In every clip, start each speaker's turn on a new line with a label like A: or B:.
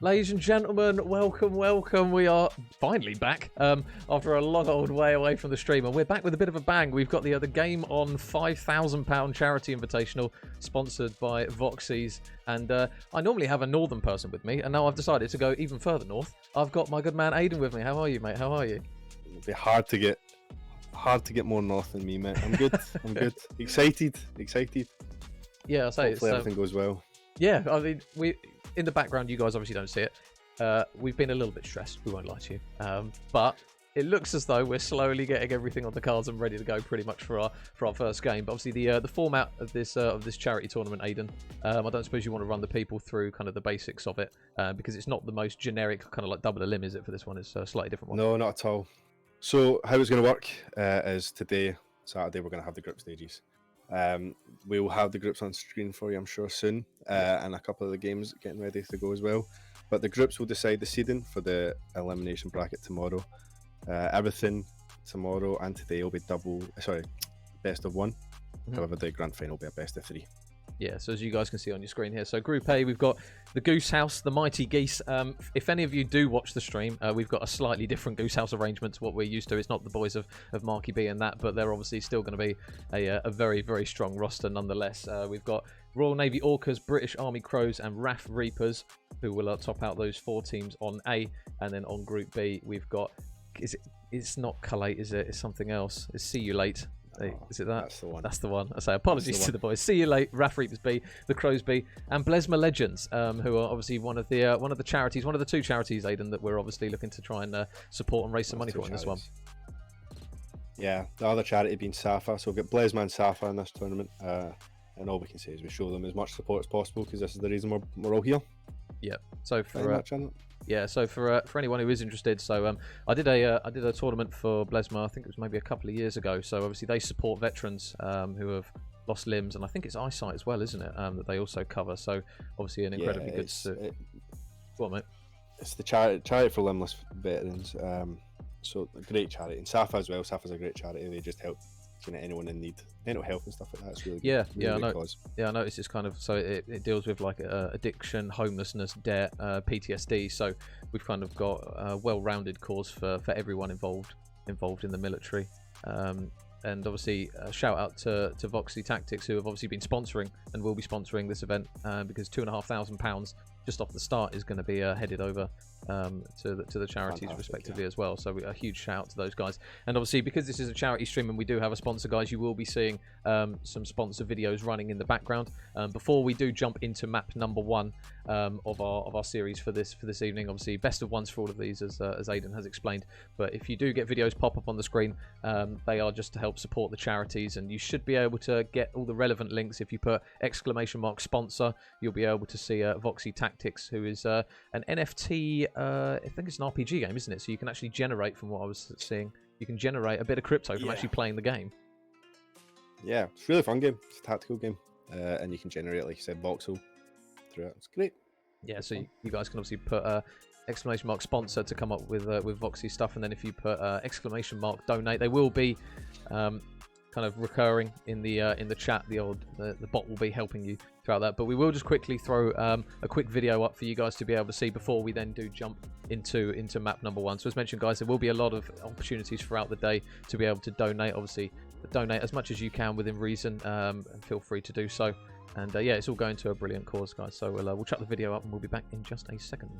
A: Ladies and gentlemen, welcome. We are finally back after a long old way away from the stream, and we're back with a bit of a bang. We've got the Game On £5,000 charity invitational sponsored by Voxies, and I normally have a northern person with me, and now I've decided to go even further north. I've got my good man Aidan with me. How are you, mate? How are you?
B: It'll be hard to get more north than me, mate. I'm good. I'm good. Excited.
A: Yeah, I say
B: hopefully everything goes well.
A: Yeah, I mean, we in the background, you guys obviously don't see it. We've been a little bit stressed, we won't lie to you. But it looks as though we're slowly getting everything on the cards and ready to go pretty much for our first game. But obviously the format of this charity tournament, Aidan, I don't suppose you want to run the people through kind of the basics of it, because it's not the most generic kind of like double a limb, is it, for this one? It's a slightly different one.
B: No, not at all. So how it's going to work is today, Saturday, we're going to have the group stages. We will have the groups on screen for you, I'm sure, soon, and a couple of the games getting ready to go as well. But the groups will decide the seeding for the elimination bracket tomorrow. Everything tomorrow and today will be best of one. However, the grand final will be a best of three.
A: Yeah, so as you guys can see on your screen here, so Group A, we've got the Goose House, the Mighty Geese. If any of you do watch the stream, we've got a slightly different Goose House arrangement to what we're used to. It's not the boys of Marky B and that, but they're obviously still going to be a very, very strong roster nonetheless. We've got Royal Navy Orcas, British Army Crows, and RAF Reapers, who will top out those 4 teams on A. And then on Group B, we've got, it's not Collate, is it? It's something else. It's See You Late. Is it that?
B: That's the one.
A: That's the one. I say apologies to the boys. See you late. RAF Reapers B, the Crows B, and Blesma Legends, who are obviously one of the charities, one of the 2 charities, Aidan, that we're obviously looking to try and support and raise some money for in this one.
B: Yeah, the other charity being Safa. So we've got Blesma and Safa in this tournament, and all we can say is we show them as much support as possible because this is the reason we're all here.
A: Yeah. So for anyone who is interested, so I did a tournament for Blesma. I think it was maybe a couple of years ago. So obviously they support veterans who have lost limbs, and I think it's eyesight as well, isn't it? That they also cover. So obviously an incredibly good. Go on, mate.
B: It's the charity for limbless veterans. So a great charity, and Safa as well. Safa's a great charity. They just help anyone in need, mental health and stuff like that. It's really good.
A: I know. Cause. Yeah, I noticed it's kind of so it deals with like addiction, homelessness, debt, PTSD. So we've kind of got a well-rounded cause for everyone involved in the military. And obviously, shout out to Voxy Tactics, who have obviously been sponsoring and will be sponsoring this event, because £2,500 just off the start is going to be headed over to the charities respectively as well. So a huge shout out to those guys. And obviously, because this is a charity stream and we do have a sponsor, guys, you will be seeing some sponsor videos running in the background. Before we do jump into map number 1 of our series for this evening, obviously best of ones for all of these, as Aidan has explained. But if you do get videos pop up on the screen, they are just to help support the charities, and you should be able to get all the relevant links. If you put !sponsor, you'll be able to see Voxy Tactics, who is an NFT. I think it's an RPG game, isn't it? So you can actually generate, from what I was seeing, you can generate a bit of crypto from actually playing the game. Yeah,
B: it's a really fun game. It's a tactical game, and you can generate, like you said, voxel through it. It's great.
A: Yeah, so you guys can obviously put !sponsor to come up with Voxy stuff, and then if you put !donate, they will be kind of recurring in the chat. The bot will be helping you throughout that. But we will just quickly throw a quick video up for you guys to be able to see before we then do jump into map number 1. So as mentioned, guys, there will be a lot of opportunities throughout the day to be able to donate. Obviously, donate as much as you can within reason, and feel free to do so. And yeah, it's all going to a brilliant cause, guys. So we'll chuck the video up and we'll be back in just a second.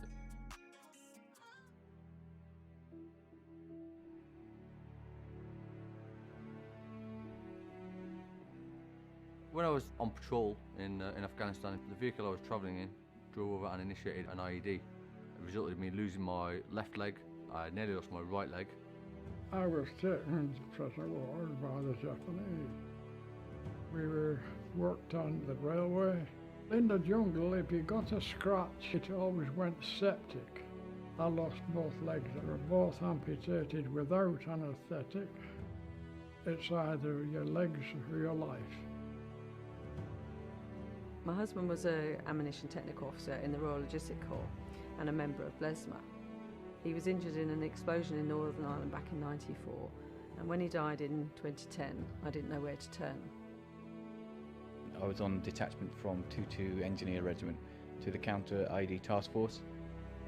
C: When I was on patrol in Afghanistan, the vehicle I was travelling in drove over and initiated an IED. It resulted in me losing my left leg. I nearly lost my right leg.
D: I was taken into prisoner of war by the Japanese. We were worked on the railway. In the jungle, if you got a scratch, it always went septic. I lost both legs. They were both amputated without anaesthetic. It's either your legs or your life.
E: My husband was an ammunition technical officer in the Royal Logistic Corps and a member of Blesma. He was injured in an explosion in Northern Ireland back in '94, and when he died in 2010, I didn't know where to turn.
F: I was on detachment from 22 Engineer Regiment to the Counter IED Task Force.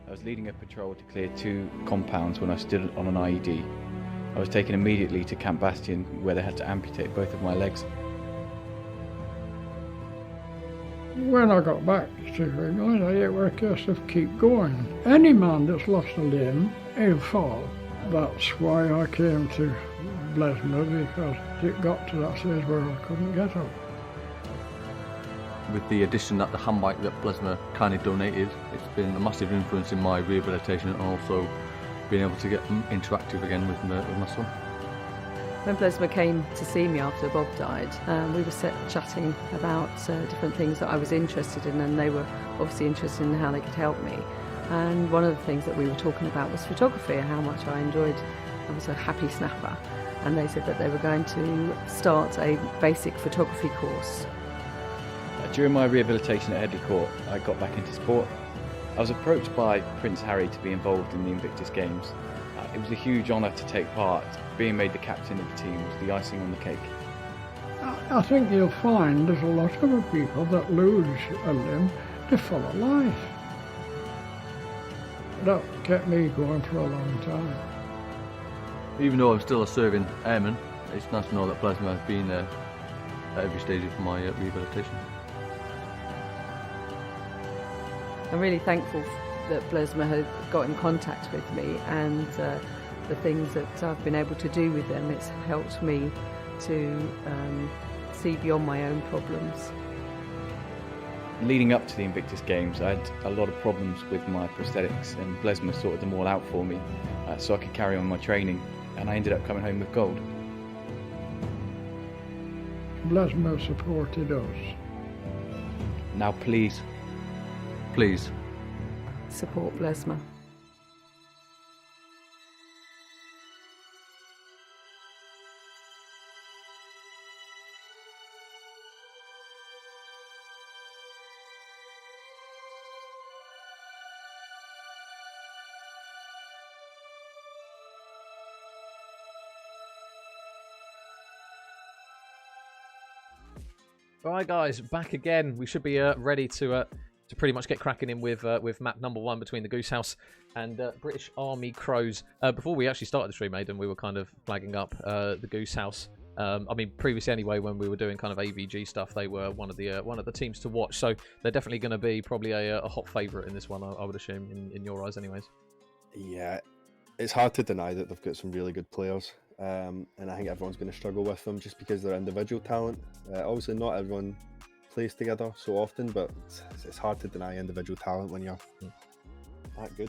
F: I was leading a patrol to clear 2 compounds when I stood on an IED. I was taken immediately to Camp Bastion, where they had to amputate both of my legs.
D: When I got back to England, it was a case of keep going. Any man that's lost a limb, he'll fall. That's why I came to Blesma, because it got to that stage where I couldn't get up.
C: With the addition that the handbike that Blesma kindly donated, it's been a massive influence in my rehabilitation and also being able to get interactive again with my son.
E: When Blesma came to see me after Bob died, we were chatting about different things that I was interested in, and they were obviously interested in how they could help me. And one of the things that we were talking about was photography and how much I enjoyed. I was a happy snapper, and they said that they were going to start a basic photography course.
F: During my rehabilitation at Headley Court, I got back into sport. I was approached by Prince Harry to be involved in the Invictus Games. It was a huge honour to take part. Being made the captain of the team was the icing on the cake.
D: I think you'll find there's a lot of other people that lose a limb to full of life. That kept me going for a long time.
C: Even though I'm still a serving airman, it's nice to know that Blesma has been there at every stage of my rehabilitation.
E: I'm really thankful that Blesma had got in contact with me, and the things that I've been able to do with them, it's helped me to see beyond my own problems.
F: Leading up to the Invictus Games, I had a lot of problems with my prosthetics, and Blesma sorted them all out for me so I could carry on my training, and I ended up coming home with gold.
D: Blesma supported us.
F: Now please,
E: Support Blesma.
A: Right, guys, back again. We should be ready to pretty much get cracking in with map number 1 between the Goose House and British Army Crows. Before we actually started the stream, Aidan, we were kind of flagging up the Goose House. I mean, previously anyway, when we were doing kind of AVG stuff, they were one of the teams to watch. So they're definitely going to be probably a hot favourite in this one, I would assume, in your eyes, anyways.
B: Yeah, it's hard to deny that they've got some really good players. And I think everyone's going to struggle with them just because they're individual talent. Obviously, not everyone plays together so often, but it's hard to deny individual talent when you're that good.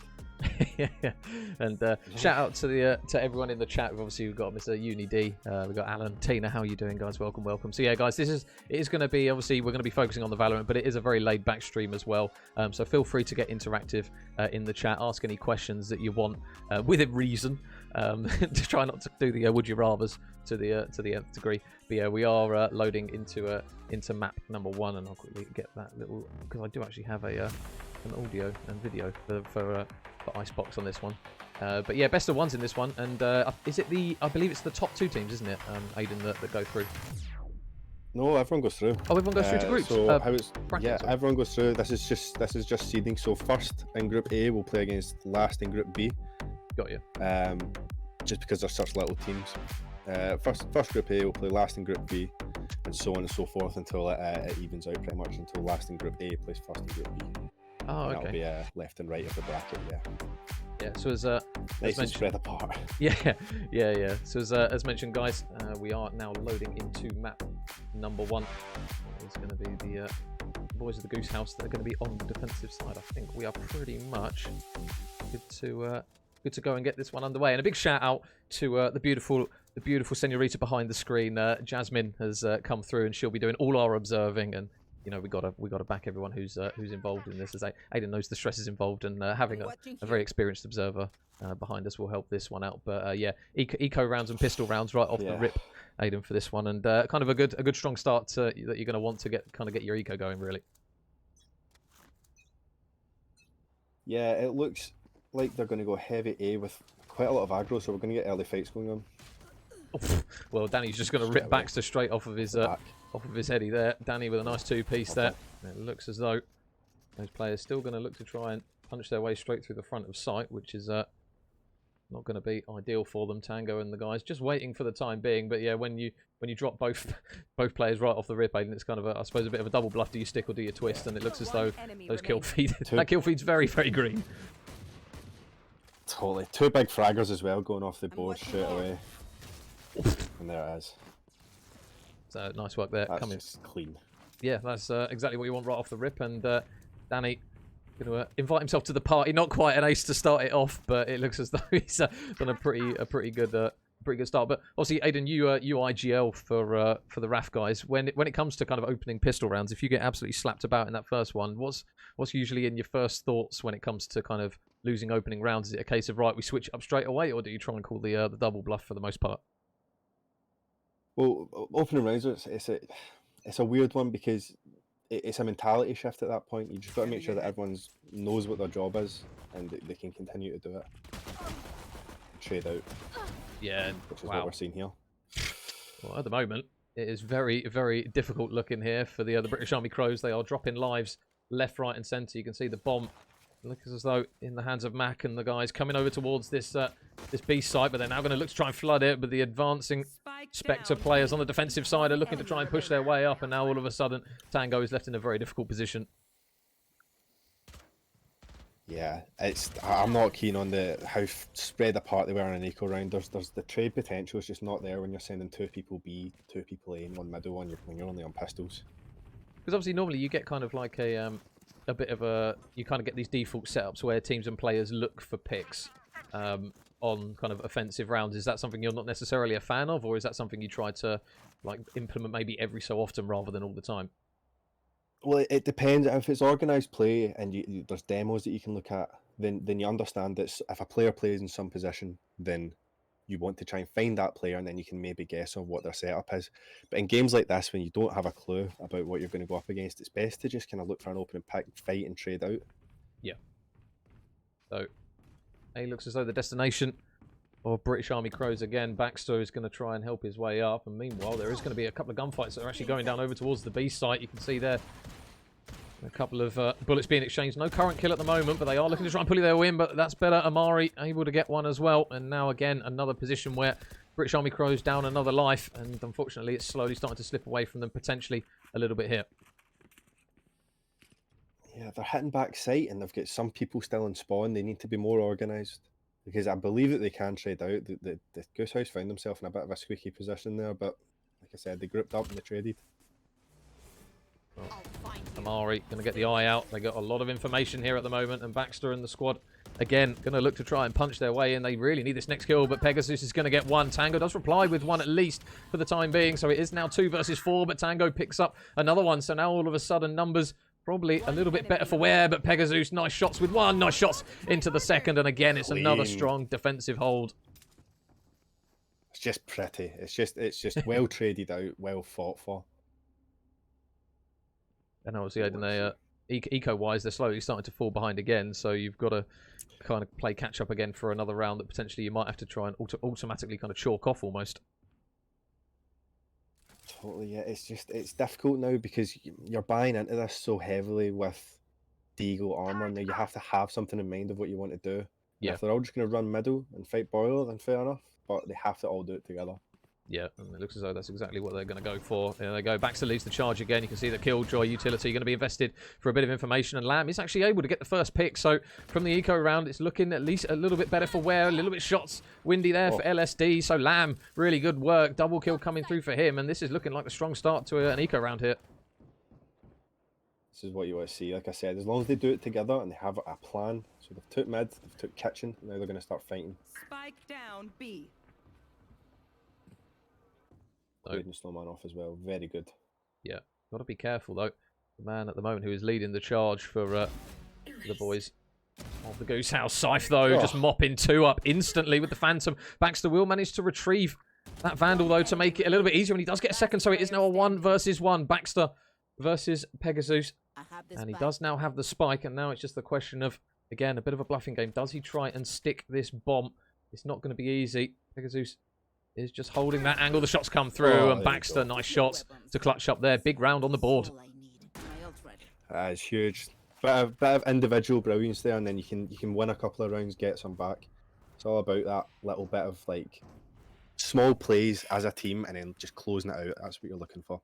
A: Yeah. And shout out to everyone in the chat. We've got Mr. Uni D, we've got Alan, Tina. How are you doing, guys? Welcome. So yeah, guys, it is going to be, obviously we're going to be focusing on the Valorant, but it is a very laid back stream as well. So feel free to get interactive in the chat. Ask any questions that you want within reason. To try not to do the would you rathers to the nth degree. But yeah, we are loading into map number 1, and I'll quickly get that little, because I do actually have an audio and video for Icebox on this one. But yeah, best of ones in this one, and is it I believe it's the top 2 teams, isn't it, Aidan, that go through?
B: No, everyone goes through.
A: Oh, everyone goes through to groups.
B: So
A: brackets, sorry.
B: everyone goes through. This is just seeding. So first in Group A will play against last in Group B.
A: Got you.
B: Just because they're such little teams. First Group A will play last in Group B, and so on and so forth until it evens out pretty much until last in Group A plays first in Group B.
A: Oh, okay.
B: That'll be left and right of the bracket.
A: Yeah. So as
B: nice
A: mentioned,
B: spread apart.
A: Yeah. So as mentioned, guys, we are now loading into map number 1. It's going to be the boys of the Goose House that are going to be on the defensive side. I think we are pretty much good to go and get this one underway. And a big shout out to the beautiful senorita behind the screen. Jasmine has come through, and she'll be doing all our observing. And you know, we gotta back everyone who's involved in this, as Aidan knows the stresses involved, and having a very experienced observer behind us will help this one out. But yeah, eco rounds and pistol rounds right off the rip, Aidan, for this one, and kind of a good strong start that you're going to want to get your eco going, really.
B: Yeah, it looks like they're going to go heavy A with quite a lot of aggro, so we're going to get early fights going on.
A: Well, Danny's just going to rip Baxter straight off of his heady there. Danny with a nice 2-piece there. It looks as though those players still going to look to try and punch their way straight through the front of site, which is not going to be ideal for them. Tango and the guys just waiting for the time being. But yeah, when you drop both players right off the rip, Aiden, it's kind of I suppose a bit of a double bluff. Do you stick or do you twist? And it looks as though those kill feed that kill feed's very, very green.
B: Totally. 2 big fraggers as well going off the board straight away. And there it is.
A: So nice work there.
B: That's
A: Coming.
B: just clean.
A: Yeah, that's exactly what you want right off the rip. And Danny going to invite himself to the party. Not quite an ace to start it off, but it looks as though he's done a pretty good start. But obviously, Aiden, you IGL for the RAF guys. When it comes to kind of opening pistol rounds, if you get absolutely slapped about in that first one, what's usually in your first thoughts when it comes to kind of losing opening rounds? Is it a case of right, we switch up straight away, or do you try and call the double bluff for the most part?
B: Well, opening rounds, it's a weird one because it's a mentality shift at that point. You just got to make sure that everyone knows what their job is and they can continue to do it. Trade out.
A: Yeah,
B: which is what we're seeing here.
A: Well, at the moment, it is very, very difficult looking here for the British Army Crows. They are dropping lives left, right, and centre. You can see the bomb looks as though in the hands of Mac and the guys coming over towards this B site, but they're now going to look to try and flood it. But the advancing Spectre players on the defensive side are looking to try and push their way up, and now all of a sudden Tango is left in a very difficult position.
B: Yeah, I'm not keen on how spread apart they were in an eco round. There's the trade potential is just not there when you're sending 2 people B, 2 people A, and 1 middle one when you're only on pistols.
A: Because obviously normally you get kind of like a bit of you kind of get these default setups where teams and players look for picks on kind of offensive rounds. Is that something you're not necessarily a fan of, or is that something you try to like implement maybe every so often rather than all the time?
B: Well, it depends. If it's organised play and there's demos that you can look at, then you understand that if a player plays in some position, then you want to try and find that player, and then you can maybe guess on what their setup is. But in games like this, when you don't have a clue about what you're going to go up against, it's best to just kind of look for an opening pick, fight, and trade out.
A: Yeah. So, A looks as though the destination of British Army Crows again. Baxter is going to try and help his way up, and meanwhile there is going to be a couple of gunfights that are actually going down over towards the B site. You can see there a couple of bullets being exchanged. No current kill at the moment, but they are looking to try and pull their way in, but that's better. Amari able to get one as well, and now again another position where British Army Crows down another life, and unfortunately it's slowly starting to slip away from them, potentially a little bit here.
B: Yeah, they're hitting back site and they've got some people still in spawn. They need to be more organised, because I believe that they can trade out. The Goose House found themselves in a bit of a squeaky position there, but like I said, they grouped up and they traded.
A: Amari going to get the eye out. They got a lot of information here at the moment, and Baxter and the squad again going to look to try and punch their way in. They really need this next kill, but Pegasus is going to get one. Tango does reply with one at least for the time being, so it is now 2 versus 4, but Tango picks up another one, so now all of a sudden numbers probably a little bit better for wear, but Pegasus, nice shots with one, nice shots into the second, and again it's another strong defensive hold.
B: It's just pretty. It's just well traded out, well fought for.
A: And obviously, eco-wise, they're slowly starting to fall behind again, so you've got to kind of play catch-up again for another round that potentially you might have to try and automatically kind of chalk off almost.
B: Totally, yeah. It's difficult now because you're buying into this so heavily with Deagle armor. Now you have to have something in mind of what you want to do.
A: Yeah.
B: If they're all just going to run middle and fight Boiler, then fair enough. But they have to all do it together.
A: Yeah, and it looks as though that's exactly what they're going to go for. There they go. Baxter leads the charge again. You can see the Killjoy utility going to be invested for a bit of information. And Lamb is actually able to get the first pick. So from the eco round, it's looking at least a little bit better for Ware. A little bit shots windy there for LSD. So Lamb, really good work. Double kill coming through for him. And this is looking like a strong start to an eco round here.
B: This is what you want to see. Like I said, as long as they do it together and they have a plan. So they've took mid, they've took kitchen. Now they're going to start fighting.
G: Spike down B.
B: Leading Snowman off as well. Very good.
A: Yeah, got to be careful though. The man at the moment who is leading the charge for the boys of the Goose House. Scythe though, just mopping 2 up instantly with the Phantom. Baxter will manage to retrieve that Vandal though to make it a little bit easier when he does get a second. So it is now a 1 versus 1. Baxter versus Pegasus. And he does now have the spike, and now it's just the question of, again, a bit of a bluffing game. Does he try and stick this bomb? It's not going to be easy. Pegasus is just holding that angle. The shots come through, and Baxter, nice shots to clutch up there. Big round on the board.
B: It's huge. bit of individual brilliance there, and then you can win a couple of rounds, get some back. It's all about that little bit of like small plays as a team, and then just closing it out. That's what you're looking for.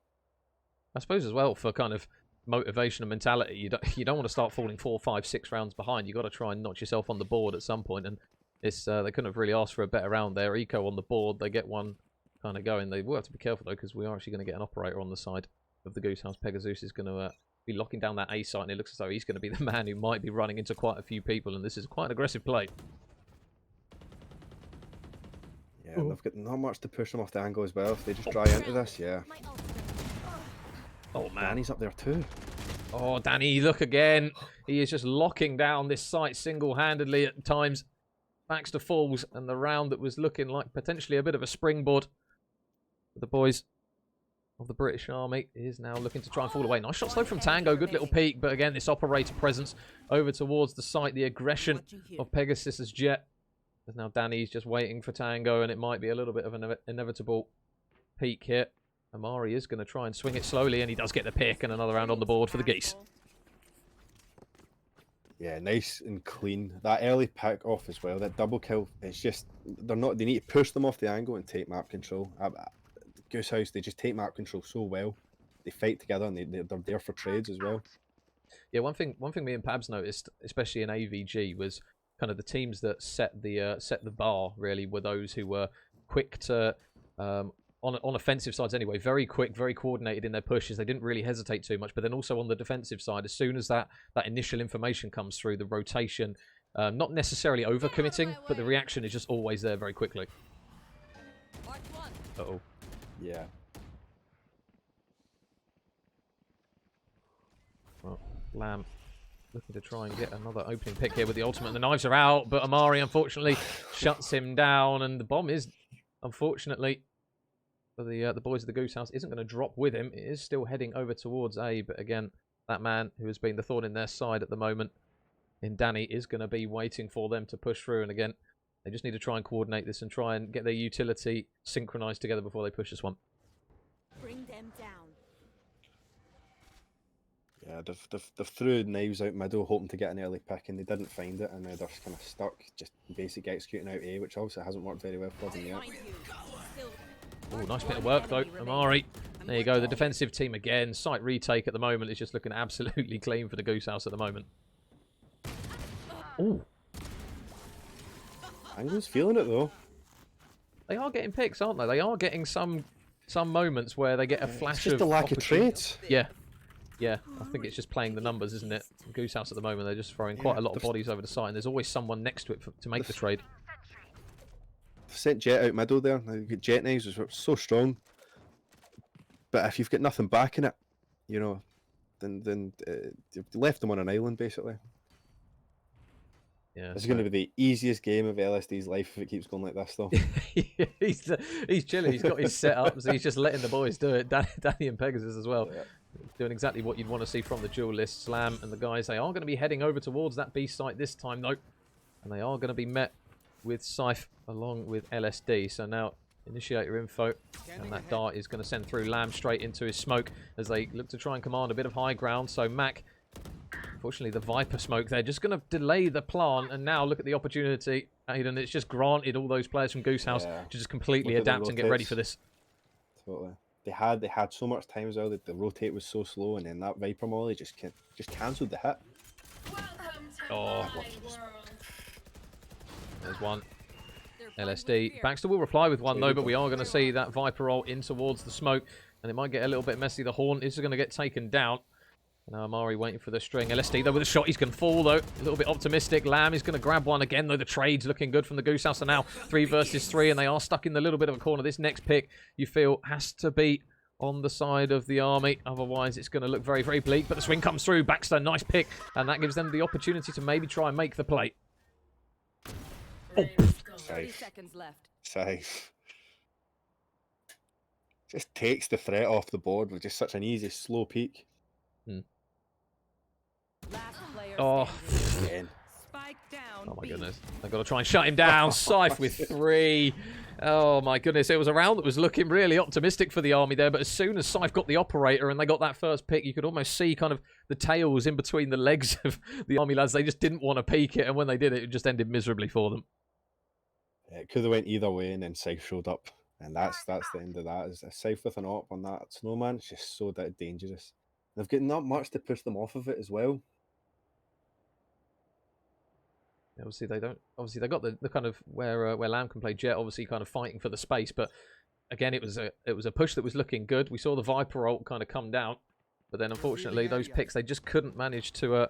A: I suppose as well for kind of motivation and mentality, you don't want to start falling 4, 5, 6 rounds behind. You got to try and notch yourself on the board at some point, and it's they couldn't have really asked for a better round there. Eco on the board, they get one kind of going. They will have to be careful though, because we are actually going to get an operator on the side of the Goose House. Pegasus is going to be locking down that A site, and it looks as though he's going to be the man who might be running into quite a few people, and this is quite an aggressive play.
B: Yeah, they've got not much to push them off the angle as well. If they just dry into this, yeah.
A: Oh man,
B: Danny's up there too.
A: Oh, Danny, look again. He is just locking down this site single-handedly at times. Baxter falls, and the round that was looking like potentially a bit of a springboard for the boys of the British Army is now looking to try and fall away. Nice shot slow from Tango, good little peek, but again, this operator presence over towards the site, the aggression of Pegasus's jet. As now Danny's just waiting for Tango, and it might be a little bit of an inevitable peek here. Amari is going to try and swing it slowly, and he does get the pick, and another round on the board for the Geese.
B: Yeah, nice and clean. That early pick off as well, that double kill, it's just, they need to push them off the angle and take map control. Goose House, they just take map control so well. They fight together, and they're there for trades as well.
A: Yeah, one thing me and Pabs noticed, especially in AVG, was kind of the teams that set the bar, really, were those who were quick to... on offensive sides anyway, very quick, very coordinated in their pushes. They didn't really hesitate too much. But then also on the defensive side, as soon as that initial information comes through, the rotation, not necessarily overcommitting, but the reaction is just always there very quickly. Uh-oh.
B: Yeah.
A: Well, Lamb looking to try and get another opening pick here with the ultimate. The knives are out, but Amari, unfortunately, shuts him down. And the bomb is, unfortunately... for the boys of the Goose House, isn't going to drop with him. It is still heading over towards A, but again, that man who has been the thorn in their side at the moment, in Danny, is going to be waiting for them to push through. And again, they just need to try and coordinate this and try and get their utility synchronized together before they push this one.
G: Bring them down.
B: Yeah, they've threw knives out middle, hoping to get an early pick, and they didn't find it, and now they're kind of stuck, just basic executing out A, which obviously hasn't worked very well for them yet.
A: Oh, nice bit of work though, Amari. There you go, the defensive team again. Site retake at the moment is just looking absolutely clean for the Goose House at the moment. Oh,
B: Angle's feeling it though.
A: they are getting picks, aren't they? They are getting some moments where they get a flash
B: It's just
A: of
B: a lack of
A: opportunity.
B: trades.
A: Yeah. Yeah, I think it's just playing the numbers, isn't it? Goose House at the moment, they're just throwing quite a lot of bodies over the site, and there's always someone next to it to make the trade.
B: Sent Jet out middle there. Now you've got Jet knives, which are so strong. But if you've got nothing back in it, you know, then you've left them on an island basically.
A: Yeah,
B: This is going to be the easiest game of LSD's life if it keeps going like this, though.
A: he's chilling. He's got his setup, so he's just letting the boys do it. Danny and Pegasus as well, doing exactly what you'd want to see from the duel list. Slam and the guys, they are going to be heading over towards that B site this time, though, and they are going to be met with Scythe along with LSD. So now initiator info, and that dart is going to send through Lamb straight into his smoke as they look to try and command a bit of high ground. So Mac, unfortunately, the Viper smoke there just going to delay the plant, and now look at the opportunity, Aiden. It's just granted all those players from Goose House to just completely adapt and get ready for this.
B: Totally. They had so much time as well that the rotate was so slow, and then that Viper molly just cancelled the hit.
A: Oh, there's one. LSD. Baxter will reply with one though, but we are going to see that Viper roll in towards the smoke, and it might get a little bit messy. The Horn is going to get taken down. Now Amari waiting for the string. LSD though with a shot. He's going to fall though. A little bit optimistic. Lamb is going to grab one again though. The trade's looking good from the Goose House. And now 3 versus 3, and they are stuck in the little bit of a corner. This next pick, you feel, has to be on the side of the army. Otherwise, it's going to look very, very bleak. But the swing comes through. Baxter, nice pick. And that gives them the opportunity to maybe try and make the play. Oh.
G: 30 seconds left.
B: Safe. Just takes the threat off the board with just such an easy, slow peak.
G: Last player
A: Oh.
G: standing.
B: Again.
G: Spike down Down
A: Oh my
G: B.
A: goodness. They've got to try and shut him down. Scythe with 3. Oh my goodness. It was a round that was looking really optimistic for the Army there, but as soon as Scythe got the operator and they got that first pick, you could almost see kind of the tails in between the legs of the Army lads. They just didn't want to peek it, and when they did, it just ended miserably for them.
B: Yeah, it could have went either way, and then Scythe showed up. And that's the end of that. Is a Scythe with an op on that snowman. It's just so dangerous. They've got not much to push them off of it as well.
A: Obviously, they don't. Obviously, they got the kind of where Lamb can play Jet. Obviously, kind of fighting for the space. But again, it was a push that was looking good. We saw the Viper ult kind of come down, but then unfortunately, those picks they just couldn't manage to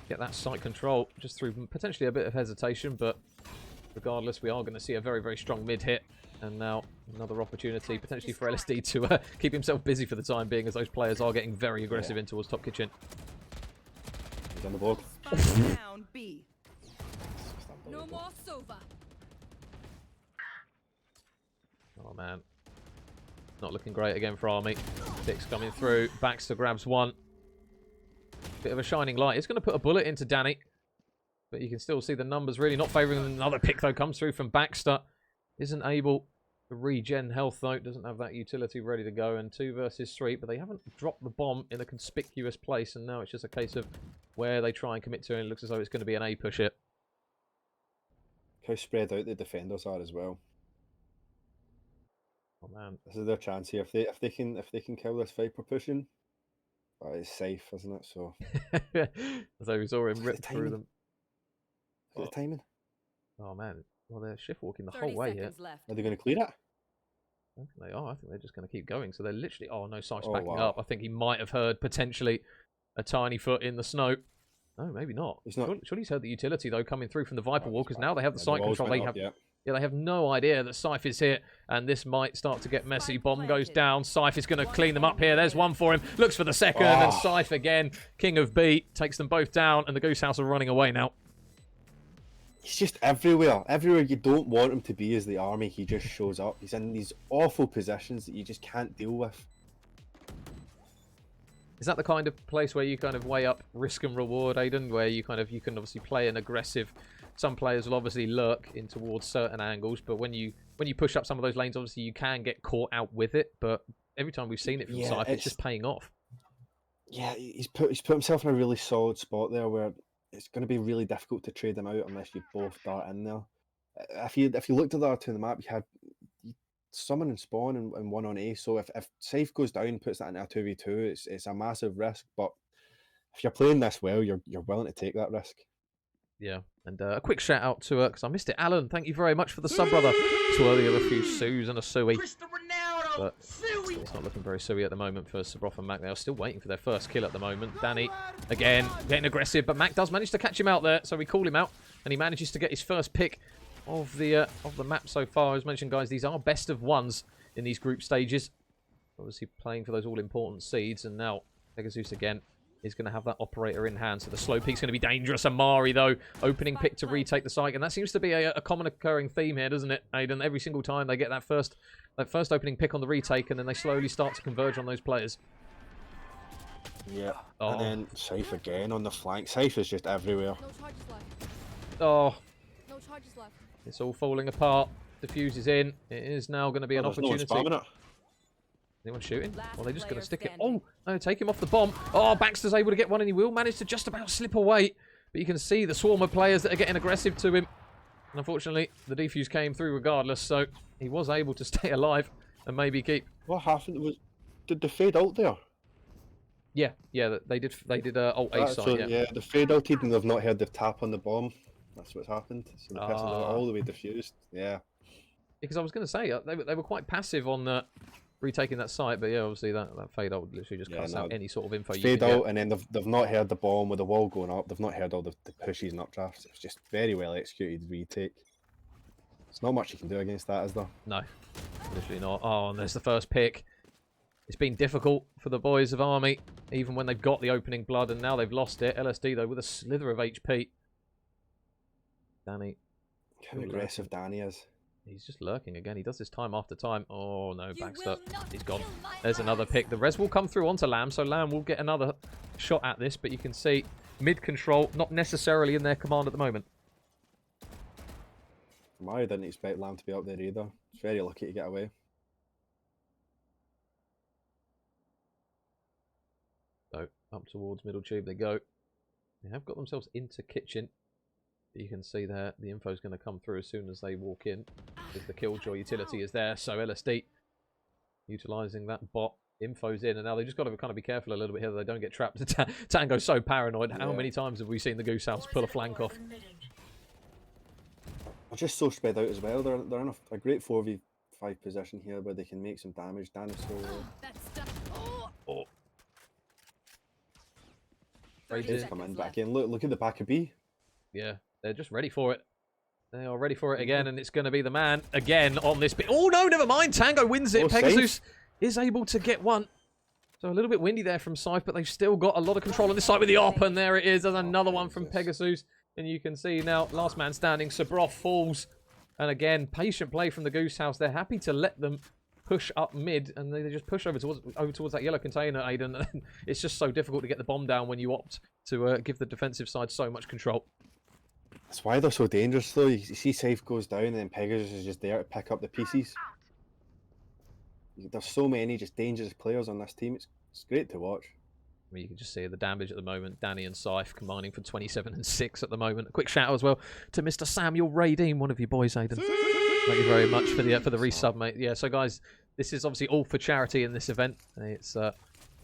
A: get that site control just through potentially a bit of hesitation. But regardless, we are going to see a very, very strong mid hit, and now another opportunity potentially for LSD to keep himself busy for the time being, as those players are getting very aggressive in towards top kitchen.
B: He's on the board.
G: Spike down B. No more Sova.
A: Oh man, not looking great again for Army. Picks coming through. Baxter grabs one. Bit of a shining light. It's going to put a bullet into Danny, but you can still see the numbers really not favouring them. Another pick though comes through from Baxter. Isn't able to regen health though. Doesn't have that utility ready to go. And 2 versus 3, but they haven't dropped the bomb in a conspicuous place. And now it's just a case of where they try and commit to. And it looks as though it's going to be an A push hit.
B: How spread out the defenders are as well.
A: Oh man,
B: This is their chance here. If they can kill this Viper pushing, well, it's safe, isn't it? So
A: as though we saw him rip
B: the
A: through
B: timing.
A: them.
B: Is it the timing?
A: Oh man, well they're shift walking the
G: 30
A: whole way here.
G: seconds left.
B: Are they going to clear it?
A: I think they are. I think they're just going to keep going. So they're literally... Oh, no, Scythe's
B: Oh,
A: backing
B: wow.
A: up. I think he might have heard, potentially, a tiny foot in the snow. No, maybe not.
B: He's not.
A: Surely he's heard the utility, though, coming through from the Viper
B: Oh,
A: Wall,
B: he's
A: because
B: back.
A: now they have the
B: Yeah,
A: site
B: walls
A: control.
B: went
A: They
B: up,
A: have...
B: yeah.
A: Yeah, they have no idea that Scythe is here, and this might start to get messy.
G: Spike
A: Bomb goes
G: planted.
A: down. Scythe is going to clean them up here. There's one for him. Looks for the second, and
B: Oh.
A: Scythe again, king of B, takes them both down, and the Goose House are running away now.
B: He's just everywhere. Everywhere you don't want him to be as the Army, he just shows up. He's in these awful positions that you just can't deal with.
A: Is that the kind of place where you kind of weigh up risk and reward, Aidan? Where you can obviously play an aggressive. Some players will obviously lurk in towards certain angles, but when you push up some of those lanes, obviously you can get caught out with it. But every time we've seen it from
B: Yeah,
A: Scythe, it's just paying off.
B: Yeah, he's put himself in a really solid spot there where it's going to be really difficult to trade him out unless you both dart in there. If you looked at the other two on the map, you had summon and spawn and one on A. So if Scythe goes down, puts that into a 2v2, it's a massive risk. But if you're playing this well, you're willing to take that risk.
A: Yeah, and a quick shout out to because I missed it, Alan. Thank you very much for the sub, brother. Swirly of a few Sues and a Suey. But it's not looking very suey at the moment for Sabroth and Mac. They are still waiting for their first kill at the moment. Danny, again, getting aggressive, but Mac does manage to catch him out there, so we call him out, and he manages to get his first pick of the map so far. As mentioned, guys, these are best of ones in these group stages. Obviously playing for those all-important seeds, and now Pegasus again is going to have that operator in hand, so the slow peak's going to be dangerous. Amari, though, opening pick to retake the site, and that seems to be a common occurring theme here, doesn't it, Aidan? Every single time they get that first opening pick on the retake, and then they slowly start to converge on those players.
B: Yeah.
A: Oh.
B: And then Scythe again on the flank. Scythe is just everywhere.
G: No charges left.
A: Oh,
G: No charges left.
A: it's all falling apart. Diffuse is in. It is now going to be an
B: There's no one
A: opportunity.
B: spamming it.
A: Anyone shooting?
G: Last
A: Well, they're just going
G: player
A: to stick it.
G: standing.
A: Oh, no, take him off the bomb. Oh, Baxter's able to get one, and he will manage to just about slip away. But you can see the swarm of players that are getting aggressive to him. And unfortunately, the defuse came through regardless, so he was able to stay alive and maybe keep...
B: What happened? Did the fade out there?
A: Yeah, they did ult A
B: So,
A: side, yeah.
B: the fade outed and they've not heard the tap on the bomb. That's what's happened. So the person
A: Ah.
B: all the way diffused. Yeah.
A: Because I was going to say, they were quite passive on retaking that site, but yeah, obviously that fade ult literally just cuts out any sort of info you
B: Fade
A: can
B: out,
A: get.
B: and then they've not heard the bomb with the wall going up. They've not heard all the pushes and updrafts. It's just very well executed retake. There's not much you can do against that, is there?
A: No, literally not. Oh, and there's the first pick. It's been difficult for the boys of Army, even when they've got the opening blood, and now they've lost it. LSD, though, with a slither of HP. Danny.
B: How aggressive Danny is.
A: He's just lurking again. He does this time after time. Oh, no,
G: You
A: Baxter.
G: will not
A: He's gone.
G: kill my
A: There's another
G: allies.
A: pick. The res will come through onto Lamb, so Lamb will get another shot at this, but you can see mid-control, not necessarily in their command at the moment.
B: Mari didn't expect Lamb to be up there either. It's very lucky to get away.
A: So up towards middle tube they go. They have got themselves into kitchen. You can see there the info is going to come through as soon as they walk in. Because the Killjoy utility is there. So LSD utilising that bot. Info's in, and now they just got to kind of be careful a little bit here that they don't get trapped. Tango's so paranoid. How many times have we seen the Goose House pull a flank off?
B: They're just so spread out as well. They're in a great 4v5 position here where they can make some damage. Dan is so low. He's come in back in. Look at the back of B.
A: Yeah, they're just ready for it. They are ready for it again, and it's going to be the man again on this bit. Oh no, never mind. Tango wins it. Pegasus is able to get one. So a little bit windy there from Scythe, but they've still got a lot of control on this side with the op, and there it is. There's another one from Pegasus. And you can see now, last man standing, Sabroth falls. And again, patient play from the Goose House. They're happy to let them push up mid, and they just push over towards that yellow container, Aiden. It's just so difficult to get the bomb down when you opt to give the defensive side so much control.
B: That's why they're so dangerous, though. You see Safe goes down, and then Pegasus is just there to pick up the pieces. There's so many just dangerous players on this team. It's great to watch.
A: I mean, you can just see the damage at the moment. Danny and Scythe combining for 27 and 6 at the moment. A quick shout out as well to Mr. Samuel Radine, one of your boys, Aiden. Thank you very much for the resub, mate. Yeah, so guys, this is obviously all for charity in this event. It's a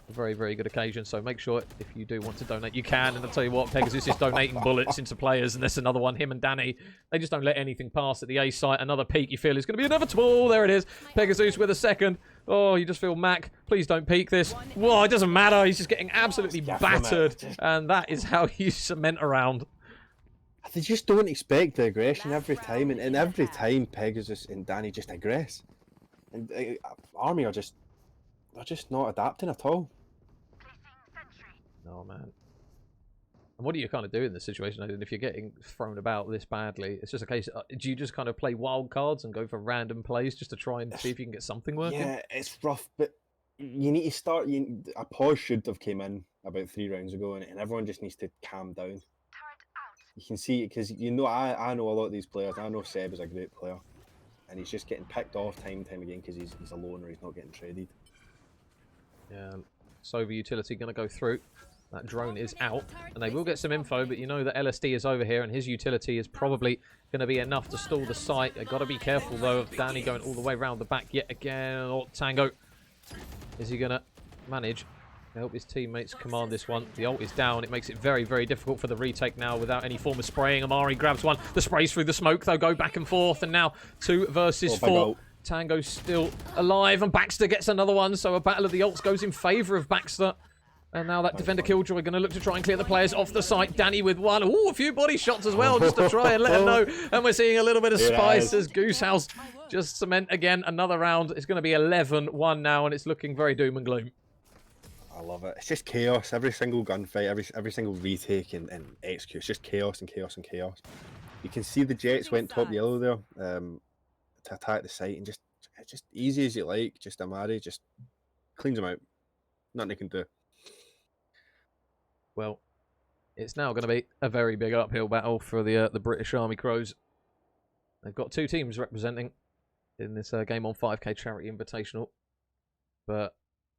A: very, very good occasion. So make sure if you do want to donate, you can. And I'll tell you what, Pegasus is donating bullets into players. And there's another one, him and Danny. They just don't let anything pass at the A site. Another peek you feel is going to be inevitable. There it is. Pegasus with a second. Oh, you just feel Mac. Please don't peek this. Whoa, it doesn't matter. He's just getting absolutely battered. And that is how you cement around.
B: They just don't expect the aggression every time. And every time Pegasus and Danny just aggress. And Army are just... They're just not adapting at all.
A: No, man. And what do you kind of do in this situation? And if you're getting thrown about this badly, it's just a case. Do you just kind of play wild cards and go for random plays just to try and see if you can get something working?
B: Yeah, it's rough, but you need to start. A pause should have came in about 3 rounds ago, and everyone just needs to calm down. You can see it because I know a lot of these players. I know Seb is a great player, and he's just getting picked off time and time again because he's alone or he's not getting traded.
A: Yeah, Sova utility going to go through. That drone is out, and they will get some info, but you know that LSD is over here, and his utility is probably going to be enough to stall the site. They've got to be careful, though, of Danny going all the way around the back yet again. Oh, Tango. Is he going to manage to help his teammates command this one? The ult is down. It makes it very, very difficult for the retake now without any form of spraying. Amari grabs one. The sprays through the smoke, though, go back and forth, and now 2 versus 4. Tango's still alive, and Baxter gets another one, so a battle of the ults goes in favour of Baxter. And now that defender Killjoy going to look to try and clear the players off the site. Danny with one. Ooh, a few body shots as well, just to try and let him know. And we're seeing a little bit of spice as Goose House just cement again. Another round. It's going to be 11-1 now, and it's looking very doom and gloom.
B: I love it. It's just chaos. Every single gunfight, every single retake and execute. It's just chaos and chaos and chaos. You can see the Jets went top yellow there to attack the site, and just easy as you like. Just Amari just cleans them out. Nothing they can do.
A: Well, it's now going to be a very big uphill battle for the British Army Crows. They've got 2 teams representing in this Game on 5K Charity Invitational. But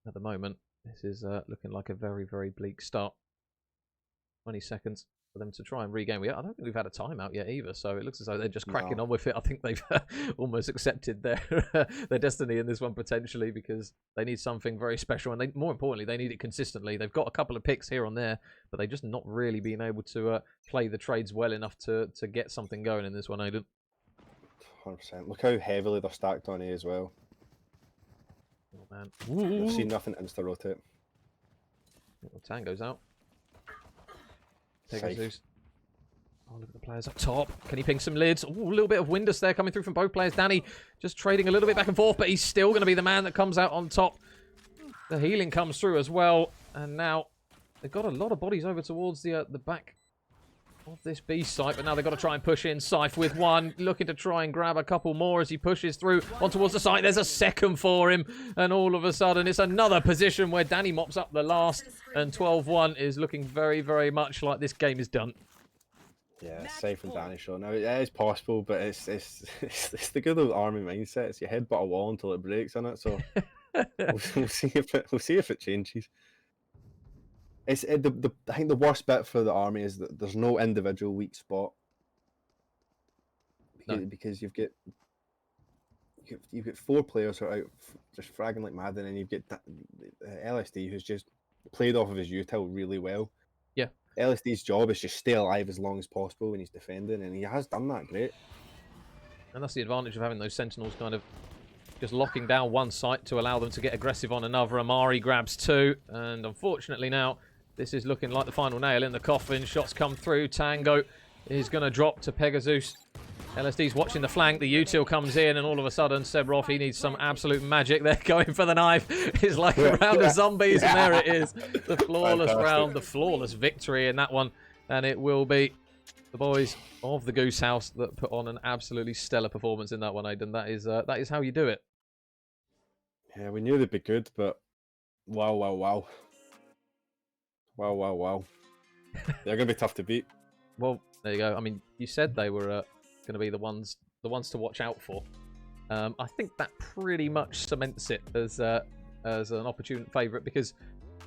A: at the moment, this is looking like a very, very bleak start. 20 seconds for them to try and regain. I don't think we've had a timeout yet either, so it looks as though they're just cracking on with it. I think they've almost accepted their destiny in this one potentially, because they need something very special, and more importantly, they need it consistently. They've got a couple of picks here and there, but they've just not really been able to play the trades well enough to get something going in this one, Aiden.
B: 100%. Look how heavily they're stacked on A as well.
A: Oh, man.
B: I've seen nothing insta-rotate.
A: Well, Tango's out. Pegasus. Oh, look at the players up top. Can he ping some lids? Ooh, a little bit of Windus there coming through from both players. Danny just trading a little bit back and forth, but he's still going to be the man that comes out on top. The healing comes through as well. And now they've got a lot of bodies over towards the back of this B site, but now they've got to try and push in. Scythe with one, looking to try and grab a couple more as he pushes through on towards the site. There's a second for him, and all of a sudden it's another position where Danny mops up the last, and 12-1 is looking very, very much like this game is done.
B: Yeah, aside from Danny Shaw. Now, it is possible, but it's the good old army mindset. It's you headbutt a wall until it breaks in it. So we'll see if it changes. I think the worst bit for the army is that there's no individual weak spot. Because you've got 4 players who are out just fragging like mad, and then you've got LSD who's just played off of his util really well.
A: Yeah.
B: LSD's job is just stay alive as long as possible when he's defending, and he has done that great.
A: And that's the advantage of having those Sentinels kind of just locking down one site to allow them to get aggressive on another. Amari grabs 2, and unfortunately now this is looking like the final nail in the coffin. Shots come through. Tango is going to drop to Pegasus. LSD's watching the flank. The util comes in, and all of a sudden, Sebrov, he needs some absolute magic. They're going for the knife. It's like a round of zombies, and there it is. The flawless round, the flawless victory in that one. And it will be the boys of the Goose House that put on an absolutely stellar performance in that one, Aidan. That is how you do it.
B: Yeah, we knew they'd be good, but wow. They're going to be tough to beat.
A: Well, there you go. I mean, you said they were going to be the ones to watch out for. I think that pretty much cements it as an opportune favourite, because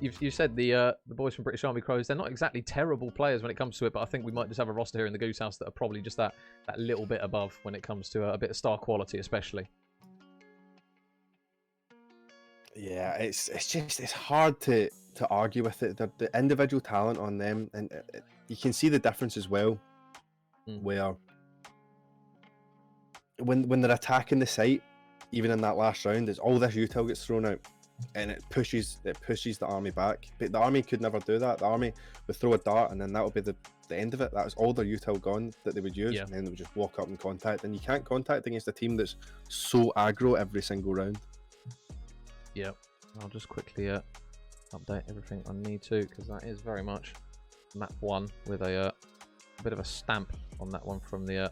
A: you said the boys from British Army Crows, they're not exactly terrible players when it comes to it, but I think we might just have a roster here in the Goose House that are probably just that little bit above when it comes to a bit of star quality, especially.
B: Yeah, it's hard to argue with it. The individual talent on them, and you can see the difference as well, where when they're attacking the site, even in that last round, is all this util gets thrown out, and it pushes the army back. But the army could never do that. The army would throw a dart, and then that would be the end of it. That was all their util gone that they would use, and then they would just walk up and contact. And you can't contact against a team that's so aggro every single round.
A: Yeah, I'll just quickly update everything I need to, because that is very much map 1 with a bit of a stamp on that one from the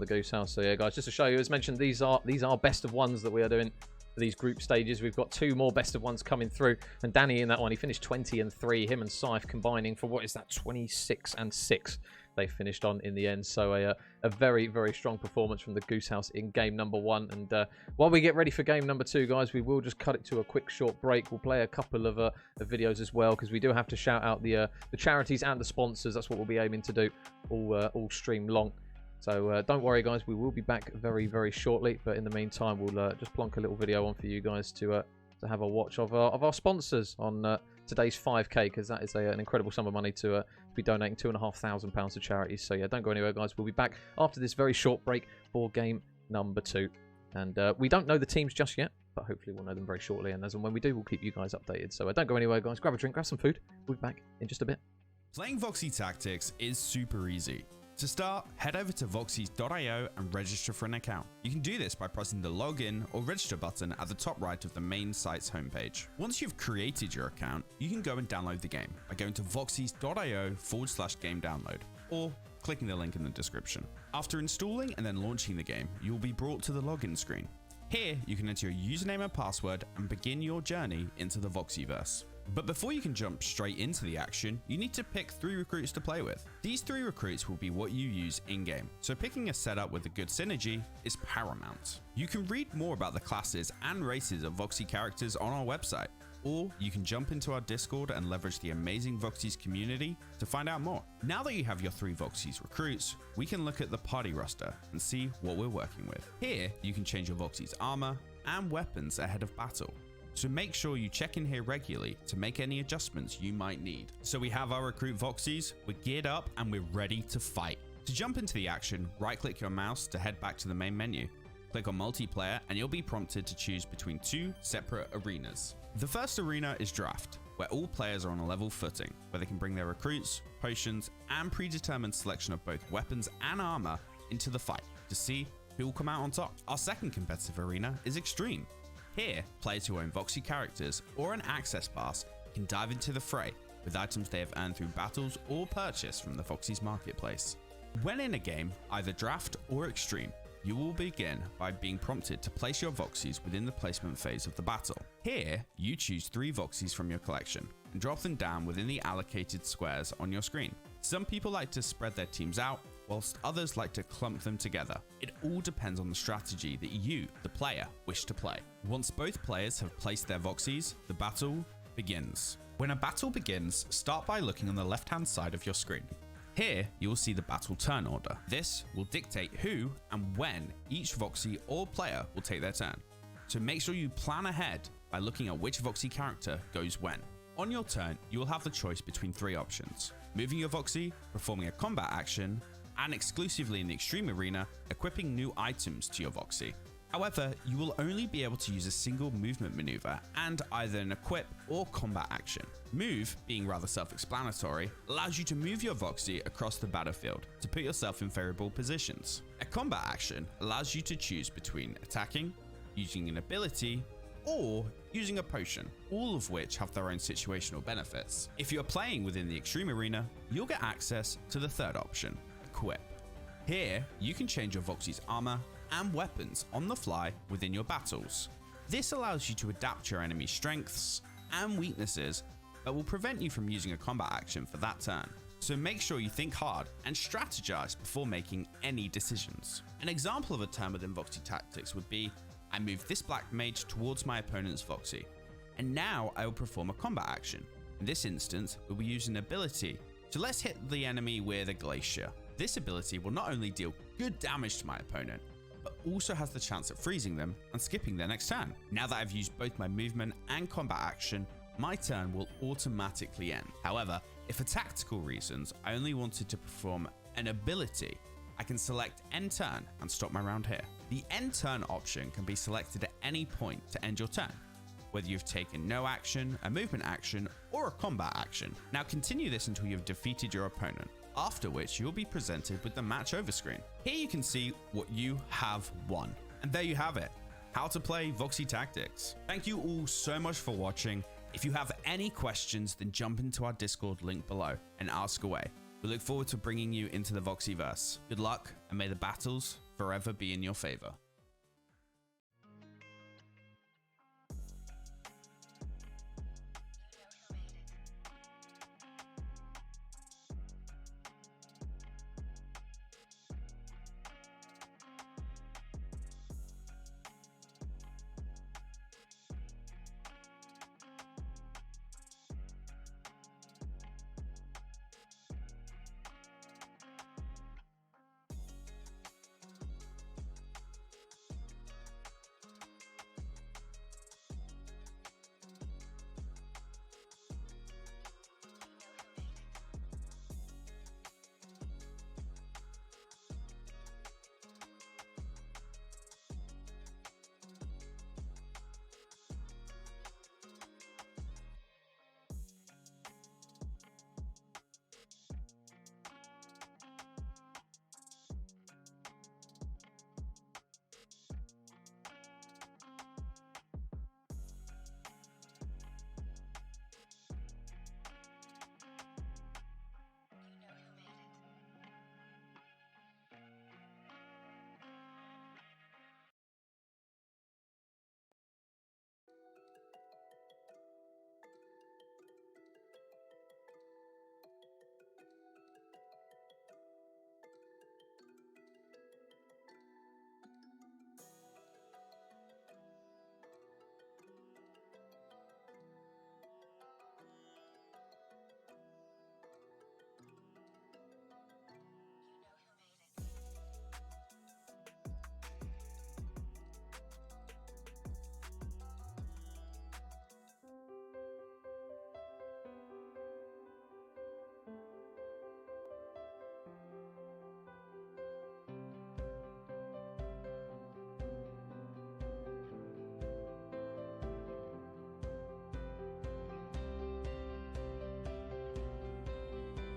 A: Goose House. So yeah, guys, just to show you, as mentioned, these are best of ones that we are doing for these group stages. We've got 2 more best of ones coming through, and Danny in that one, he finished 20-3. Him and Scythe combining for what is that, 26-6. They finished on in the end. So a very, very strong performance from the Goose House in game number 1. And while we get ready for game number 2, guys, we will just cut it to a quick short break. We'll play a couple of videos as well, because we do have to shout out the charities and the sponsors. That's what we'll be aiming to do all stream long. So don't worry, guys, we will be back very, very shortly. But in the meantime, we'll just plonk a little video on for you guys to have a watch of our sponsors on today's 5K, because that is an incredible sum of money to be donating £2,500 to charities. So yeah, don't go anywhere, guys. We'll be back after this very short break for game number 2. And we don't know the teams just yet, but hopefully we'll know them very shortly. And as and when we do, we'll keep you guys updated. So don't go anywhere, guys. Grab a drink, grab some food. We'll be back in just a bit.
H: Playing Voxy Tactics is super easy. To start, head over to voxys.io and register for an account. You can do this by pressing the login or register button at the top right of the main site's homepage. Once you've created your account, you can go and download the game by going to voxys.io/game download, or clicking the link in the description. After installing and then launching the game, you will be brought to the login screen. Here, you can enter your username and password and begin your journey into the Voxyverse. But before you can jump straight into the action, you need to pick 3 recruits to play with. These 3 recruits will be what you use in-game, so picking a setup with a good synergy is paramount. You can read more about the classes and races of Voxy characters on our website, or you can jump into our Discord and leverage the amazing Voxys community to find out more. Now that you have your 3 Voxys recruits, we can look at the party roster and see what we're working with. Here, you can change your Voxys armor and weapons ahead of battle. So make sure you check in here regularly to make any adjustments you might need. So we have our recruit Voxys, we're geared up and we're ready to fight. To jump into the action, right click your mouse to head back to the main menu. Click on multiplayer and you'll be prompted to choose between 2 separate arenas. The first arena is draft, where all players are on a level footing, where they can bring their recruits, potions, and predetermined selection of both weapons and armor into the fight to see who will come out on top. Our second competitive arena is extreme. Here, players who own Voxy characters or an access pass can dive into the fray with items they have earned through battles or purchased from the Voxy's marketplace. When in a game, either draft or extreme, you will begin by being prompted to place your Voxys within the placement phase of the battle. Here, you choose 3 Voxys from your collection and drop them down within the allocated squares on your screen. Some people like to spread their teams out, whilst others like to clump them together. It all depends on the strategy that you, the player, wish to play. Once both players have placed their voxies, the battle begins. When a battle begins, start by looking on the left-hand side of your screen. Here, you will see the battle turn order. This will dictate who and when each voxie or player will take their turn. So make sure you plan ahead by looking at which voxie character goes when. On your turn, you will have the choice between 3 options: moving your voxie, performing a combat action, and exclusively in the extreme arena, equipping new items to your voxie. However, you will only be able to use a single movement maneuver and either an equip or combat action. Move, being rather self-explanatory, allows you to move your voxie across the battlefield to put yourself in favorable positions. A combat action allows you to choose between attacking, using an ability, or using a potion, all of which have their own situational benefits. If you're playing within the extreme arena, you'll get access to the third option, equip. Here, you can change your voxie's armor and weapons on the fly within your battles. This allows you to adapt your enemy's strengths and weaknesses, but will prevent you from using a combat action for that turn. So make sure you think hard and strategize before making any decisions. An example of a turn within voxie tactics would be, I move this black mage towards my opponent's voxie, and now I will perform a combat action. In this instance, we'll be using an ability, so let's hit the enemy with a glacier. This ability will not only deal good damage to my opponent, but also has the chance at freezing them and skipping their next turn. Now that I've used both my movement and combat action, my turn will automatically end. However, if for tactical reasons I only wanted to perform an ability, I can select end turn and stop my round here. The end turn option can be selected at any point to end your turn, whether you've taken no action, a movement action, or a combat action. Now continue this until you've defeated your opponent, after which you'll be presented with the match over screen. Here you can see what you have won. And there you have it, how to play Voxie Tactics. Thank you all so much for watching. If you have any questions, then jump into our Discord link below and ask away. We look forward to bringing you into the Voxieverse. Good luck, and may the battles forever be in your favor.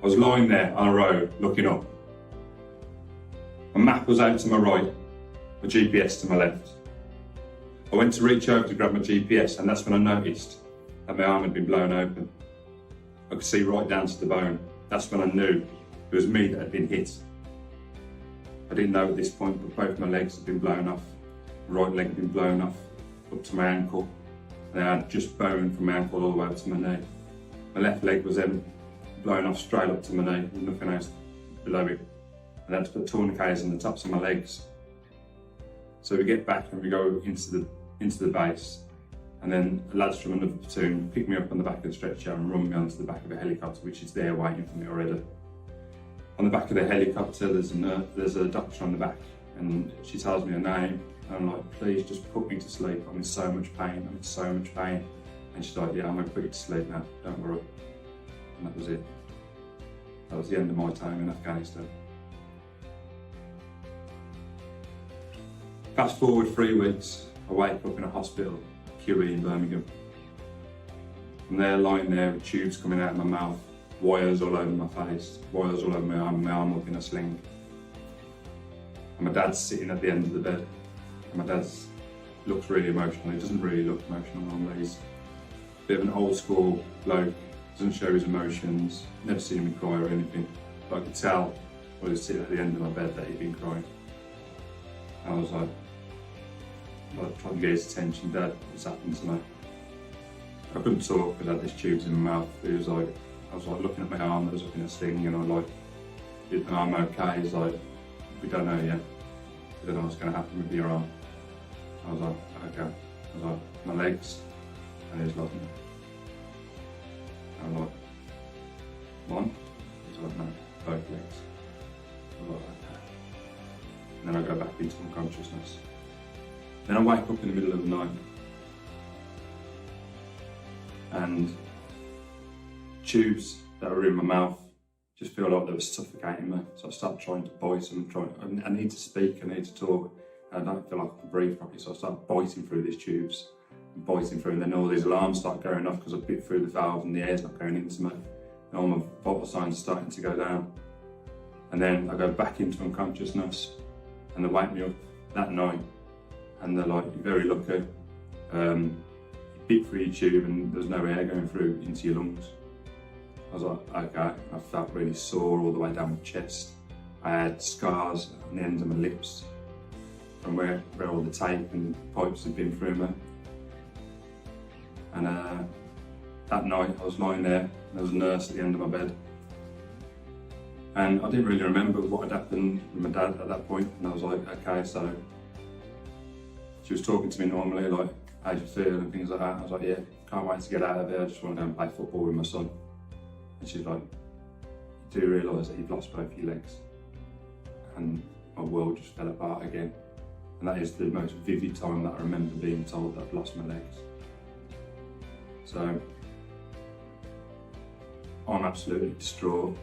I: I was lying there on a road looking up. My map was out to my right, my GPS to my left. I went to reach over to grab my GPS, and that's when I noticed that my arm had been blown open. I could see right down to the bone. That's when I knew it was me that had been hit. I didn't know at this point, but both my legs had been blown off. My right leg had been blown off up to my ankle, and I had just bone from my ankle all the way up to my knee. My left leg was blown off straight up to my knee with nothing else below it. And I had to put tourniquets on the tops of my legs. So we get back and we go into the base, and then the lads from another platoon pick me up on the back of the stretcher and run me onto the back of a helicopter, which is there waiting for me already. On the back of the helicopter, there's a doctor on the back, and she tells me her name, and I'm like, please just put me to sleep. I'm in so much pain. I'm in so much pain. And she's like, yeah, I'm gonna put you to sleep now. Don't worry. And that was it. That was the end of my time in Afghanistan. Fast forward 3 weeks, I wake up in a hospital, QE in Birmingham. I'm there lying there with tubes coming out of my mouth, wires all over my face, wires all over my arm up in a sling. And my dad's sitting at the end of the bed. And my dad looks really emotional. He doesn't really look emotional normally. He's a bit of an old school bloke, doesn't show his emotions, never seen me cry or anything. But I could tell while he was sitting at the end of my bed that he'd been crying. I was like trying to get his attention, Dad, what's happened to me? I couldn't talk because I had these tubes in my mouth. I was like looking at my arm that was up in a sling, and I was like, is my arm okay? He's like, we don't know yet. We don't know what's going to happen with your arm. I was like, okay. I was like, my legs? And he was like, no. I was like, one? He was like, no, both legs. I was like, okay. And then I go back into unconsciousness. Then I wake up in the middle of the night, and tubes that were in my mouth just feel like they were suffocating me. So I start trying to bite them, I need to speak, I need to talk, and I don't feel like I can breathe properly. So I start biting through these tubes, and then all these alarms start going off because I bit through the valve and the air's not going into me. And all my vital signs are starting to go down. And then I go back into unconsciousness, and they wake me up that night, and they're like, you're very lucky. You bit through your tube and there's no air going through into your lungs. I was like, okay. I felt really sore all the way down my chest. I had scars on the ends of my lips from where all the tape and pipes had been through me. And that night I was lying there, and there was a nurse at the end of my bed. And I didn't really remember what had happened with my dad at that point, and I was like, okay, so she was talking to me normally, like, how do you feel and things like that. I was like, yeah, can't wait to get out of here, I just want to go and play football with my son. And she's like, you do realise that you've lost both your legs? And my world just fell apart again. And that is the most vivid time that I remember being told that I've lost my legs. So, I'm absolutely distraught,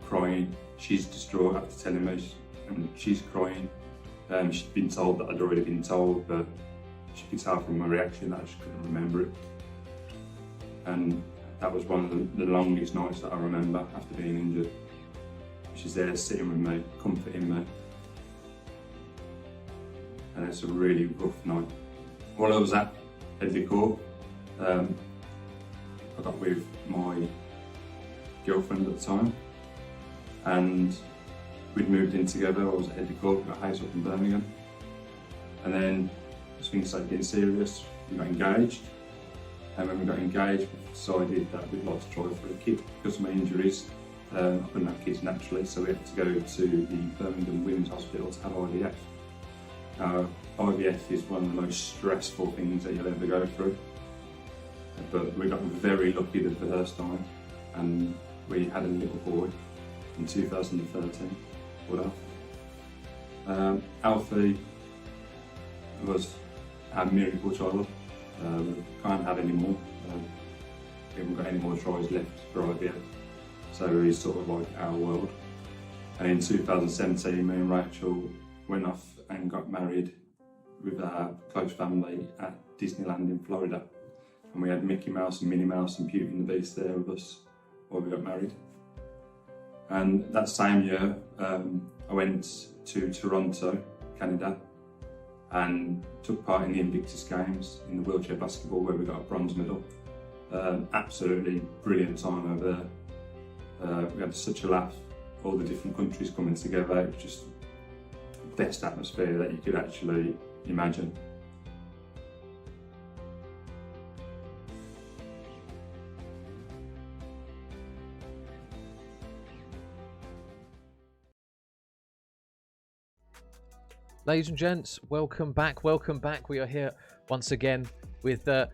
I: crying. She's distraught after telling me, and she's crying. She'd been told that I'd already been told, but she could tell from my reaction that I just couldn't remember it. And that was one of the longest nights that I remember after being injured. She's there sitting with me, comforting me. And it's a really rough night. While I was at Headley Court, I got with my girlfriend at the time, and we'd moved in together. I was at Headley Court, we got a house up in Birmingham. And then as things started getting serious, we got engaged. And when we got engaged, we decided that we'd like to try for a kid. Because of my injuries, I couldn't have kids naturally, so we had to go to the Birmingham Women's Hospital to have IVF. IVF is one of the most stressful things that you'll ever go through. But we got very lucky the first time, and we had a little boy in 2013 called Alfie. Alfie was our miracle child. We can't have any more. We haven't got any more tries left for IVF. So he's sort of like our world. And in 2017, me and Rachel went off and got married with our close family at Disneyland in Florida. And we had Mickey Mouse and Minnie Mouse and Beauty and the Beast there with us while we got married. And that same year, I went to Toronto, Canada, and took part in the Invictus Games in the wheelchair basketball, where we got a bronze medal. Absolutely brilliant time over there. We had such a laugh, all the different countries coming together. It was just the best atmosphere that you could actually imagine.
A: Ladies and gents, welcome back. Welcome back. We are here once again with the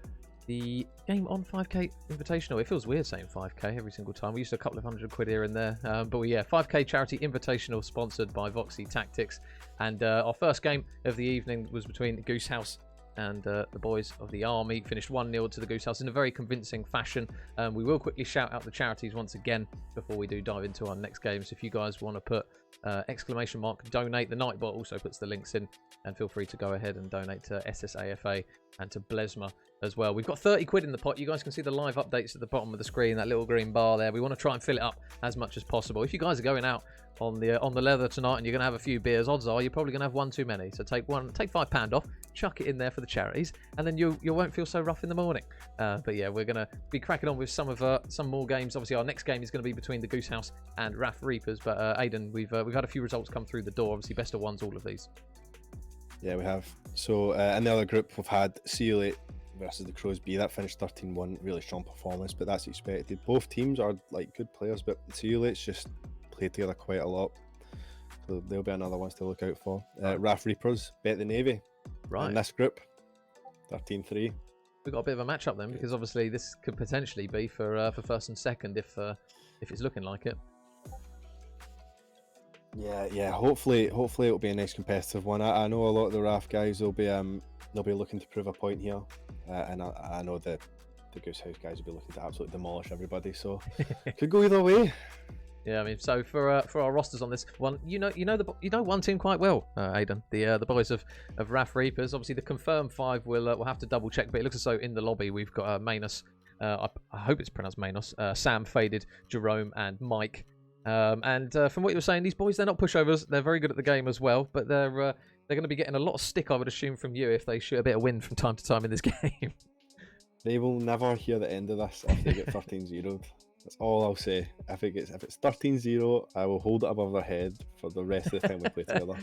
A: game on 5k Invitational. It feels weird saying 5k every single time. We used a couple of £100 here and there. But 5k charity Invitational sponsored by Voxy Tactics. And our first game of the evening was between Goose House and the boys of the Army. Finished 1-0 to the Goose House in a very convincing fashion. We will quickly shout out the charities once again before we do dive into our next game. So if you guys want to put !donate, the Nightbot also puts the links in, and feel free to go ahead and donate to SSAFA and to Blesma as well. We've got 30 quid in the pot. You guys can see the live updates at the bottom of the screen, that little green bar there. We want to try and fill it up as much as possible. If you guys are going out on the leather tonight and you're going to have a few beers, odds are you're probably going to have one too many. So take £5 off, chuck it in there for the charities, and then you won't feel so rough in the morning. But yeah, we're going to be cracking on with some more games. Obviously, our next game is going to be between the Goose House and RAF Reapers. But Aidan, we've had a few results come through the door. Obviously, best of ones, all of these.
B: Yeah, we have. So in the other group, we've had CU8 versus the Crows B. That finished 13-1, really strong performance, but that's expected. Both teams are like good players, but CU8's just played together quite a lot. So there'll be another ones to look out for. RAF Reapers bet the Navy.
A: Right.
B: In this group, 13-3.
A: We've got a bit of a match-up then, because obviously this could potentially be for first and second if it's looking like it.
B: Yeah. Hopefully it'll be a nice competitive one. I know a lot of the RAF guys will be looking to prove a point here, and I know that the Goose House guys will be looking to absolutely demolish everybody. So could go either way.
A: Yeah, I mean, so for our rosters on this one, you know one team quite well, Aidan. The boys of RAF Reapers. Obviously, the confirmed 5 we'll have to double check, but it looks as though in the lobby we've got Manus. I hope it's pronounced Manos. Sam, Faded, Jerome, and Mike. And from what you were saying, these boys, they're not pushovers. They're very good at the game as well, but they're going to be getting a lot of stick, I would assume, from you if they shoot a bit of wind from time to time in this game.
B: They will never hear the end of this if they get 13-0'd. That's all I'll say. If it's 13-0, I will hold it above their head for the rest of the time we play together.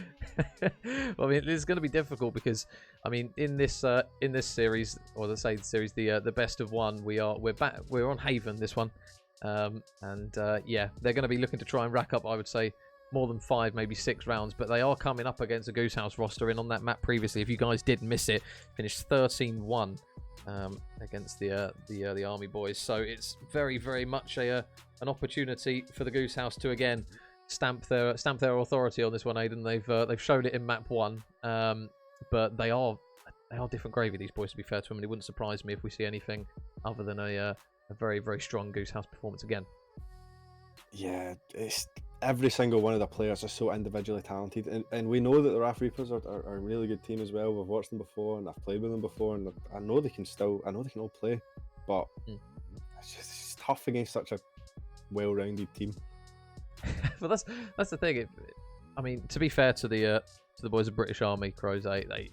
A: Well, I mean, it's going to be difficult because, I mean, in this series, or let's say the series, the best of one, we're on Haven this one, yeah, they're going to be looking to try and rack up, I would say, more than 5, maybe 6 rounds, but they are coming up against a Goose House roster in on that map previously. If you guys did miss it, finished 13-1. Against the Army boys, so it's very, very much an opportunity for the Goose House to again stamp their authority on this one. Aidan, they've shown it in map 1, but they are different gravy, these boys, to be fair to them, and it wouldn't surprise me if we see anything other than a very, very strong Goose House performance again. Yeah,
B: it's every single one of the players are so individually talented, and we know that the RAF Reapers are a really good team as well. We've watched them before, and I've played with them before, and I know they can all play, but it's tough against such a well-rounded team.
A: But that's the thing. I mean, to be fair to the boys of British Army Crows, they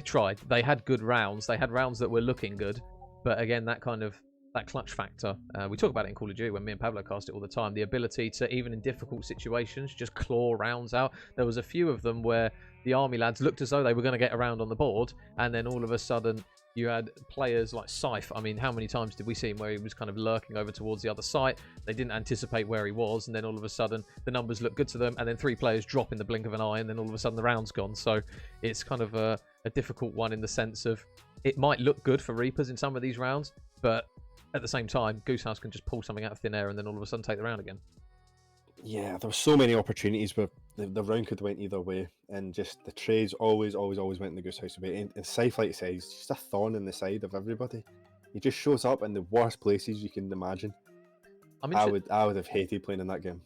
A: tried. They had good rounds. They had rounds that were looking good, but again, that clutch factor. We talk about it in Call of Duty when me and Pablo cast it all the time. The ability to, even in difficult situations, just claw rounds out. There was a few of them where the Army lads looked as though they were going to get around on the board, and then all of a sudden you had players like Scythe. I mean, how many times did we see him where he was kind of lurking over towards the other side? They didn't anticipate where he was, and then all of a sudden the numbers look good to them, and then 3 players drop in the blink of an eye, and then all of a sudden the round's gone. So it's kind of a difficult one in the sense of it might look good for Reapers in some of these rounds, but at the same time, Goose House can just pull something out of thin air and then all of a sudden take the round again. Yeah, there were so many opportunities where the round could have went either way, and just the trades always went in the Goose House way. And Scythe, like you say, he's just a thorn in the side of everybody. He just shows up in the worst places you can imagine. I would have hated playing in that game.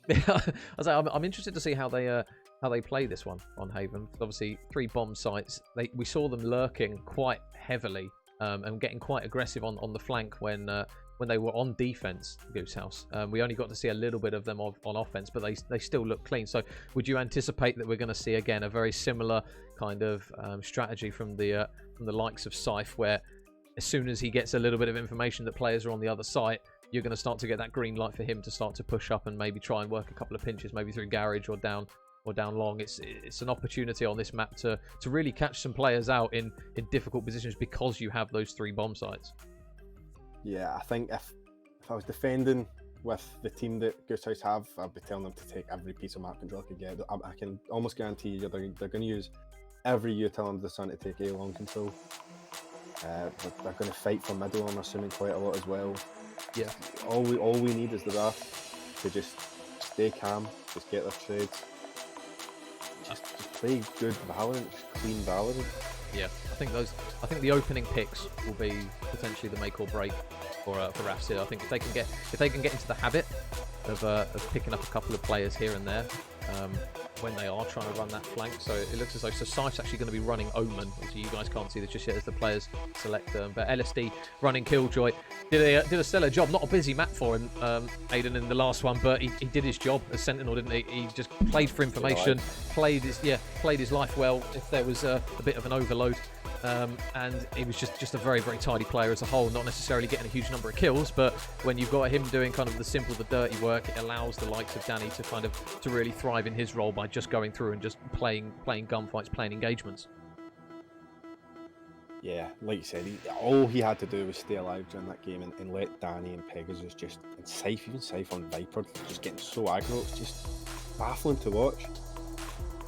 A: I'm interested to see how they play this one on Haven. Obviously, 3 bomb sites. We saw them lurking quite heavily and getting quite aggressive on the flank when they were on defense, Goose House. We only got to see a little bit of them on offense, but they still look clean. So would you anticipate that we're going to see again a very similar kind of strategy from the likes of Scythe, where as soon as he gets a little bit of information that players are on the other side, you're going to start to get that green light for him to start to push up and maybe try and work a couple of pinches, maybe through garage or down long. It's an opportunity on this map to really catch some players out in difficult positions because you have those 3 bomb sites. Yeah, I think if I was defending with the team that Goose House have, I'd be telling them to take every piece of map control I could get. I can almost guarantee you they're going to use
B: every year telling the Sun to take A long control. They're going to fight for middle, I'm assuming, quite a lot as well.
A: Yeah.
B: All we need is the RAF to just stay calm, just get their trades, just play good Valorant, just clean Valorant.
A: Yeah, I think the opening picks will be potentially the make or break for RAFs here. I think if they can get into the habit of picking up a couple of players here and there when they are trying to run that flank. So it looks as though Sife's actually going to be running Omen. So you guys can't see this just yet as the players select them. But LSD running Killjoy did a stellar job. Not a busy map for him, Aiden, in the last one, but he did his job as Sentinel, didn't he? He just played for information, played his life well. If there was a bit of an overload. And he was just a very, very tidy player as a whole, not necessarily getting a huge number of kills, but when you've got him doing kind of the simple, the dirty work, it allows the likes of Danny to really thrive in his role by just going through and just playing gunfights, playing engagements.
B: Yeah, like you said, all he had to do was stay alive during that game and let Danny and Pegasus and Scythe, even Scythe on Viper, just getting so aggro. It's just baffling to watch.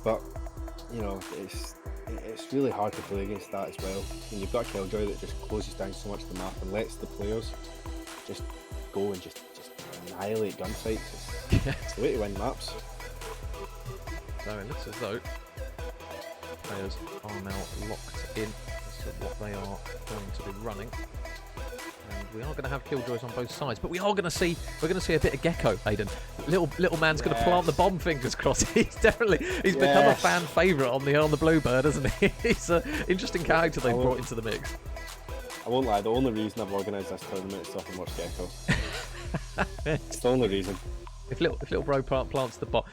B: But, you know, it's really hard to play against that as well. And you've got Killjoy that just closes down so much of the map and lets the players just go and just annihilate gunfights. It's the way to win maps.
A: So it looks as though players are now locked in as to what they are going to be running. And we are going to have Killjoys on both sides, but we're going to see a bit of Gecko, Aiden. Little man's going to plant the bomb, fingers crossed. He's become a fan favourite on the Bluebird, hasn't he? He's an interesting character they brought into the mix.
B: I won't lie, the only reason I've organised this tournament is so I can watch Gecko. It's the only reason.
A: If little bro plants the bomb,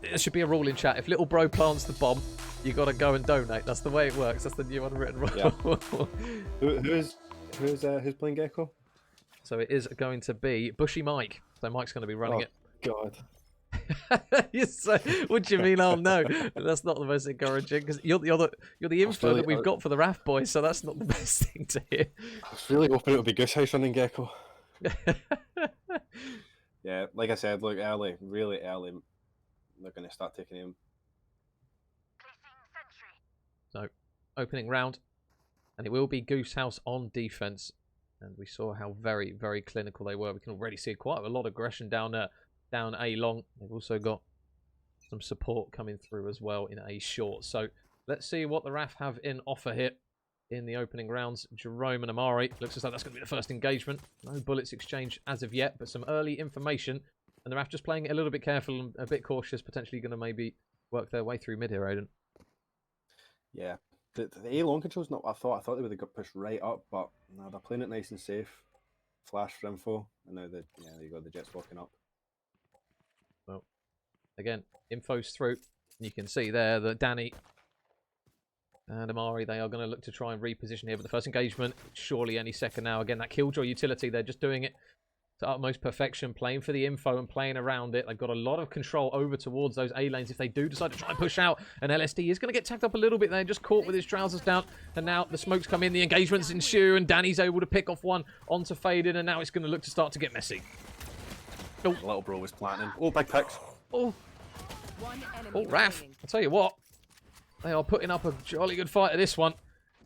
A: there should be a rule in chat. If little bro plants the bomb, you got to go and donate. That's the way it works. That's the new unwritten rule.
B: Yeah. Who's playing Gecko?
A: So it is going to be Bushy Mike. So Mike's going to be running it.
B: God.
A: What do you mean? Oh no, that's not the most encouraging because you're the info that we've got for the RAF boys. So that's not the best thing to hear.
B: I was really hoping it would be Goose House running Gecko. Yeah, like I said, look, really early, they're going to start taking him.
A: So, opening round, and it will be Goose House on defense. And we saw how very, very clinical they were. We can already see quite a lot of aggression down A long. They've also got some support coming through as well in A short. So, let's see what the RAF have in offer here in the opening rounds. Jerome and Amari. Looks as though that's going to be the first engagement. No bullets exchanged as of yet, but some early information. And the RAF just playing it a little bit careful and a bit cautious, potentially going to maybe work their way through mid here, Aiden.
B: Yeah. The A long control's not what I thought. I thought they would have got pushed right up, but no, they're playing it nice and safe. Flash for info, and now there you go, the Jet's walking up.
A: Well, again, info's through. You can see there that Danny and Amari, they are going to look to try and reposition here. But the first engagement, surely any second now. Again, that Killjoy utility, they're just doing it to utmost perfection, playing for the info and playing around it. They've got a lot of control over towards those A lanes if they do decide to try and push out. And LSD is going to get tagged up a little bit there, just caught with his trousers down. And now the smokes come in, the engagements ensue, and Danny's able to pick off one onto Faden, and now it's going to look to start to get messy.
B: Oh, little bro was planting. Oh, big picks.
A: Oh, RAF, I'll tell you what. They are putting up a jolly good fight at this one.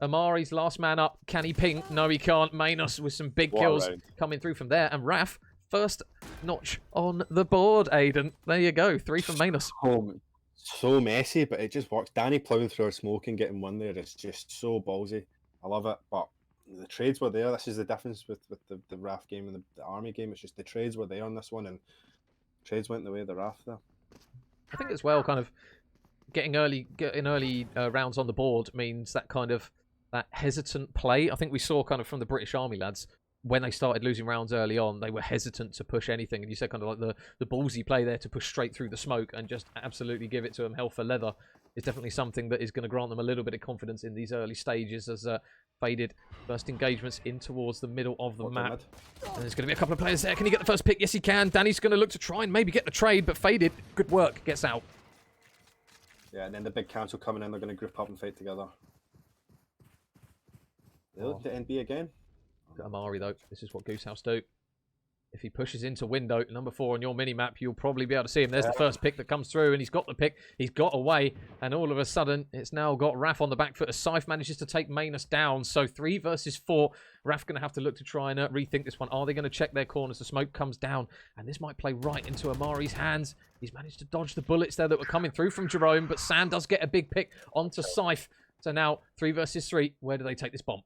A: Amari's last man up. Can he ping? No, he can't. Manos with some big kills coming through from there. And RAF, first notch on the board, Aiden. There you go. 3 from Manos.
B: So messy, but it just works. Danny plowing through our smoke and getting one there is just so ballsy. I love it. But the trades were there. This is the difference with the RAF game and the Army game. It's just the trades were there on this one, and trades went the way of the RAF there.
A: I think as well, kind of getting early rounds on the board means that kind of that hesitant play. I think we saw kind of from the British Army lads when they started losing rounds early on, they were hesitant to push anything. And you said kind of like the ballsy play there to push straight through the smoke and just absolutely give it to them hell for leather is definitely something that is going to grant them a little bit of confidence in these early stages as Faded first engagements in towards the middle of the map. And there's going to be a couple of players there. Can he get the first pick? Yes, he can. Danny's going to look to try and maybe get the trade, but Faded, good work, gets out.
B: Yeah, and then the big council coming in, they're going to group up and fight together. They look to NB again.
A: Amari though, this is what Goose House do. if he pushes into window, number 4 on your mini-map, you'll probably be able to see him. There's the first pick that comes through, and he's got the pick. He's got away, and all of a sudden, it's now got Raf on the back foot as Scythe manages to take Manus down. So 3 versus 4. Raf going to have to look to try and rethink this one. Are they going to check their corners? The smoke comes down, and this might play right into Amari's hands. He's managed to dodge the bullets there that were coming through from Jerome, but Sam does get a big pick onto Scythe. So now 3 versus 3. Where do they take this bomb?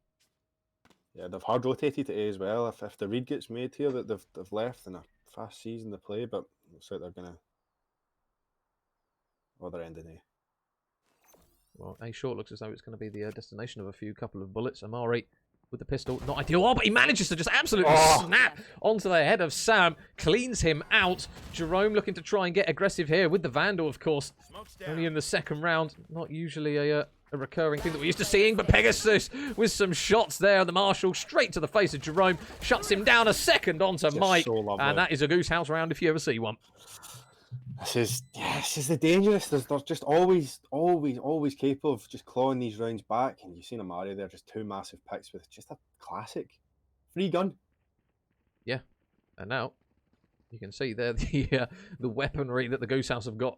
B: Yeah, they've hard rotated to A as well. If the read gets made here that they've left in a fast season to play, but looks like they're gonna. Well, they're ending A.
A: Well, A short looks as though it's going to be the destination of a couple of bullets. Amari with the pistol, not ideal. Oh, but he manages to just absolutely snap onto the head of Sam, cleans him out. Jerome looking to try and get aggressive here with the Vandal, of course. Only in the second round, not usually a recurring thing that we're used to seeing, but Pegasus with some shots there. The Marshal straight to the face of Jerome, shuts him down a second onto Mike, and that is a Goose House round if you ever see one.
B: This is the dangerous. They're just always capable of just clawing these rounds back, and you've seen Amari there, just 2 massive picks with just a classic free gun.
A: Yeah, and now you can see there the weaponry that the Goose House have got.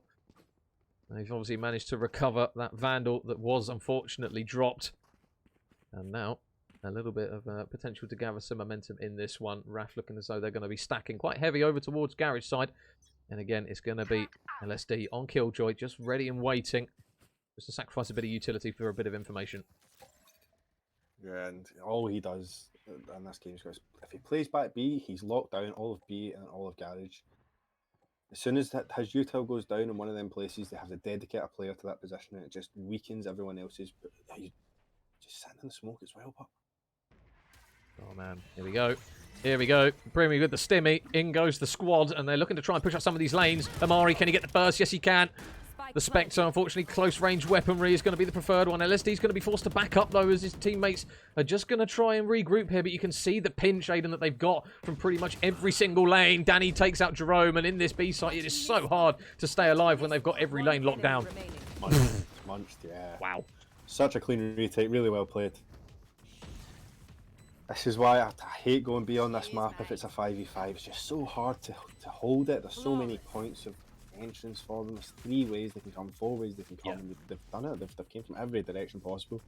A: They've obviously managed to recover that Vandal that was unfortunately dropped. And now, a little bit of potential to gather some momentum in this one. Raf looking as though they're going to be stacking quite heavy over towards Garage side. And again, it's going to be LSD on Killjoy, just ready and waiting. Just to sacrifice a bit of utility for a bit of information.
B: Yeah, and all he does in this game is if he plays back B, he's locked down all of B and all of Garage. As soon as his util goes down in one of them places, they have to dedicate a player to that position, and it just weakens everyone else's. But he's just sitting in the smoke as well. But
A: oh man, here we go. Here we go. Brimmy with the stimmy. In goes the squad, and they're looking to try and push up some of these lanes. Amari, can he get the burst? Yes, he can. The Spectre, unfortunately, close-range weaponry is going to be the preferred one. LSD's going to be forced to back up, though, as his teammates are just going to try and regroup here. But you can see the pinch, Aiden, that they've got from pretty much every single lane. Danny takes out Jerome, and in this B site, it is so hard to stay alive when they've got every lane locked down.
B: Munched, yeah.
A: Wow.
B: Such a clean retake, really well played. This is why I hate going beyond this map if it's a 5v5. It's just so hard to hold it. There's so many points of entrance for them. There's 3 ways they can come, 4 ways they can come. Yeah. They've done it. They've came from every direction possible.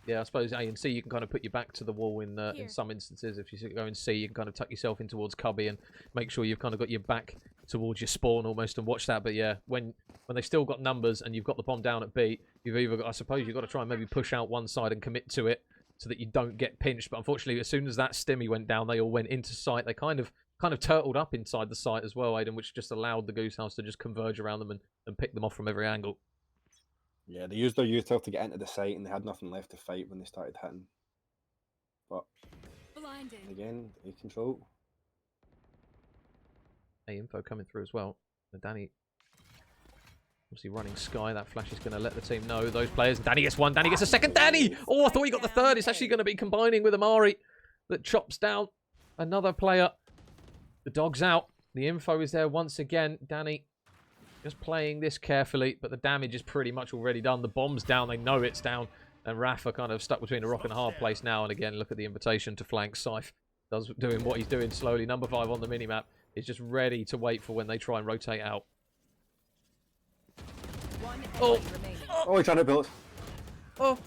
A: Yeah, I suppose A and C, you can kind of put your back to the wall in some instances. If you go in C, you can kind of tuck yourself in towards Cubby and make sure you've kind of got your back towards your spawn almost and watch that. But yeah, when they've still got numbers and you've got the bomb down at B, you've either got, I suppose you've got to try and maybe push out one side and commit to it so that you don't get pinched. But unfortunately, as soon as that stimmy went down, they all went into sight. They kind of turtled up inside the site as well, Aiden, which just allowed the Goose House to just converge around them and pick them off from every angle. Yeah,
B: they used their util to get into the site and they had nothing left to fight when they started hitting. But again, A control.
A: A info coming through as well. And Danny obviously running Sky. That flash is going to let the team know those players. Danny gets one. Danny gets a second. Danny! Oh, I thought he got the third. It's actually going to be combining with Amari that chops down another player. The dog's out. The info is there once again. Danny just playing this carefully, but the damage is pretty much already done. The bomb's down. They know it's down. And Rafa kind of stuck between a rock and a hard place now. And again, look at the invitation to flank. Scythe doing what he's doing slowly. Number 5 on the minimap is just ready to wait for when they try and rotate out.
B: Oh, he's trying to build.
A: Oh.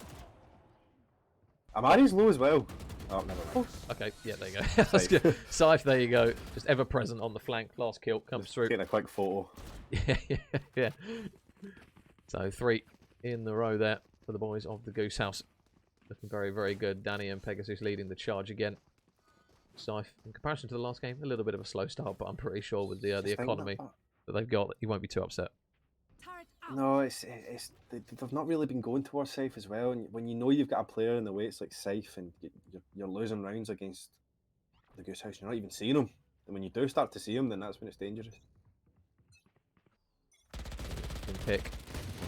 B: Amari's low as well. Oh, never mind.
A: Okay, yeah, there you go. That's good. Scythe, there you go. Just ever present on the flank. Last kill comes through.
B: Getting a quick photo.
A: Yeah. So 3 in the row there for the boys of the Goose House. Looking very, very good. Danny and Pegasus leading the charge again. Scythe, in comparison to the last game, a little bit of a slow start, but I'm pretty sure with the economy that they've got, you won't be too upset.
B: No, they've not really been going towards Scythe as well. And when you know you've got a player in the way, it's like Scythe, and you're losing rounds against the Goose House, you're not even seeing them. And when you do start to see them, then that's when it's dangerous.
A: Pick,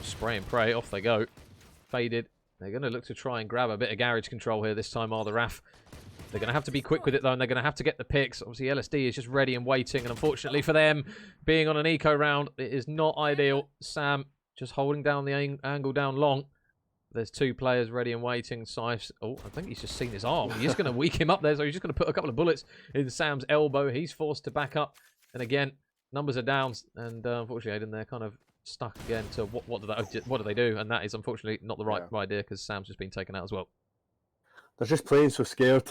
A: spray and pray, off they go. Faded. They're going to look to try and grab a bit of garage control here this time, are the RAF. They're going to have to be quick with it, though, and they're going to have to get the picks. Obviously, LSD is just ready and waiting, and unfortunately for them, being on an eco round, it is not ideal. Sam just holding down the angle down long. There's 2 players ready and waiting. Sife's, oh, I think he's just seen his arm. He's going to weak him up there, so he's just going to put a couple of bullets in Sam's elbow. He's forced to back up. And again, numbers are down, and unfortunately, Aiden, they're kind of stuck again to what do they do? And that is unfortunately not the right idea, because Sam's just been taken out as well.
B: They're just playing so scared.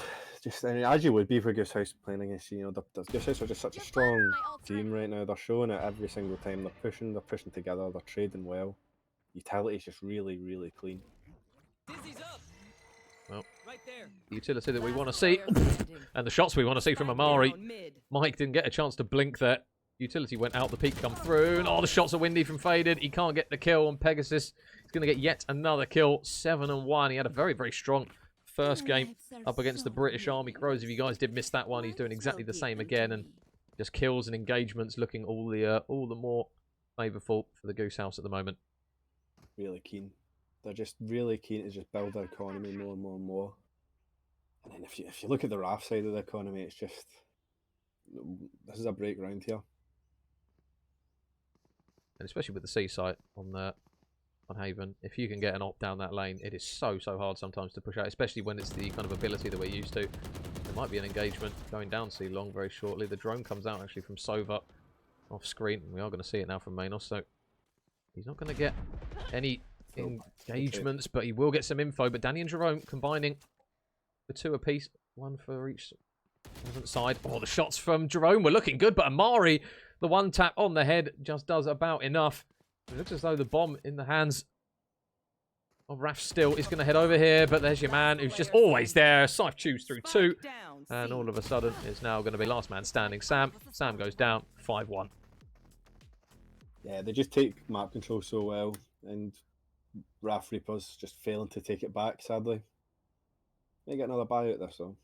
B: As you would be for Goose House playing against, Goose House are just such a strong team right now. They're showing it every single time. They're pushing together, they're trading well. Utility's just really, really clean.
A: Well, the utility that we want to see, and the shots we want to see from Amari. Mike didn't get a chance to blink there. Utility went out, the peak come through, and the shots are windy from Faded. He can't get the kill on Pegasus. He's going to get yet another kill, 7-1. He had a very, very strong first game up against the British Army Crows. If you guys did miss that one, he's doing exactly the same again, and just kills and engagements looking all the more favourable for the Goose House at the moment.
B: Really keen. They're just really keen to just build their economy more and more and more. And then if you look at the RAF side of the economy, it's just, this is a break ground here.
A: And especially with the C site on Haven, if you can get an op down that lane, it is so hard sometimes to push out, especially when it's the kind of ability that we're used to. There might be an engagement going down C long very shortly. The drone comes out actually from Sova off screen, and we are going to see it now from Manos, so he's not going to get any engagements, but he will get some info. But Danny and Jerome combining the 2 apiece, 1 for each side. Oh, the shots from Jerome were looking good, but Amari, the 1 tap on the head, just does about enough. It looks as though the bomb in the hands of Raf still is going to head over here, but there's your man who's just always there. Scythe chews through 2, and all of a sudden it's now going to be last man standing. Sam goes down 5-1.
B: Yeah, they just take map control so well, and Raf Reapers just failing to take it back, sadly. May get another buy out this though.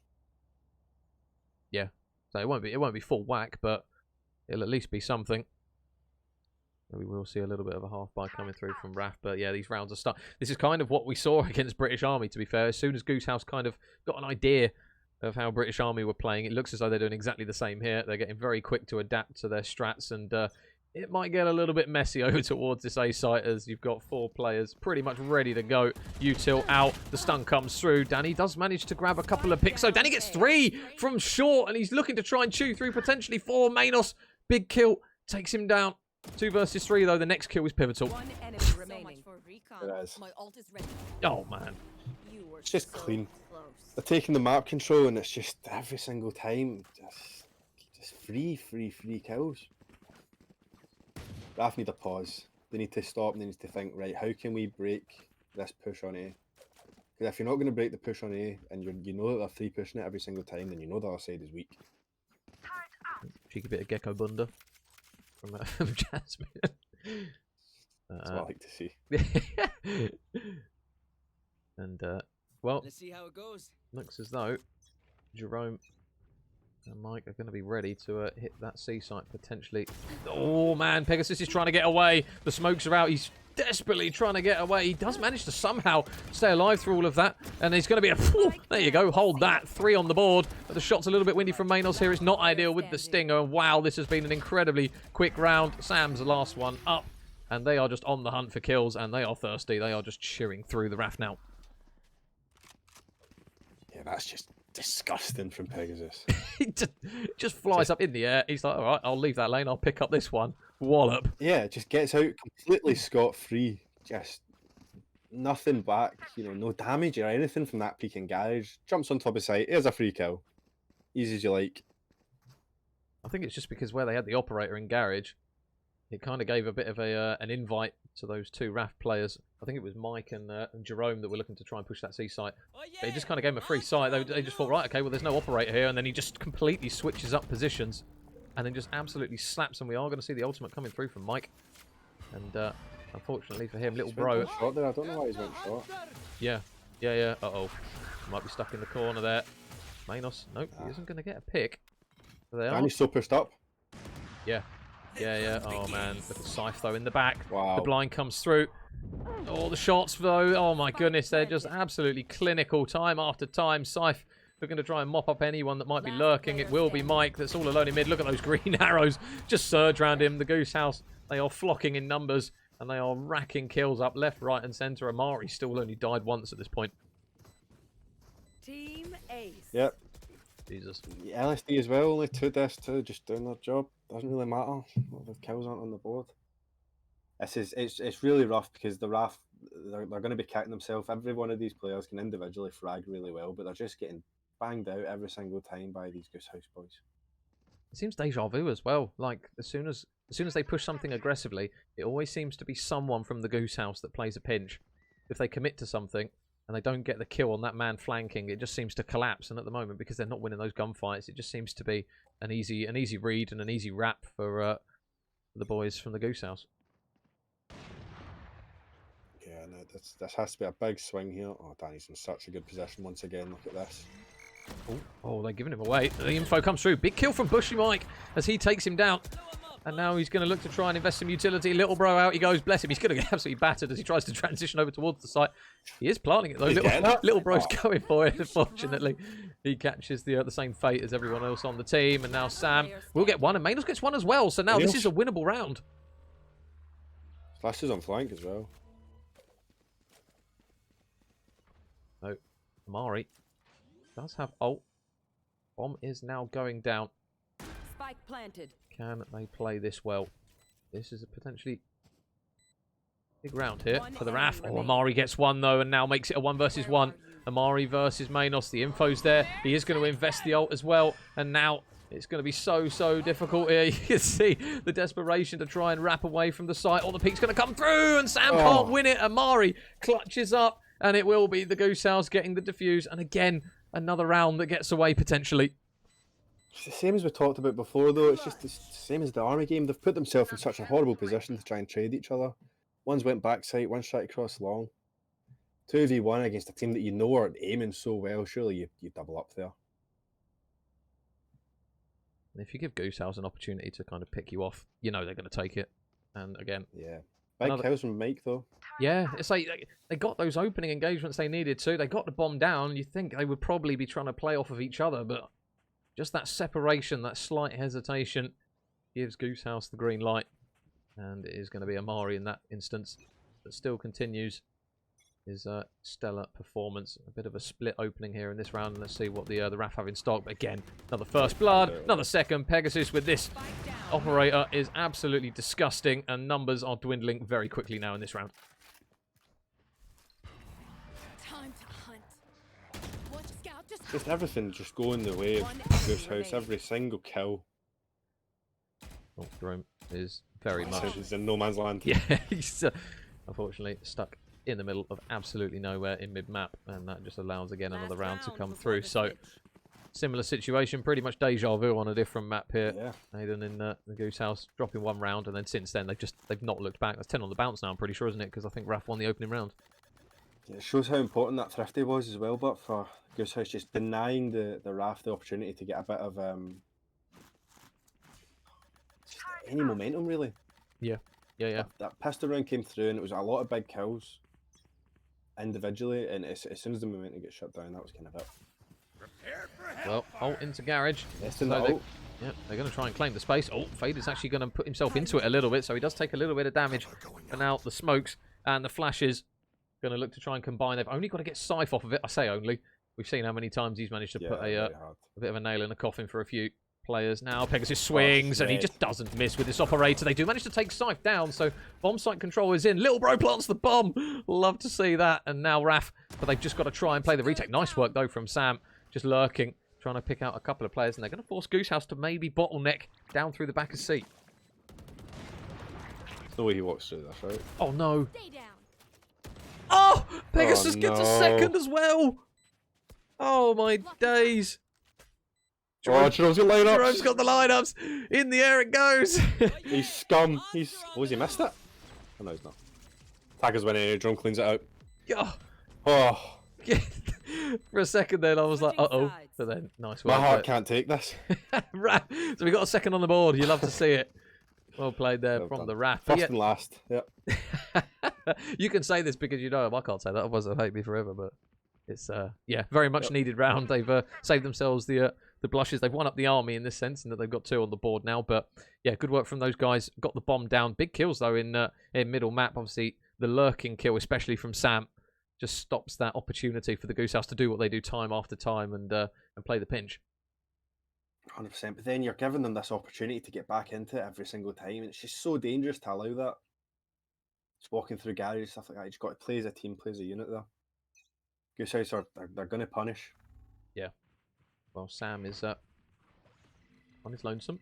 A: Yeah, so it won't be full whack, but it'll at least be something. We will see a little bit of a half buy coming through from Raf, but yeah, these rounds are stuck. This is kind of what we saw against British Army, to be fair. As soon as Goose House kind of got an idea of how British Army were playing, it looks as though they're doing exactly the same here. They're getting very quick to adapt to their strats, and it might get a little bit messy over towards this A site, as you've got 4 players pretty much ready to go. Util out, the stun comes through. Danny does manage to grab a couple of picks. So Danny gets 3 from short, and he's looking to try and chew through potentially 4. Manos, big kill, takes him down. 2 versus 3 though, the next kill is pivotal.
G: 1 enemy remaining.
B: It is.
G: My ult is ready.
A: Oh man.
B: It's just clean. They're taking the map control, and it's just every single time, just free kills. Raf need a pause. They need to stop, and they need to think, right, how can we break this push on A? Because if you're not going to break the push on A, and you know that they're 3 pushing it every single time, then you know the other side is weak.
A: Cheeky bit of Gecko Bunda from Jasmine.
B: That's what I like to see.
A: And, well,
G: Let's see how it goes.
A: looks as though Jerome and Mike are going to be ready to hit that C site potentially. Oh man, Pegasus is trying to get away. The smokes are out. He's desperately trying to get away. He does manage to somehow stay alive through all of that. And there's going to be a... there you go. Hold that. 3 on the board. But the shot's a little bit windy from Manos here. It's not ideal with the stinger. Wow, this has been an incredibly quick round. Sam's the last one up. And they are just on the hunt for kills. And they are thirsty. They are just cheering through the RAF now.
B: Yeah, that's just disgusting from Pegasus.
A: He just flies up in the air. He's like, all right, I'll leave that lane. I'll pick up this one. Wallop.
B: Yeah, just gets out completely scot-free. Just nothing back. No damage or anything from that peak and garage. Jumps on top of site. Here's a free kill. Easy as you like.
A: I think it's just because where they had the operator in garage, it kind of gave a bit of an invite to those 2 RAF players. I think it was Mike and Jerome that were looking to try and push that C site. But it just kind of gave him a free site. They just thought, right, okay, well, there's no operator here. And then he just completely switches up positions and then just absolutely slaps. And we are going to see the ultimate coming through from Mike. And unfortunately for him, little bro...
B: Shot there. I don't know why he's went short.
A: Yeah. Uh-oh. Might be stuck in the corner there. Manos, nope, he isn't going to get a pick. There they are.
B: And he's so pushed up.
A: Yeah. Oh man, look at Scythe though in the back.
B: Wow.
A: The blind comes through. Oh, the shots though. Oh my goodness, they're just absolutely clinical time after time. Scythe looking to try and mop up anyone that might be lurking. It will be Mike that's all alone in mid. Look at those green arrows just surge around him. The Goose House, they are flocking in numbers. and they are racking kills up left, right, and centre. Amari still only died once at this point.
G: Team Ace.
B: Yep.
A: Jesus.
B: LSD as well, only 2 deaths too, just doing their job. Doesn't really matter what the kills aren't on the board. It's really rough because the RAF, they're going to be kicking themselves. Every one of these players can individually frag really well, but they're just getting banged out every single time by these Goose House boys.
A: It seems deja vu as well. Like as soon as they push something aggressively, it always seems to be someone from the Goose House that plays a pinch. If they commit to something and they don't get the kill on that man flanking, it just seems to collapse. And at the moment, because they're not winning those gunfights, it just seems to be an easy read and an easy wrap for the boys from the Goose House.
B: Yeah, no, this has to be a big swing here. Oh, Danny's in such a good position once again. Look at this.
A: Oh, they're giving him away. The info comes through. Big kill from Bushy Mike as he takes him down. And now he's going to look to try and invest some utility. Little bro out he goes. Bless him. He's going to get absolutely battered as he tries to transition over towards the site. He is planting it though. Little bro's going for it. Unfortunately, he catches the same fate as everyone else on the team. And now Sam will get one, and Manos gets one as well. So now this is a winnable round.
B: Flashes on flank as well.
A: Oh, Amari does have ult. Bomb is now going down.
G: Spike planted.
A: Can they play this well? This is a potentially big round here for the RAF. Oh, Amari gets one though, and now makes it a 1 versus 1. Amari versus Manos. The info's there. He is going to invest the ult as well, and now it's going to be so difficult here. You can see the desperation to try and wrap away from the site. Oh, the peek's going to come through, and Sam can't win it. Amari clutches up, and it will be the Goose House getting the defuse. And again, another round that gets away potentially.
B: It's the same as we talked about before, though. It's just the same as the army game. They've put themselves in such a horrible position to try and trade each other. One's went backside, one's tried to cross long. 2v1 against a team that you know are aiming so well. Surely you double up there.
A: And if you give Goose House an opportunity to kind of pick you off, you know they're going to take it. And again,
B: yeah, big kills from Mike though.
A: Yeah, it's like they got those opening engagements they needed to. They got the bomb down. You think they would probably be trying to play off of each other, but just that separation, that slight hesitation, gives Goose House the green light. And it is going to be Amari in that instance that still continues his stellar performance. A bit of a split opening here in this round. Let's see what the RAF have in stock. But again, another first blood, another second. Pegasus with this operator is absolutely disgusting, and numbers are dwindling very quickly now in this round.
G: Time to hunt. Watch scout
B: Just everything just going the way of Goose House. Every single kill.
A: Oh, Jerome is very much...
B: He's in no man's land.
A: Yeah, he's unfortunately stuck in the middle of absolutely nowhere in mid-map, and that just allows again another round to come through. So similar situation, pretty much deja vu on a different map here.
B: Yeah.
A: Aiden in the Goose House dropping one round, and then since then they've not looked back. That's 10 on the bounce now, I'm pretty sure, isn't it? Because I think RAF won the opening round.
B: Yeah, it shows how important that thrifty was as well, but for Goose House just denying the RAF the opportunity to get a bit of just any momentum really.
A: Yeah.
B: That pistol round came through, and it was a lot of big kills individually, and as soon as the momentum gets shut down, that was kind of it.
A: Well, ult into garage.
B: Yes,
A: So they're going to try and claim the space. Oh, Fade is actually going to put himself into it a little bit, so he does take a little bit of damage. And now the smokes and the flashes going to look to try and combine. They've only got to get Scythe off of it. I say only. We've seen how many times he's managed to put a bit of a nail in the coffin for a few players. Now Pegasus swings, and he just doesn't miss with this operator. They do manage to take Scythe down, so bomb site control is in. Little bro plants the bomb. Love to see that. And now RAF, but they've just got to try and play the retake. Nice work though from Sam, just lurking, trying to pick out a couple of players, and they're going to force Goose House to maybe bottleneck down through the back of seat.
B: That's the way he walks through this, right?
A: Oh no. Oh, Pegasus gets a second as well. Oh my days.
B: Jerome's got lineups.
A: Jerome's got the lineups. In the air it goes.
B: He's scum. Oh, has he missed it? Oh, no, he's not. Taggers went in, Jerome cleans it out. Oh.
A: For a second then I was like, uh-oh. But then, nice work.
B: My heart can't take this.
A: Right. So we got a second on the board. You love to see it. Well played there from the RAF.
B: First and last. Yep.
A: You can say this because you know him. I can't say that. Otherwise they'll hate me forever. But it's, yeah, very much needed round. They've saved themselves the the blushes. They've won up the army in this sense, and that they've got 2 on the board now. But yeah, good work from those guys. Got the bomb down. Big kills though in middle map. Obviously, the lurking kill, especially from Sam, just stops that opportunity for the Goose House to do what they do time after time and play the pinch.
B: 100%. But then you're giving them this opportunity to get back into it every single time, and it's just so dangerous to allow that. Just walking through garages, stuff like that. You just got to play as a team, play as a unit there. Goose House they're going to punish.
A: Yeah. Well, Sam is on his lonesome.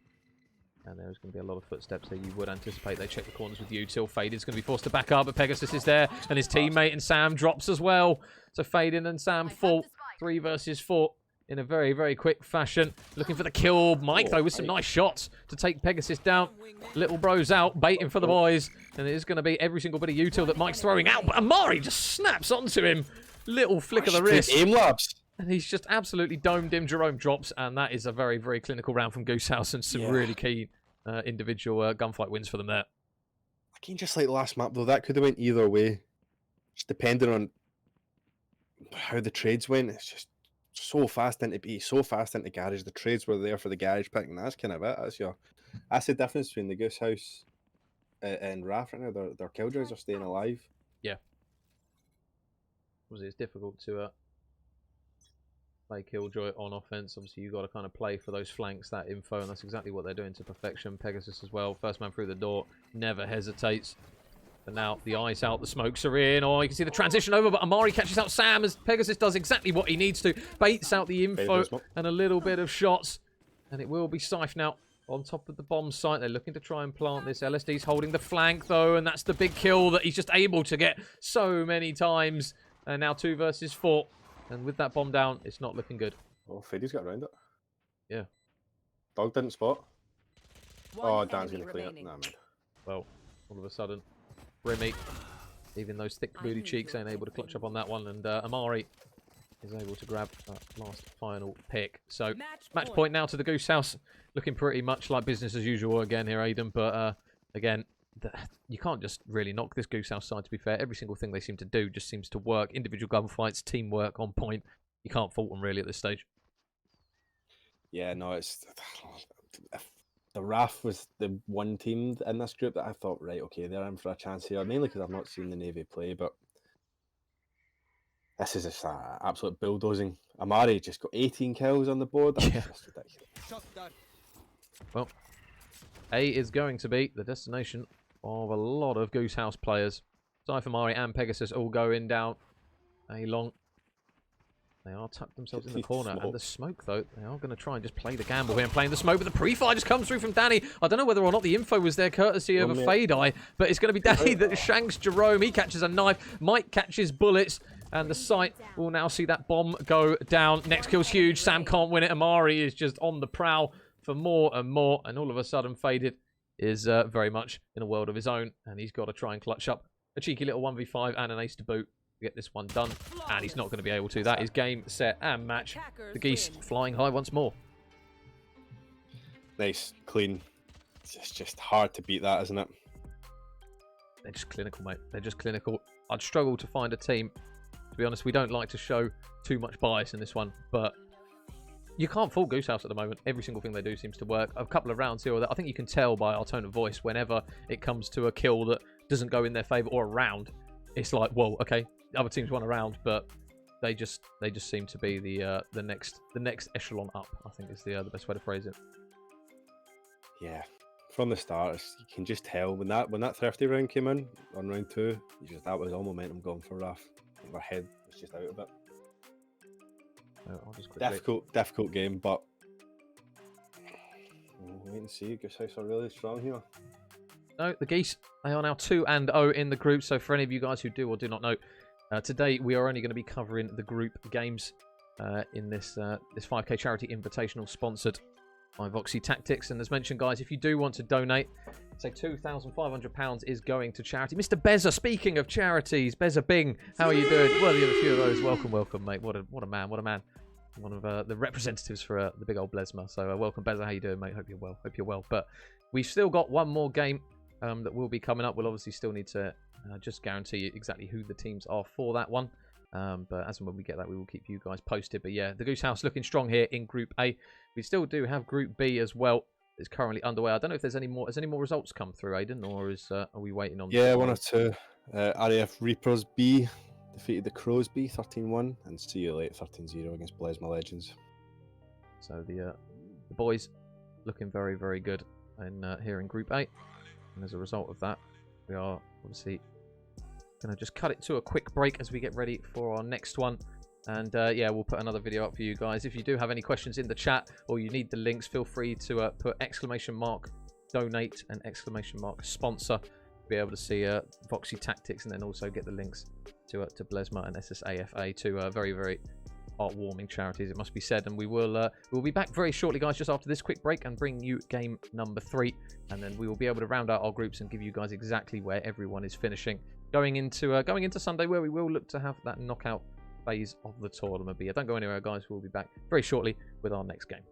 A: And there's going to be a lot of footsteps here. You would anticipate they check the corners with you. Till Faded's going to be forced to back up, but Pegasus is there. And his teammate and Sam drops as well. So Faded and Sam fought 3 versus 4 in a very, very quick fashion. Looking for the kill. Mike, though, with some nice shots to take Pegasus down. Little bro's out, baiting for the boys. And it is going to be every single bit of util that Mike's throwing out. But Amari just snaps onto him. Little flick of the wrist.
B: Aim labs.
A: And he's just absolutely domed him. Jerome drops, and that is a very, very clinical round from Goose House and some really key individual gunfight wins for them there.
B: Again, just like the last map, though, that could have went either way. Just depending on how the trades went. It's just so fast into B, so fast into garage. The trades were there for the garage pick, and that's kind of it. That's the difference between the Goose House and RAF right now. Their killjoys are staying alive.
A: Yeah. Obviously, it's difficult to play Killjoy on offense. Obviously, you've got to kind of play for those flanks, that info, and that's exactly what they're doing to perfection. Pegasus as well. First man through the door. Never hesitates. But now the eyes out, the smokes are in. Oh, you can see the transition over, but Amari catches out Sam as Pegasus does exactly what he needs to. Baits out the info and a little bit of shots. And it will be Scythe now on top of the bomb site. They're looking to try and plant this. LSD's holding the flank, though, and that's the big kill that he's just able to get so many times. And now 2 versus 4. And with that bomb down, it's not looking good.
B: Oh, Fiddy's got around it.
A: Yeah.
B: Dog didn't spot. Oh, Dan's going to clean it. Nah, man.
A: Well, all of a sudden, Remy, even those thick booty cheeks, ain't able to clutch up on that one. And Amari is able to grab that last final pick. So, match point now to the Goose House. Looking pretty much like business as usual again here, Aiden. But again, you can't just really knock this Goose House side, to be fair. Every single thing they seem to do just seems to work. Individual gunfights, teamwork on point. You can't fault them really at this stage.
B: Yeah, no, it's... The RAF was the one team in this group that I thought, right, okay, they're in for a chance here. Mainly because I've not seen the Navy play, but this is just absolute bulldozing. Amari just got 18 kills on the board. That's just ridiculous.
A: Well, A is going to be the destination of a lot of Goose House players. Scythe, Amari and Pegasus all going down a long. They are tucked themselves in the corner. And the smoke, though, they are going to try and just play the gamble here and playing the smoke. But the pre-fire just comes through from Danny. I don't know whether or not the info was there courtesy of a Fade Eye, but it's going to be Danny that shanks Jerome. He catches a knife. Mike catches bullets. And the site will now see that bomb go down. Next kill's huge. Sam can't win it. Amari is just on the prowl for more and more. And all of a sudden, Faded is very much in a world of his own. And he's got to try and clutch up a cheeky little 1v5 and an ace to boot to get this one done. And he's not going to be able to. That is game, set, and match. The Geese flying high once more.
B: Nice, clean. It's just hard to beat that, isn't it?
A: They're just clinical, mate. They're just clinical. I'd struggle to find a team. To be honest, we don't like to show too much bias in this one, but you can't fault Goose House at the moment. Every single thing they do seems to work. A couple of rounds here or there. I think you can tell by our tone of voice whenever it comes to a kill that doesn't go in their favour or a round. It's like, whoa, okay, the other teams won a round, but they just seem to be the next echelon up, I think is the best way to phrase it.
B: Yeah, from the start, you can just tell when that 30 round came in on round 2, that was all momentum going for RAF. Their head was just out of it.
A: I'll just quickly...
B: Difficult game, but we'll wait and see. Goose House are really strong here.
A: No, the Geese, they are now 2-0 in the group. So for any of you guys who do or do not know, today we are only going to be covering the group games in this 5K charity invitational sponsored by Voxy Tactics. And as mentioned, guys, if you do want to donate, say £2,500 is going to charity. Mr. Beza, speaking of charities, Beza Bing, how are you doing? Well, you have a few of those. Welcome, mate. What a man, what a man. One of the representatives for the big old Blesma. So welcome, Beza. How you doing, mate? Hope you're well. But we've still got one more game that will be coming up. We'll obviously still need to just guarantee exactly who the teams are for that one. But as and when we get that, we will keep you guys posted. But yeah, the Goose House looking strong here in Group A. We still do have Group B as well. It's currently underway. I don't know if there's any more. Has any more results come through, Aidan, or are we waiting on?
B: Yeah, 1 or 2. RAF Reapers B defeated the Crows B 13-1, and see you late 13-0 against Blesma Legends.
A: So the boys looking very, very good here in Group A. And as a result of that, we are obviously going to just cut it to a quick break as we get ready for our next one. And yeah, we'll put another video up for you guys. If you do have any questions in the chat or you need the links, feel free to put !donate and !sponsor to be able to see Voxy Tactics, and then also get the links to Blesma and SSAFA, two very, very heartwarming charities, it must be said. And we'll be back very shortly, guys, just after this quick break, and bring you game number 3, and then we will be able to round out our groups and give you guys exactly where everyone is finishing going into Sunday, where we will look to have that knockout phase of the tournament. But yeah, don't go anywhere, guys. We'll be back very shortly with our next game.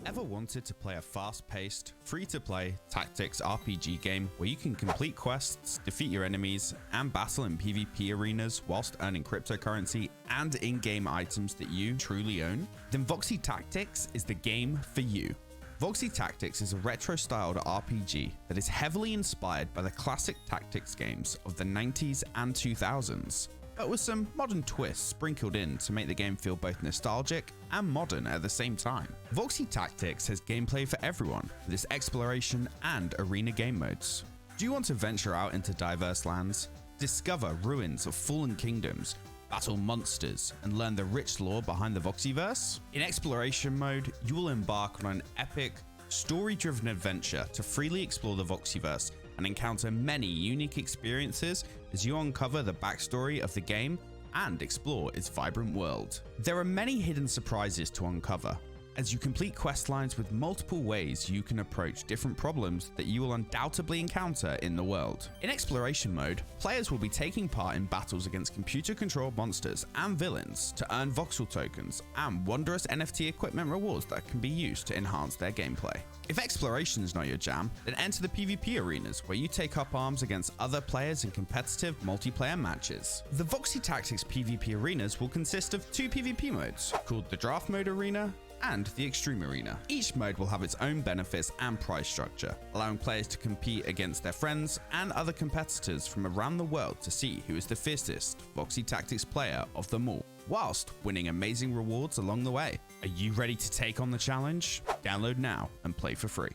H: Ever wanted to play a fast-paced, free-to-play tactics RPG game where you can complete quests, defeat your enemies, and battle in PvP arenas whilst earning cryptocurrency and in-game items that you truly own? Then Voxy Tactics is the game for you. Voxy Tactics is a retro-styled RPG that is heavily inspired by the classic tactics games of the 90s and 2000s, but with some modern twists sprinkled in to make the game feel both nostalgic and modern at the same time. Voxy Tactics has gameplay for everyone, with its exploration and arena game modes. Do you want to venture out into diverse lands, discover ruins of fallen kingdoms, battle monsters, and learn the rich lore behind the Voxyverse? In exploration mode, you will embark on an epic, story-driven adventure to freely explore the Voxyverse and encounter many unique experiences as you uncover the backstory of the game and explore its vibrant world. There are many hidden surprises to uncover, as you complete quest lines with multiple ways you can approach different problems that you will undoubtedly encounter in the world. In exploration mode, players will be taking part in battles against computer-controlled monsters and villains to earn voxel tokens and wondrous NFT equipment rewards that can be used to enhance their gameplay. If exploration is not your jam, then enter the PvP arenas, where you take up arms against other players in competitive multiplayer matches. The Voxy Tactics PvP arenas will consist of 2 PvP modes, called the Draft Mode Arena and the Extreme Arena. Each mode will have its own benefits and prize structure, allowing players to compete against their friends and other competitors from around the world to see who is the fiercest Voxy Tactics player of them all, whilst winning amazing rewards along the way. Are you ready to take on the challenge? Download now and play for free.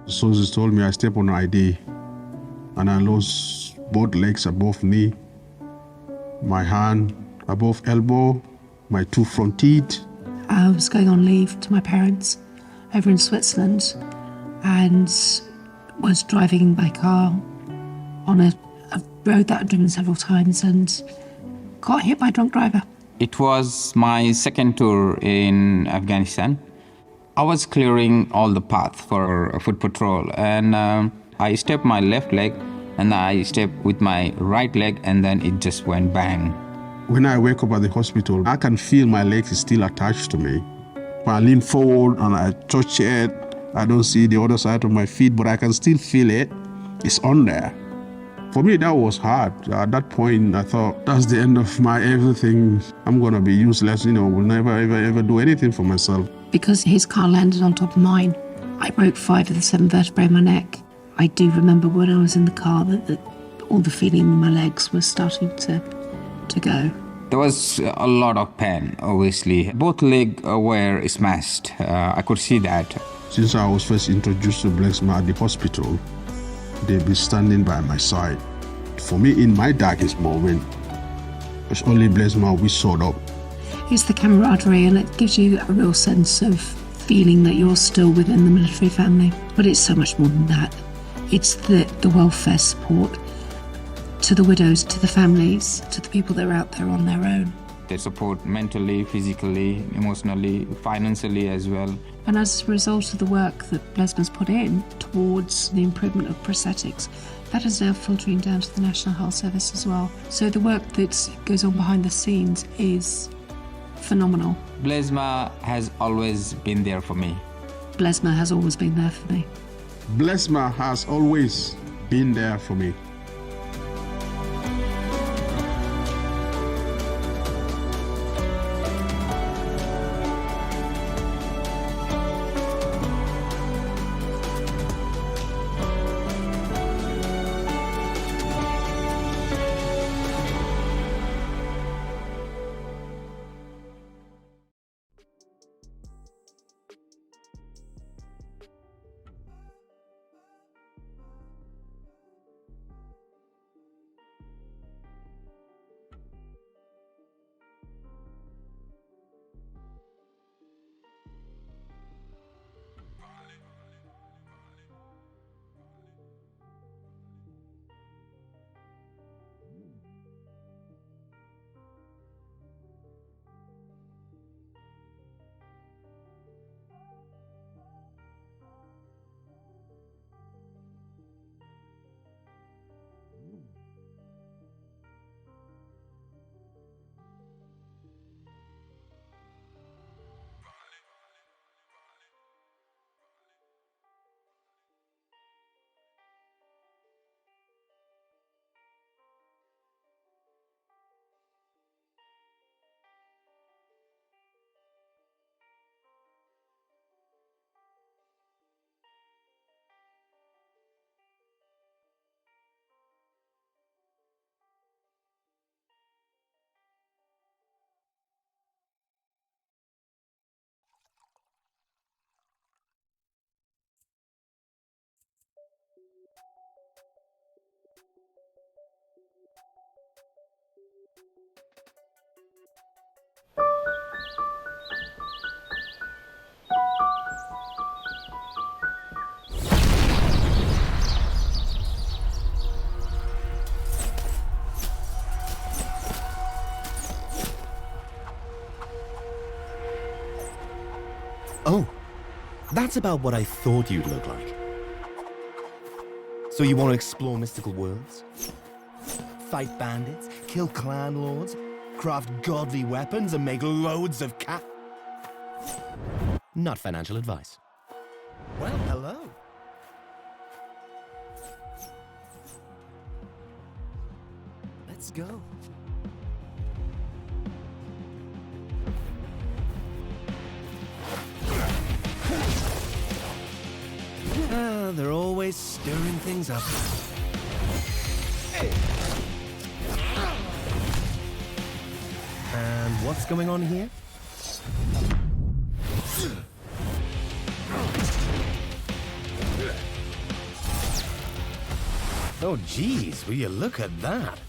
J: Soldiers told me I stepped on ID and I lost both legs above knee, my hand above elbow, my 2 front teeth.
K: I was going on leave to my parents over in Switzerland and was driving by car on a road that I'd driven several times and got hit by a drunk driver.
L: It was my second tour in Afghanistan. I was clearing all the path for a foot patrol, and I stepped my left leg and I stepped with my right leg, and then it just went bang.
J: When I wake up at the hospital, I can feel my legs is still attached to me. When I lean forward and I touch it, I don't see the other side of my feet, but I can still feel it. It's on there. For me, that was hard. At that point, I thought, that's the end of my everything. I'm going to be useless, will never, ever do anything for myself.
K: Because his car landed on top of mine, I broke 5 of the 7 vertebrae in my neck. I do remember when I was in the car that all the feeling in my legs was starting to go.
L: There was a lot of pain, obviously. Both legs were smashed. I could see that.
J: Since I was first introduced to Blexma at the hospital, they've been standing by my side. For me, in my darkest moment, it's only Blexma we sort up.
K: It's the camaraderie, and it gives you a real sense of feeling that you're still within the military family. But it's so much more than that. It's the welfare support to the widows, to the families, to the people that are out there on their own.
L: They support mentally, physically, emotionally, financially as well.
K: And as a result of the work that Blesma's put in towards the improvement of prosthetics, that is now filtering down to the National Health Service as well. So the work that goes on behind the scenes is phenomenal.
L: Blesma has always been there for me.
K: Blesma has always been there for me.
J: Blesma has always been there for me.
M: Oh, that's about what I thought you'd look like. So you want to explore mystical worlds? Fight bandits, kill clan lords, craft godly weapons, and make loads of Not financial advice. Well, hello. Let's go. They're always stirring things up. And what's going on here? Oh, geez, will you look at that?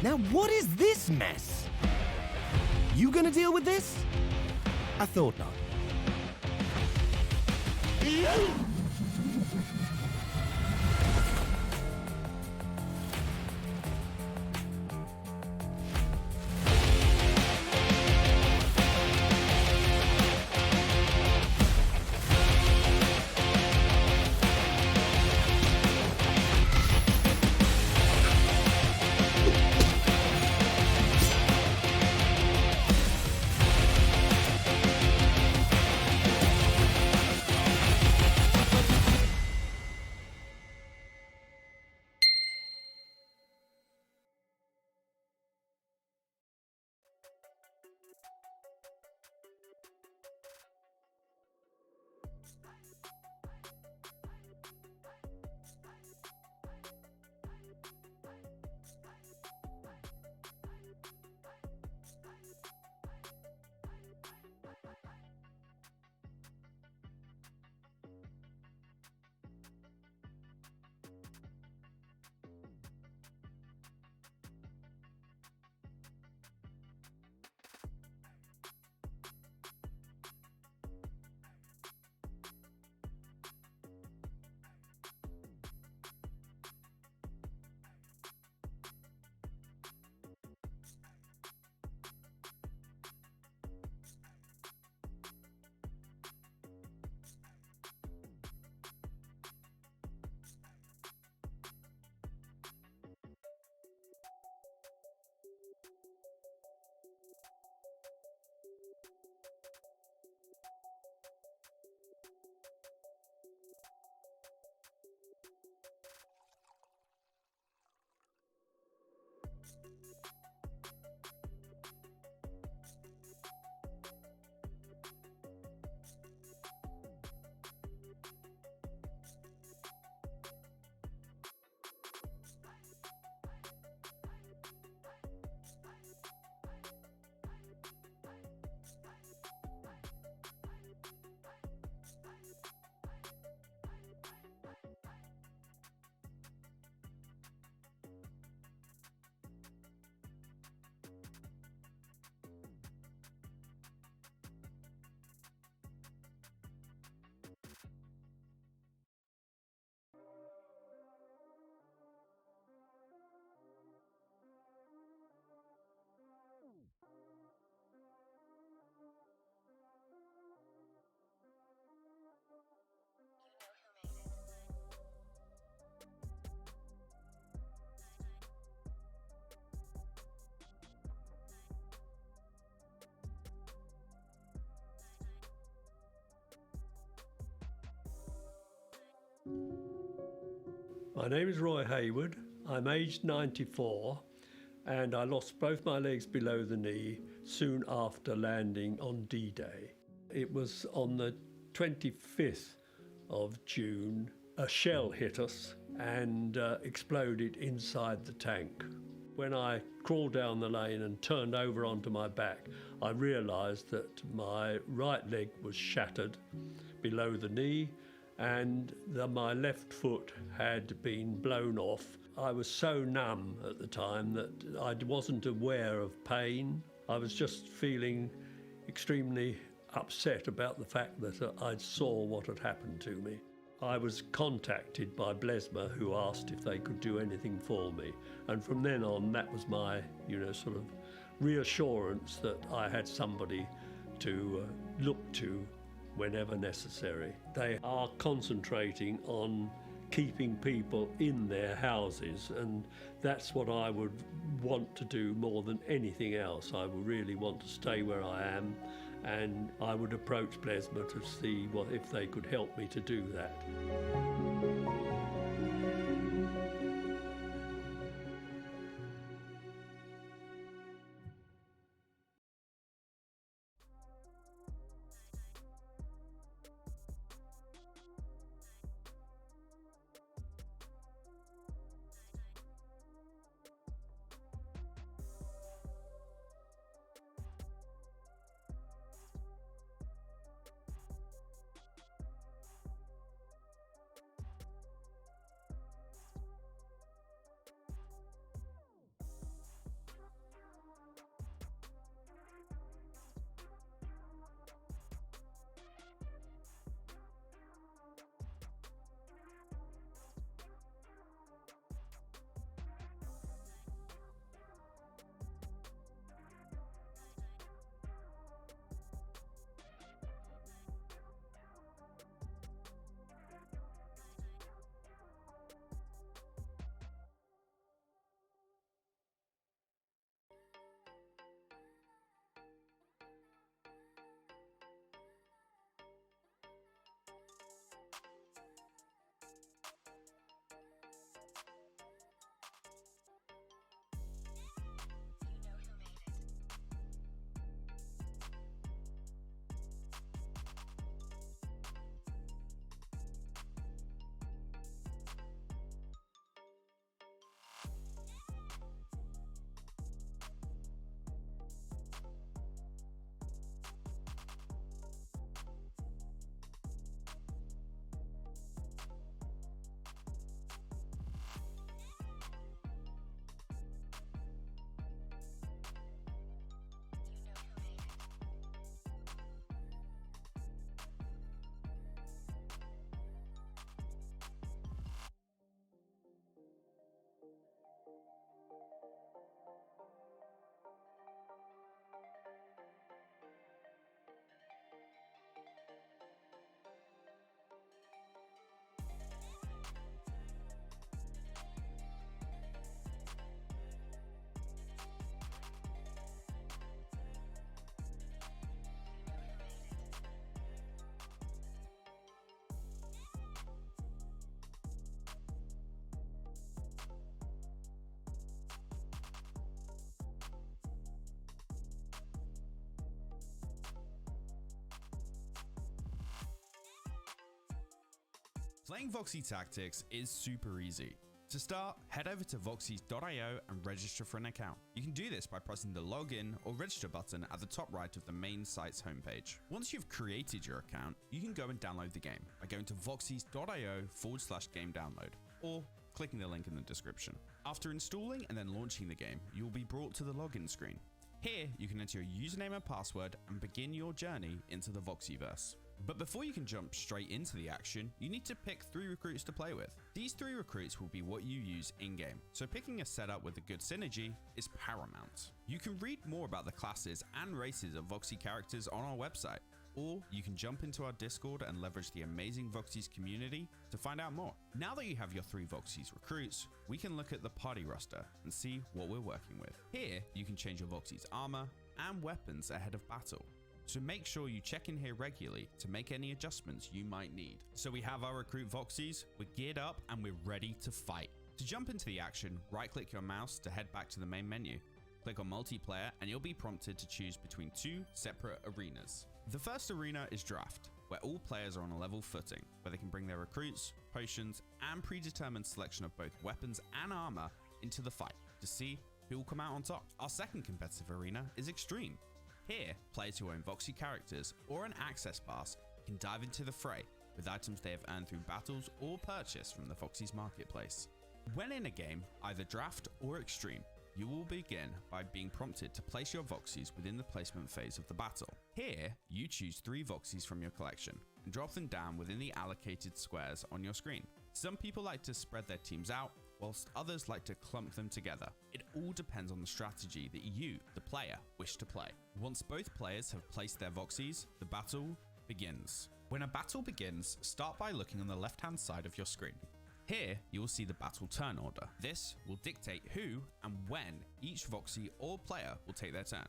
M: Now, what is this mess? You gonna deal with this? I thought not.
N: My name is Roy Hayward. I'm aged 94 and I lost both my legs below the knee soon after landing on D-Day. It was on the 25th of June. A shell hit us and exploded inside the tank. When I crawled down the lane and turned over onto my back, I realised that my right leg was shattered below the knee and my left foot had been blown off. I was so numb at the time that I wasn't aware of pain. I was just feeling extremely upset about the fact that I saw what had happened to me. I was contacted by Blesma, who asked if they could do anything for me. And from then on, that was my, sort of reassurance that I had somebody to look to whenever necessary. They are concentrating on keeping people in their houses, and that's what I would want to do more than anything else. I would really want to stay where I am, and I would approach Blesma to see if they could help me to do that.
H: Playing Voxy Tactics is super easy. To start, head over to voxys.io and register for an account. You can do this by pressing the login or register button at the top right of the main site's homepage. Once you've created your account, you can go and download the game by going to voxys.io/game download or clicking the link in the description. After installing and then launching the game, you will be brought to the login screen. Here, you can enter your username and password and begin your journey into the Voxyverse. But before you can jump straight into the action, you need to pick 3 recruits to play with. These 3 recruits will be what you use in-game, so picking a setup with a good synergy is paramount. You can read more about the classes and races of Voxy characters on our website, or you can jump into our Discord and leverage the amazing Voxys community to find out more. Now that you have your 3 Voxys recruits, we can look at the party roster and see what we're working with. Here, you can change your Voxys armor and weapons ahead of battle. So make sure you check in here regularly to make any adjustments you might need. So we have our recruit Voxys, we're geared up and we're ready to fight. To jump into the action, right click your mouse to head back to the main menu. Click on multiplayer and you'll be prompted to choose between 2 separate arenas. The first arena is draft, where all players are on a level footing, where they can bring their recruits, potions, and predetermined selection of both weapons and armor into the fight to see who will come out on top. Our second competitive arena is extreme. Here, players who own Voxy characters or an access pass can dive into the fray with items they have earned through battles or purchased from the Voxys marketplace. When in a game, either draft or extreme, you will begin by being prompted to place your Voxys within the placement phase of the battle. Here, you choose 3 Voxys from your collection and drop them down within the allocated squares on your screen. Some people like to spread their teams out, whilst others like to clump them together. It all depends on the strategy that you, the player, wish to play. Once both players have placed their Voxys, the battle begins. When a battle begins, start by looking on the left-hand side of your screen. Here, you will see the battle turn order. This will dictate who and when each Voxy or player will take their turn.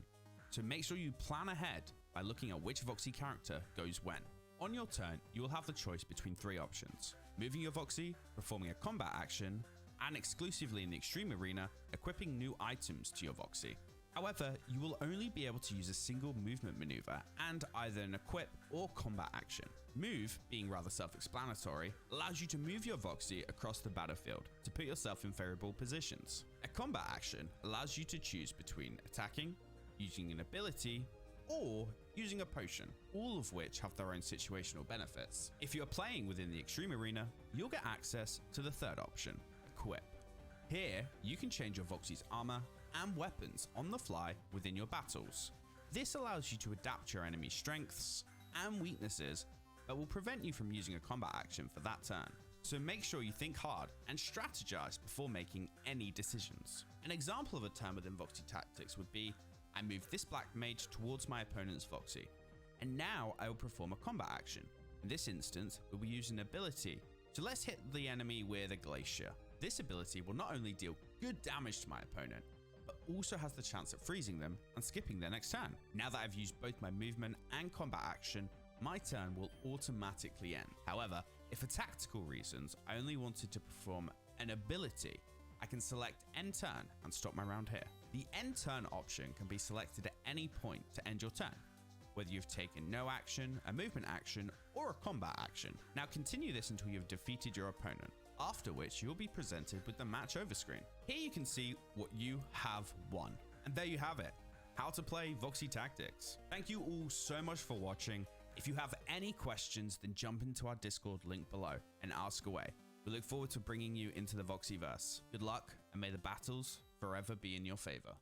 H: So make sure you plan ahead by looking at which Voxy character goes when. On your turn, you will have the choice between 3 options: moving your Voxy, performing a combat action, and exclusively in the extreme arena, equipping new items to your Voxy. However, you will only be able to use a single movement maneuver and either an equip or combat action. Move, being rather self-explanatory, allows you to move your Voxy across the battlefield to put yourself in favorable positions. A combat action allows you to choose between attacking, using an ability, or using a potion, all of which have their own situational benefits. If you're playing within the extreme arena, you'll get access to the third option, equip. Here, you can change your Voxy's armor and weapons on the fly within your battles. This allows you to adapt your enemy's strengths and weaknesses, but will prevent you from using a combat action for that turn. So make sure you think hard and strategize before making any decisions. An example of a turn within Voxy Tactics would be, I move this black mage towards my opponent's Voxy, and now I will perform a combat action. In this instance, we will use an ability, so let's hit the enemy with a glacier. This ability will not only deal good damage to my opponent, but also has the chance of freezing them and skipping their next turn. Now that I've used both my movement and combat action, my turn will automatically end. However, if for tactical reasons I only wanted to perform an ability, I can select end turn and stop my round here. The end turn option can be selected at any point to end your turn, whether you've taken no action, a movement action, or a combat action. Now continue this until you've defeated your opponent, after which you'll be presented with the match over screen. Here you can see what you have won. And there you have it, how to play Voxy Tactics. Thank you all so much for watching. If you have any questions, then jump into our Discord link below and ask away. We look forward to bringing you into the Voxyverse. Good luck, and may the battles forever be in your favor.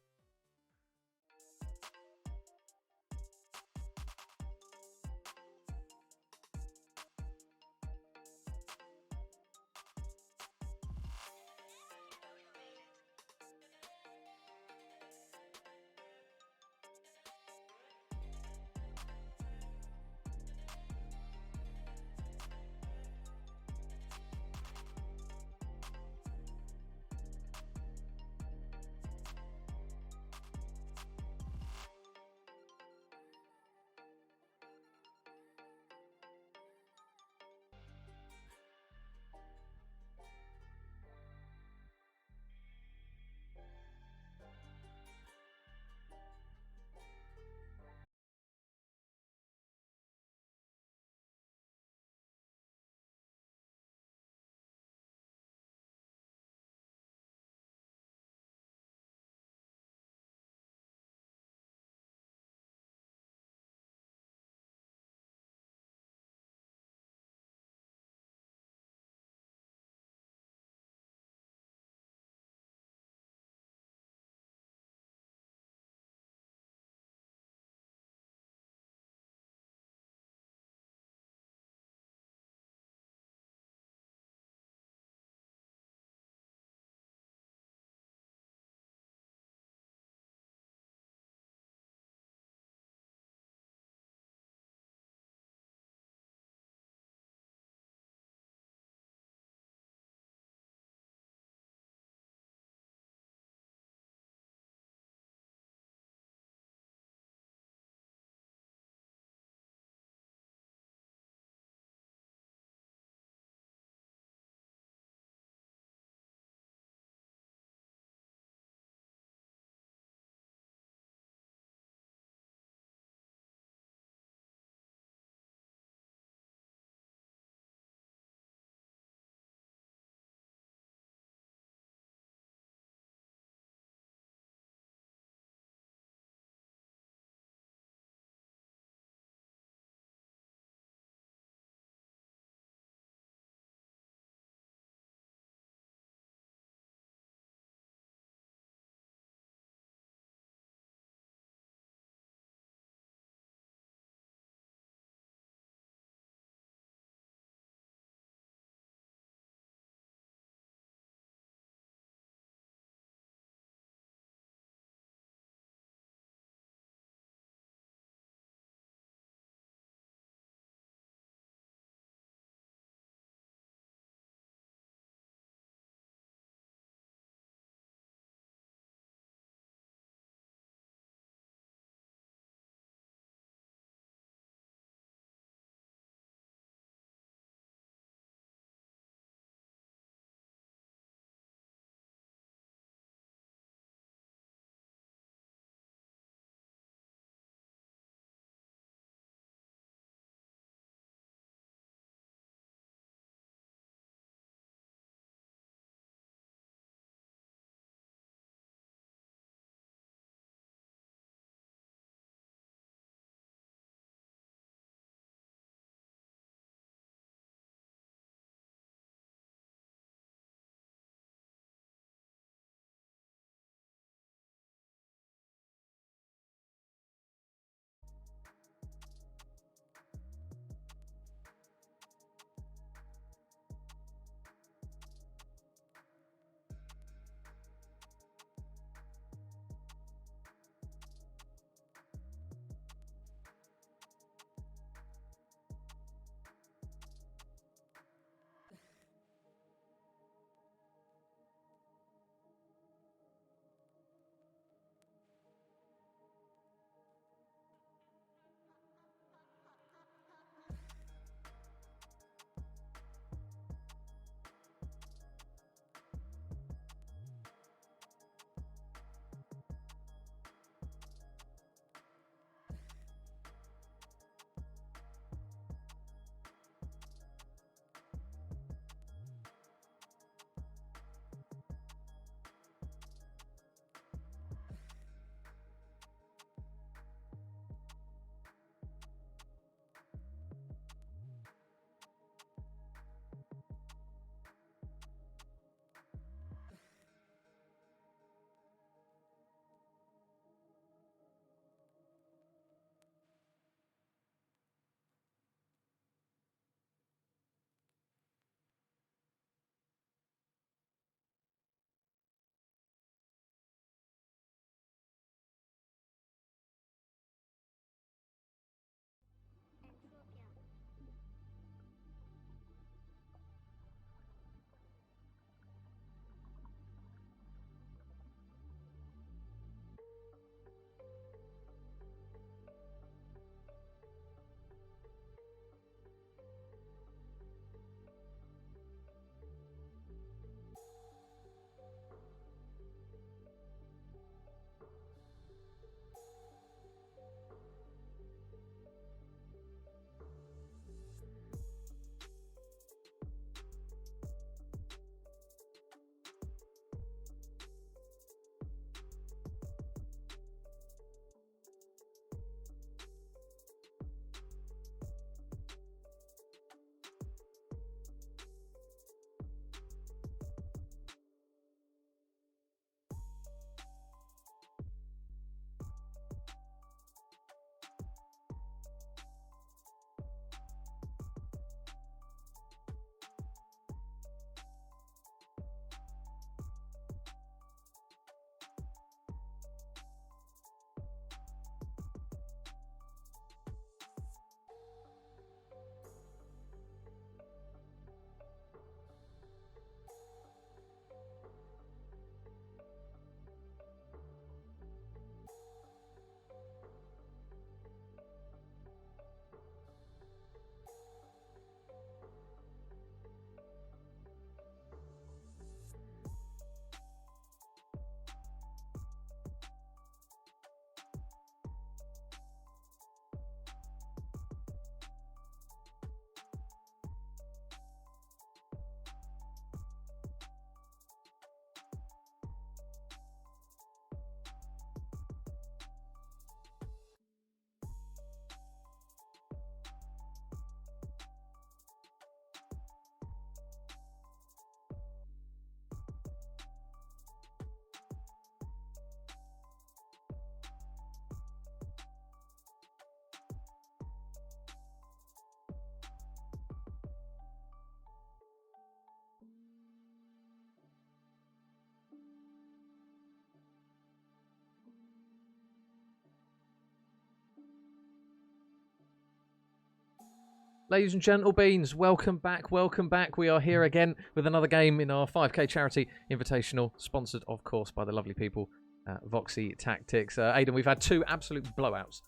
A: Ladies and gentlebeans, welcome back, welcome back. We are here again with another game in our 5k charity invitational, sponsored, of course, by the lovely people at Voxy Tactics. Aidan, we've had 2 absolute blowouts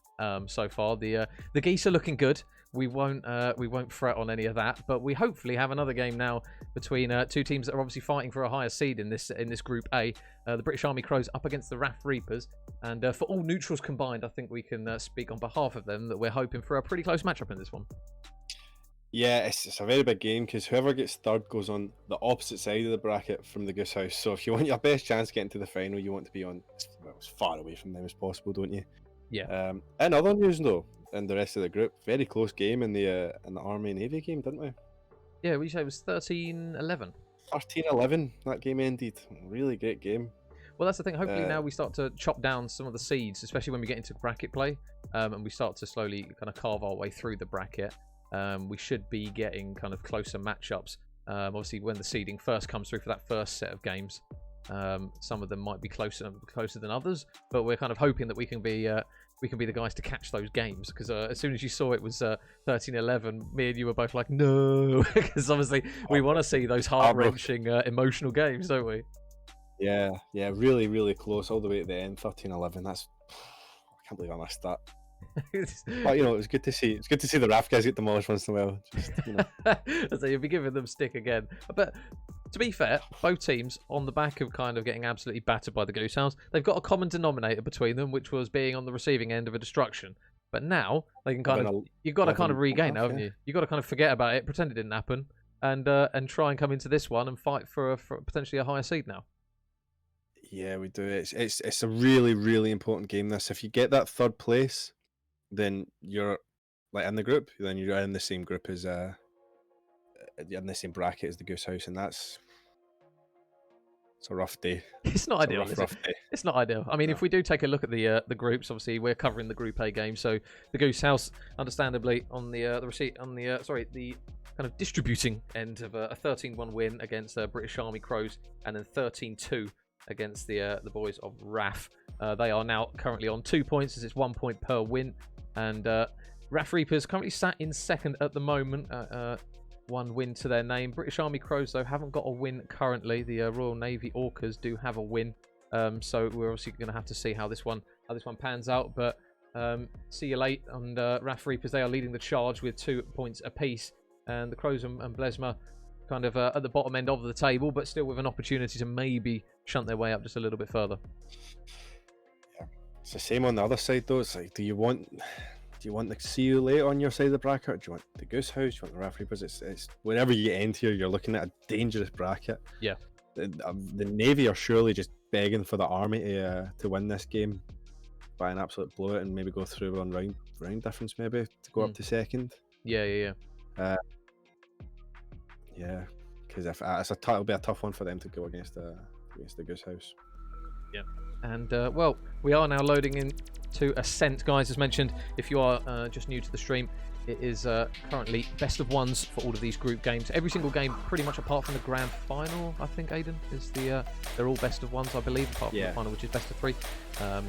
A: so far. The geese are looking good. We won't fret on any of that, but we hopefully have another game now between 2 teams that are obviously fighting for a higher seed in this Group A. The British Army Crows up against the RAF Reapers, and for all neutrals combined, I think we can speak on behalf of them that we're hoping for a pretty close matchup in this one.
B: Yeah, it's a very big game because whoever gets third goes on the opposite side of the bracket from the Goose House. So if you want your best chance getting to the final, you want to be on as far away from them as possible, don't you?
A: Yeah.
B: In other news though, in the rest of the group, very close game in the Army Navy game, didn't we?
A: Yeah, we say it was 13-11.
B: 13-11. That game ended. Really great game.
A: Well, that's the thing. Hopefully now we start to chop down some of the seeds, especially when we get into bracket play, and we start to slowly kind of carve our way through the bracket. We should be getting kind of closer matchups. Obviously, when the seeding first comes through for that first set of games, some of them might be closer than others. But we're kind of hoping that we can be the guys to catch those games. Because as soon as you saw it was 13-11, me and you were both like, no, because obviously we want to see those heart-wrenching, emotional games, don't we?
B: Yeah, really, really close all the way to the end. 13-11. That's I can't believe I missed that. But you know, it was good to see. It's good to see the RAF guys get demolished once in a while. Just, you know.
A: So you'll be giving them stick again. But to be fair, both teams on the back of kind of getting absolutely battered by the Goose Hounds, they've got a common denominator between them, which was being on the receiving end of a destruction. But now they can kind of you've got to kind of regain, haven't you? You've got to kind of forget about it, pretend it didn't happen, and try and come into this one and fight for potentially a higher seed now.
B: Yeah, we do. It's a really, really important game. This, if you get that third place, then you're like in the group. Then you're in the same group as you're in the same bracket as the Goose House, and it's a rough day.
A: It's not ideal.
B: Rough day.
A: It's not ideal. I mean, if we do take a look at the groups, obviously we're covering the Group A game, so the Goose House, understandably, on the kind of distributing end of a 13-1 win against British Army Crows, and then 13-2 against the boys of RAF. They are now currently on 2 points, as it's 1 point per win, and RAF Reapers currently sat in second at the moment. 1 win to their name. British Army Crows, though, haven't got a win currently. The Royal Navy Orcas do have a win, so we're obviously going to have to see how this one pans out. But see you late. And RAF Reapers, they are leading the charge with 2 points apiece, and the Crows and Blesma kind of at the bottom end of the table, but still with an opportunity to maybe shunt their way up just a little bit further.
B: Yeah, it's the same on the other side though. It's like, do you want the see you late on your side of the bracket? Do you want the Goose House? Do you want the RAF Reapers? It's whenever you end here, you're looking at a dangerous bracket.
A: Yeah.
B: The Navy are surely just begging for the Army to win this game by an absolute blowout and maybe go through on round difference, maybe to go up to second.
A: Yeah.
B: Yeah, because if it'll be a tough one for them to go against the Goose House.
A: Yeah, and well, we are now loading into Ascent, guys. As mentioned, if you are just new to the stream, it is currently best of ones for all of these group games. Every single game, pretty much apart from the grand final, I think, Aidan, is they're all best of ones, I believe, apart from the final, which is best of 3.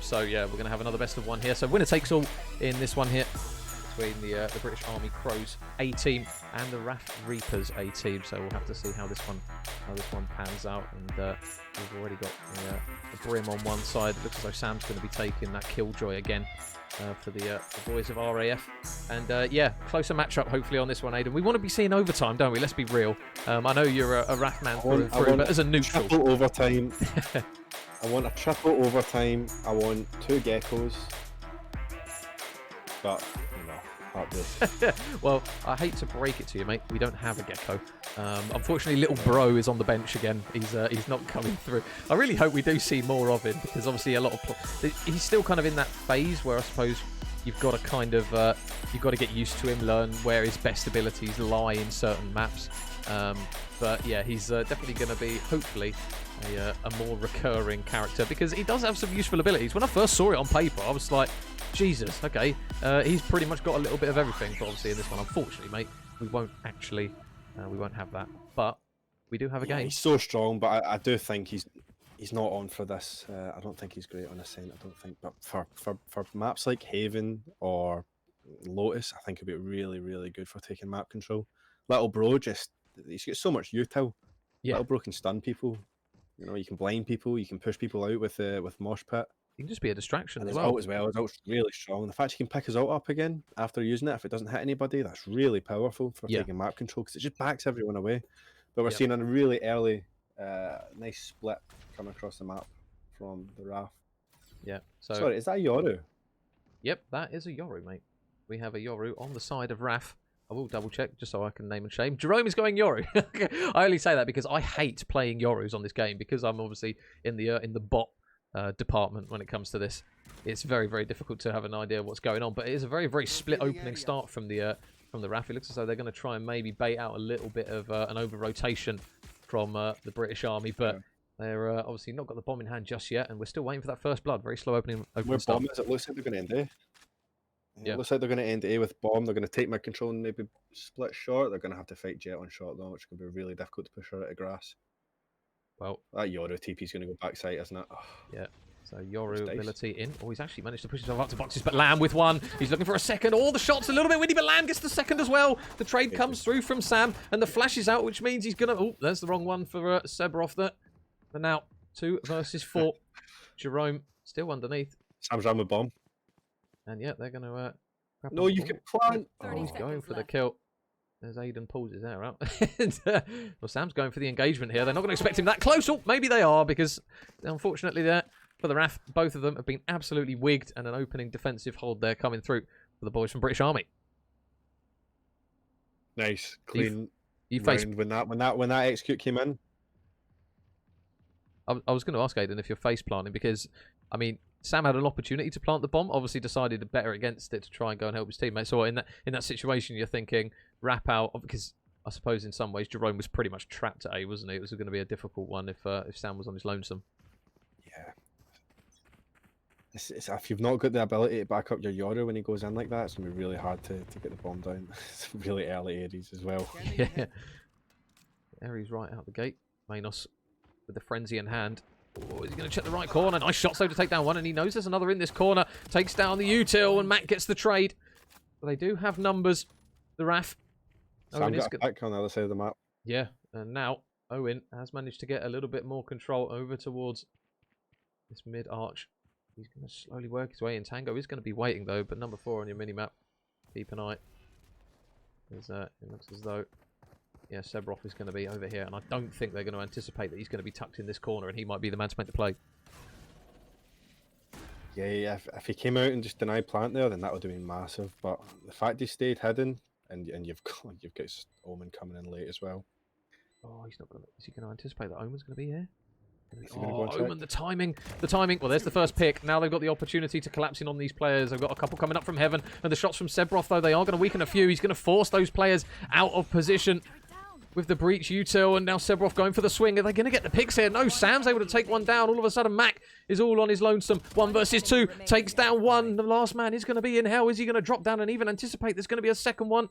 A: So yeah, we're going to have another best of 1 here. So winner takes all in this one here, between the British Army Crows A team and the RAF Reapers A team. So we'll have to see how this one pans out. And we've already got the Brim on one side. It looks as though Sam's going to be taking that Killjoy again for the boys of RAF. And yeah, closer matchup hopefully on this one, Aidan. We want to be seeing overtime, don't we? Let's be real. I know you're a RAF man through and through, but as a neutral,
B: triple overtime. I want a triple overtime. I want 2 geckos. But
A: well, I hate to break it to you, mate. We don't have a gecko. Unfortunately, little bro is on the bench again. He's not coming through. I really hope we do see more of him, because obviously he's still kind of in that phase where I suppose you've got to kind of you've got to get used to him, learn where his best abilities lie in certain maps. But yeah, he's definitely going to be hopefully a more recurring character, because he does have some useful abilities. When I first saw it on paper, I was like, Jesus, okay, he's pretty much got a little bit of everything. But obviously in this one, unfortunately, mate, we won't have that. But we do have a game.
B: He's so strong, but I do think he's not on for this. I don't think he's great on Ascent. I don't think. But for maps like Haven or Lotus, I think, would be really, really good for taking map control. Little Bro, he's got so much util.
A: Yeah.
B: Little Bro can stun people. You know, you can blind people, you can push people out with Mosh Pit.
A: He can just be a distraction
B: And
A: as
B: his
A: well.
B: ult as well. His ult's really strong. The fact he can pick his ult up again after using it, if it doesn't hit anybody, that's really powerful for taking map control, because it just backs everyone away. But we're seeing a really early, nice split coming across the map from the RAF.
A: Yeah. So
B: sorry, is that a Yoru?
A: Yep, that is a Yoru, mate. We have a Yoru on the side of RAF. I will double check just so I can name and shame. Jerome is going Yoru. I only say that because I hate playing Yorus on this game, because I'm obviously in the bot department when it comes to this. It's very, very difficult to have an idea of what's going on, but it is a very, very split opening start from the RAF. It looks as though they're going to try and maybe bait out a little bit of an over-rotation from the British Army, but they're obviously not got the bomb in hand just yet, and we're still waiting for that first blood. Very slow opening start.
B: Bomb is, it looks like they're going to end A. It looks like they're going to end A with bomb. They're going to take my control and maybe split short. They're going to have to fight Jet on short, though, which could be really difficult to push her out of grass.
A: Well,
B: that Yoru TP is going to go backside, isn't it? Oh.
A: Yeah. So Yoru ability in. Oh, he's actually managed to push himself up to boxes, but Lamb with one. He's looking for a second. All the shots a little bit windy, but Lamb gets the second as well. The trade comes through from Sam, and the flash is out, which means he's going to... Oh, there's the wrong one for Sebrov there. But now, 2 versus 4. Jerome still underneath.
B: Sam's ran with bomb.
A: And yeah, they're going to...
B: no, you can plant.
A: Oh, he's going for the kill. There's Aiden pulls his hair out. Well, Sam's going for the engagement here. They're not going to expect him that close. Oh, maybe they are, because unfortunately there for the RAF, both of them have been absolutely wigged, and an opening defensive hold there coming through for the boys from British Army.
B: Nice, clean.
A: You faced
B: when that execute came in.
A: I was going to ask Aiden if you're face planting, because I mean, Sam had an opportunity to plant the bomb, obviously decided better against it to try and go and help his teammates. So in that situation, you're thinking wrap out, because I suppose in some ways Jerome was pretty much trapped at A, wasn't he? It was going to be a difficult one if Sam was on his lonesome.
B: Yeah. It's, if you've not got the ability to back up your Yoru when he goes in like that, it's going to be really hard to get the bomb down. It's really early Aries as well.
A: Yeah. Aries right out the gate. Manos with the frenzy in hand. Oh, is he going to check the right corner? Nice shot, so to take down one, and he knows there's another in this corner. Takes down the util, and Matt gets the trade. But they do have numbers, the RAF.
B: Sam got a pick on the other side of the map.
A: Yeah, and now Owen has managed to get a little bit more control over towards this mid-arch. He's going to slowly work his way in. Tango is going to be waiting, though, but number 4 on your mini-map. Keep an eye. It looks as though... Yeah, Sebrov is going to be over here, and I don't think they're going to anticipate that he's going to be tucked in this corner, and he might be the man to make the play.
B: Yeah, if he came out and just denied plant there, then that would have been massive. But the fact he stayed hidden, and you've got Omen coming in late as well.
A: Oh, he's not going to... Is he going to anticipate that Omen's going to be here?
B: Oh,
A: Omen, the timing. Well, there's the first pick. Now they've got the opportunity to collapse in on these players. They've got a couple coming up from heaven, and the shots from Sebrov, though, they are going to weaken a few. He's going to force those players out of position with the breach util, and now Sebrov going for the swing. Are they going to get the picks here? No, Sam's able to take one down. All of a sudden, Mac is all on his lonesome. 1 versus 2, takes down one. The last man is going to be in hell. Is he going to drop down and even anticipate there's going to be a second one?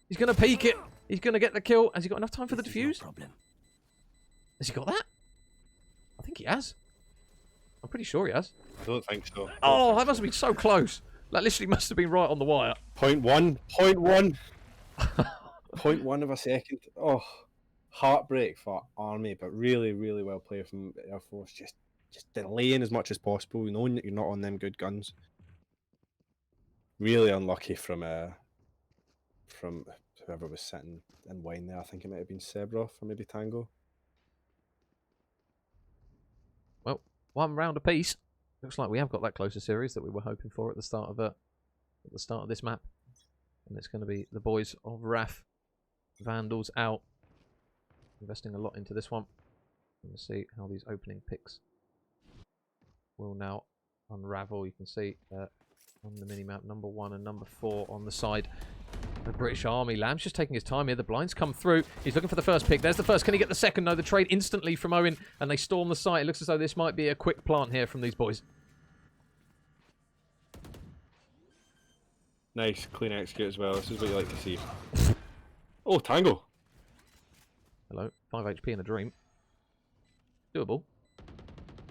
A: He's going to peek it. He's going to get the kill. Has he got enough time for the defuse? Has he got that? I think he has. I'm pretty sure he has.
B: I don't think so.
A: Oh, that must have been so close. That literally must have been right on the wire.
B: 0.1. 0.1 of a second. Oh, heartbreak for Army, but really, really well played from Air Force. Just delaying as much as possible, knowing that you're not on them good guns. Really unlucky from whoever was sitting in wine there. I think it might have been Sebrov or maybe Tango.
A: Well, 1 round apiece. Looks like we have got that closer series that we were hoping for at the start of this map, and it's going to be the boys of RAF. Vandals out, investing a lot into this one. We'll see how these opening picks will now unravel. You can see on the minimap, number 1 and number 4 on the side. The British Army. Lamb's just taking his time here. The blinds come through. He's looking for the first pick. There's the first. Can he get the second? No, the trade instantly from Owen, and they storm the site. It looks as though this might be a quick plant here from these boys.
B: Nice, clean execute as well. This is what you like to see. Oh, Tango.
A: Hello. 5 HP in a dream. Doable.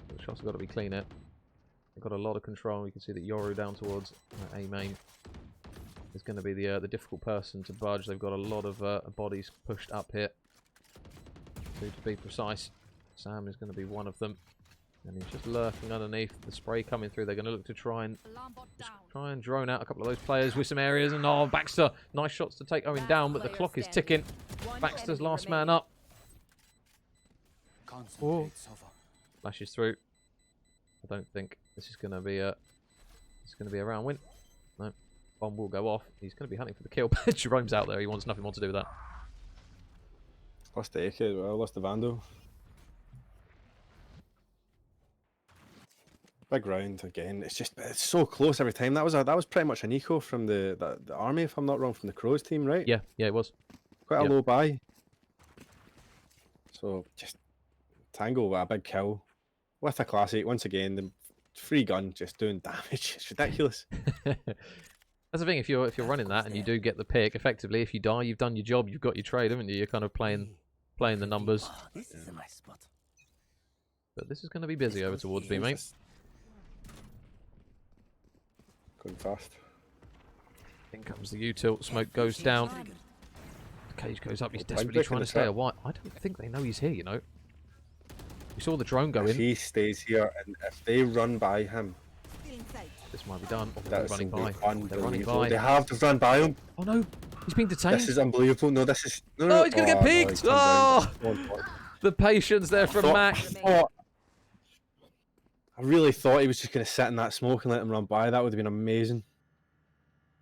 A: The shots have got to be clean here. They've got a lot of control. You can see that Yoru down towards A main is going to be the difficult person to budge. They've got a lot of bodies pushed up here. To be precise, Sam is going to be one of them. And he's just lurking underneath the spray coming through. They're going to look to try and drone out a couple of those players with some areas. And oh, Baxter, nice shots to take Owen down, but the clock is ticking. Baxter's last man up. Oh, flashes through. I don't think this is going to be a round win. No, bomb will go off. He's going to be hunting for the kill. Jerome's out there. He wants nothing more to do with that.
B: Lost the AK as well. Lost the Vandal. Big round again. It's so close every time. That was pretty much an eco from the army, if I'm not wrong, from the Crows team, right?
A: Yeah, it was.
B: Quite a low buy. So just Tango with a big kill with a classic once again. The free gun just doing damage. It's ridiculous.
A: That's the thing. If you're running that and you do get the pick, effectively, if you die, you've done your job. You've got your trade, haven't you? You're kind of playing the numbers.
M: This is a nice spot.
A: But this is going to be busy over towards B, mate.
B: Going fast.
A: In comes the U-tilt. Smoke goes down. The cage goes up. He's desperately trying to stay away. I don't think they know he's here, you know. We saw the drone go in.
B: If he stays here and if they run by him,
A: this might be done. Oh,
B: they're
A: running by.
B: They're running by. They have to run by him.
A: Oh no, he's being detained.
B: This is unbelievable. No, this is
A: no, he's gonna get peeked. No, the patience there from Mac.
B: I really thought he was just going to sit in that smoke and let him run by. That would have been amazing.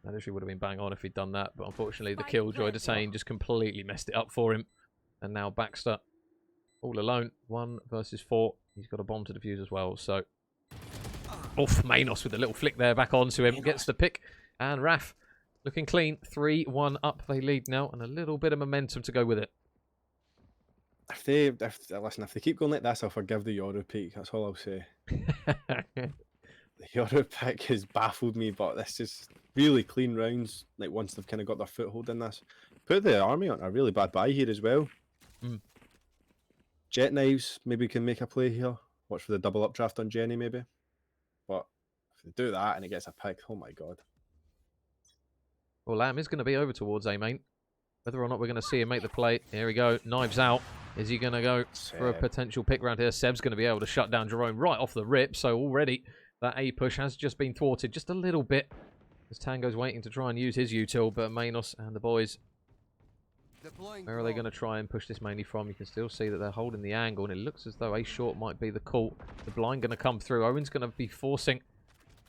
A: That actually would have been bang on if he'd done that. But unfortunately, the Killjoy detain just completely messed it up for him. And now Baxter, all alone, 1 versus 4. He's got a bomb to defuse as well. So, off Manos with a little flick there back onto him. Gets the pick. And Raf looking clean. 3-1 up. They lead now. And a little bit of momentum to go with it.
B: If they keep going like this, I'll forgive the Yoru peak. That's all I'll say. The Yoru pick has baffled me, but this is really clean rounds. Like once they've kind of got their foothold in this, put the army on a really bad buy here as well. Jet knives maybe can make a play here. Watch for the double updraft on Jenny maybe. But if they do that and it gets a pick, oh my god.
A: Well, Lamb is going to be over towards A main. Whether or not we're going to see him make the play. Here we go. Knives out. Is he going to go for a potential pick round here? Seb's going to be able to shut down Jerome right off the rip. So already that A push has just been thwarted just a little bit. As Tango's waiting to try and use his util. But Manos and the boys, where are they going to try and push this mainly from? You can still see that they're holding the angle. And it looks as though A short might be the call. The blind going to come through. Owen's going to be forcing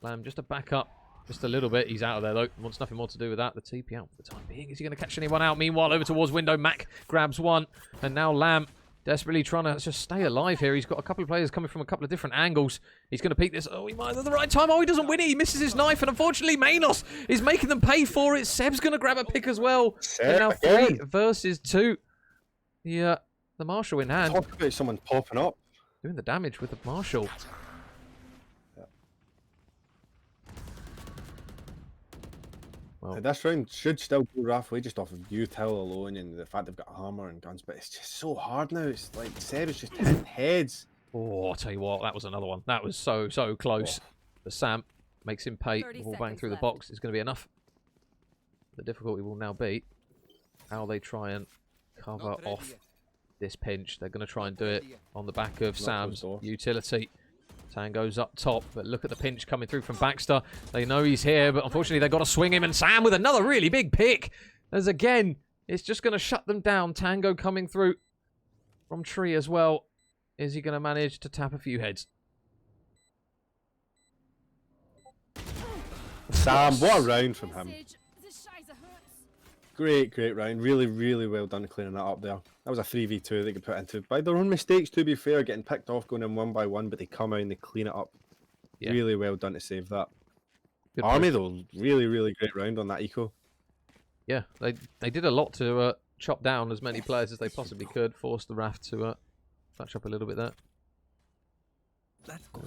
A: Lamb just to back up. Just a little bit. He's out of there, though. Wants nothing more to do with that. The TP out for the time being. Is he going to catch anyone out? Meanwhile, over towards window. Mac grabs one. And now Lamb desperately trying to just stay alive here. He's got a couple of players coming from a couple of different angles. He's going to peek this. Oh, he might at the right time. Oh, he doesn't win it. He misses his knife. And unfortunately, Manos is making them pay for it. Seb's going to grab a pick as well. And now 3 versus 2. Yeah, the Marshal in hand.
B: Talk about someone popping up.
A: Doing the damage with the Marshal.
B: Well, this round should still go roughly just off of util alone and the fact they've got a hammer and guns, but it's just so hard now. It's like Seb is just hitting heads.
A: Oh, I'll tell you what, that was another one. That was so close. But Sam makes him pay. Ball bang through the box is going to be enough. The difficulty will now be how they try and cover off this pinch. They're going to try and do it on the back of Sam's utility. Tango's up top, but look at the pinch coming through from Baxter. They know he's here, but unfortunately they've got to swing him. And Sam with another really big pick. As again, it's just going to shut them down. Tango coming through from tree as well. Is he going to manage to tap a few heads?
B: Sam, what a round from him. Great round. Really well done clearing that up there. That was a 3v2 they could put into by their own mistakes, to be fair, getting picked off, going in 1 by 1, but they come out and they clean it up. Yeah. Really well done to save that. Good Army, though, really great round on that eco.
A: Yeah, they did a lot to chop down as many players as they possibly could, force the Raft to touch up a little bit there.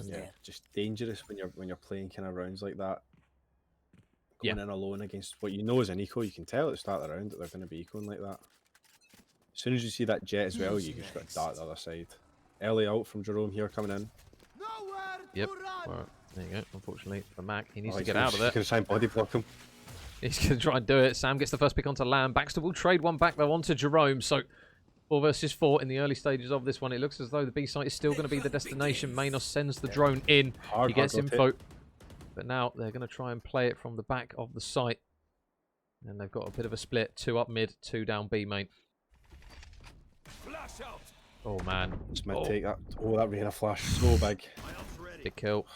B: Yeah, just dangerous when you're playing kind of rounds like that. Going in alone against what you know is an eco, you can tell at the start of the round that they're going to be ecoing like that. As soon as you see that jet as well, you just got to dart the other side. Early out from Jerome here coming in.
A: Yep. Well, there you go. Unfortunately for Mac, he needs to get out of there.
B: He's going to try and body block him.
A: He's going to try and do it. Sam gets the first pick onto Lamb. Baxter will trade one back, though, onto Jerome. So 4 versus 4 in the early stages of this one. It looks as though the B site is still going to be the destination. Manos sends the drone in. He gets info. But now they're going to try and play it from the back of the site. And they've got a bit of a split. 2 up mid, 2 down B main. Oh, man.
B: This might take that. Oh, that Reyna flash. So big.
A: Big kill.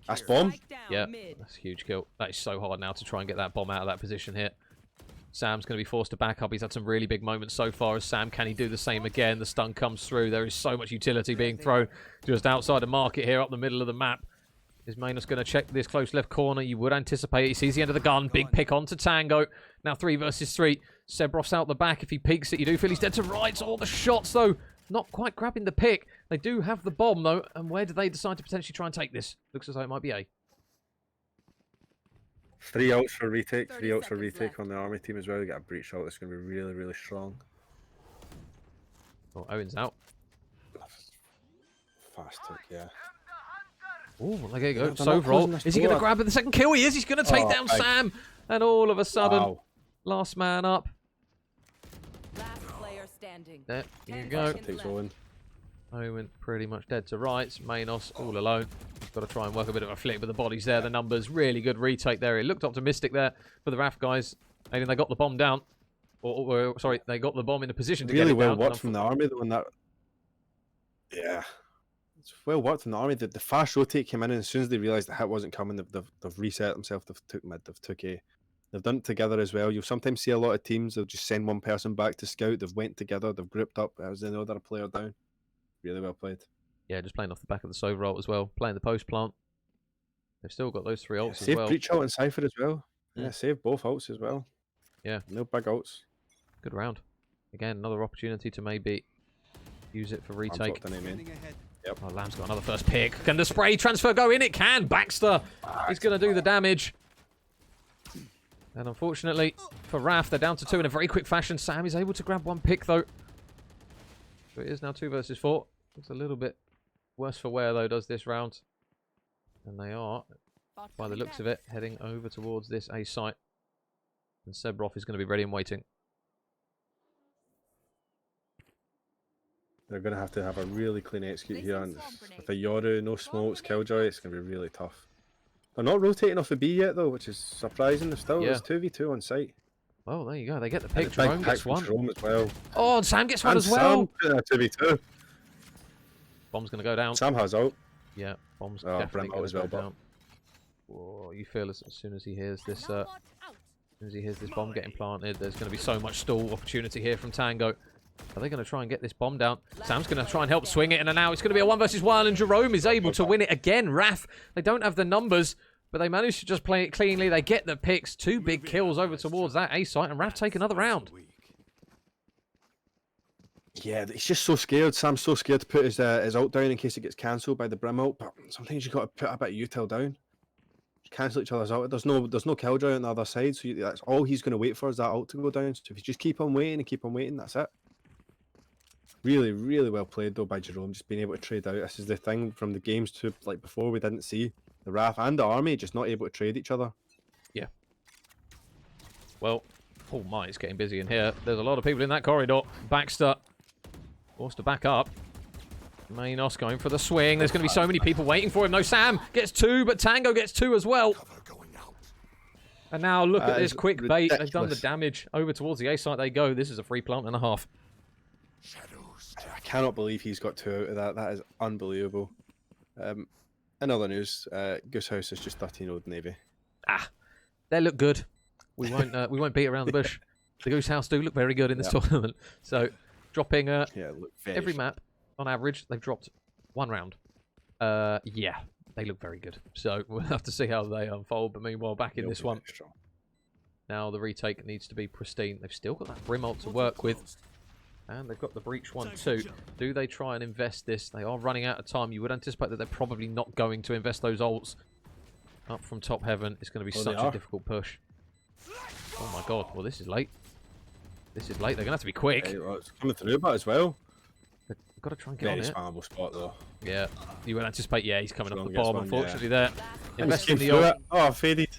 B: That's bomb.
A: Yeah, that's a huge kill. That is so hard now to try and get that bomb out of that position here. Sam's going to be forced to back up. He's had some really big moments so far as Sam. Can he do the same again? The stun comes through. There is so much utility being thrown just outside the market here up the middle of the map. Is Manos going to check this close left corner? You would anticipate it. He sees the end of the gun. Big pick onto Tango. Now 3 versus 3. Sebrof's out the back. If he peeks it, you do feel he's dead to rights. All the shots, though, not quite grabbing the pick. They do have the bomb, though. And where do they decide to potentially try and take this? Looks as though it might be A.
B: 3 ults for retake. 3 ults for retake on the army team as well. They get a breach ult that's going to be really, really strong.
A: Oh, Owen's out.
B: Fast tick, yeah.
A: Oh, there you go. So roll. Is he going to grab the second kill? He is. He's going to take down Sam. And all of a sudden, last man up.
G: Last player standing.
A: There you go.
B: Takes Owen.
A: Owen pretty much dead to rights. Manos all alone. He's got to try and work a bit of a flick with the bodies there. The numbers, really good retake there. It looked optimistic there for the RAF guys. And they got the bomb down. Or sorry, they got the bomb in a position to get it down.
B: Really well worked from the army though. And that, yeah, it's well worked from the army. The fast rotate came in, and as soon as they realised the hit wasn't coming, they've reset themselves. They've took mid. They've took A. They've done it together as well. You'll sometimes see a lot of teams. They'll just send one person back to scout. They've went together. They've grouped up as another player down. Really well played.
A: Yeah, just playing off the back of the Sova ult as well. Playing the post plant. They've still got those 3 ults as well.
B: Save breach ult and Cypher as well. Yeah, save both ults as well.
A: Yeah.
B: No big ults.
A: Good round. Again, another opportunity to maybe use it for retake.
B: Yep.
A: Oh, Lamb's got another first pick. Can the spray transfer go in? It can. Baxter is going to do the damage. And unfortunately for RAF, they're down to 2 in a very quick fashion. Sam is able to grab 1 pick though. So it is now 2 versus 4. It's a little bit worse for wear though, does this round. And they are, by the looks of it, heading over towards this A site. And Sebrov is going to be ready and waiting.
B: They're going to have a really clean execute here. And with a Yoru, no smokes, Killjoy, it's going to be really tough. They're not rotating off the B yet though, which is surprising. There's still there's 2v2 on site.
A: Oh, there you go. They get the pick. Jerome gets 1.
B: Jerome as well.
A: Oh, and Sam gets 1 as well.
B: Sam 2v2.
A: Bomb's going to go down.
B: Sam has out.
A: Yeah, bomb's definitely going to go down.
B: But...
A: Whoa, you feel as soon as he hears this, bomb getting planted, there's going to be so much stall opportunity here from Tango. Are they going to try and get this bomb down? Sam's going to try and help swing it, and now it's going to be a 1 versus 1, and Jerome is able to win it again. RAF, they don't have the numbers, but they manage to just play it cleanly. They get the picks. 2 big kills over towards that A site, and RAF take another round.
B: Yeah, he's just so scared. Sam's so scared to put his ult down in case it gets cancelled by the Brim ult, but sometimes you've got to put a bit of util down. Just cancel each other's ult. There's no Killjoy on the other side, so that's all he's going to wait for is that ult to go down. So if you just keep on waiting, that's it. Really, really well played though by Jerome, just being able to trade out. This is the thing from the games to like before we didn't see the RAF and the army just not able to trade each other.
A: Yeah. Well, oh my, it's getting busy in here. There's a lot of people in that corridor. Baxter forced to back up. Manos going for the swing. There's going to be so many people waiting for him. No, Sam gets 2, but Tango gets 2 as well. And now look at this quick bait. They've done the damage. Over towards the A site they go. This is a 3 plant and a half.
B: I cannot believe he's got 2 out of that. That is unbelievable. In other news, Goose House is just 13-0 Navy.
A: They look good. We won't beat around the bush. The Goose House do look very good in this tournament. So dropping every map on average, they've dropped 1 round. Yeah, they look very good. So we'll have to see how they unfold. But meanwhile, back in this one, now the retake needs to be pristine. They've still got that Brim ult to work with. And they've got the breach 1 too. Do they try and invest this? They are running out of time. You would anticipate that they're probably not going to invest those ults. Up from top heaven. It's going to be such a difficult push. Oh my god. Well, this is late. This is late. They're going to have to be quick.
B: Hey, well, it's coming through but as well.
A: They've got to try and get on it.
B: Very spammable spot though.
A: Yeah. You would anticipate, yeah, he's coming up the bomb. Unfortunately there.
B: Investing the ult. Oh, faded.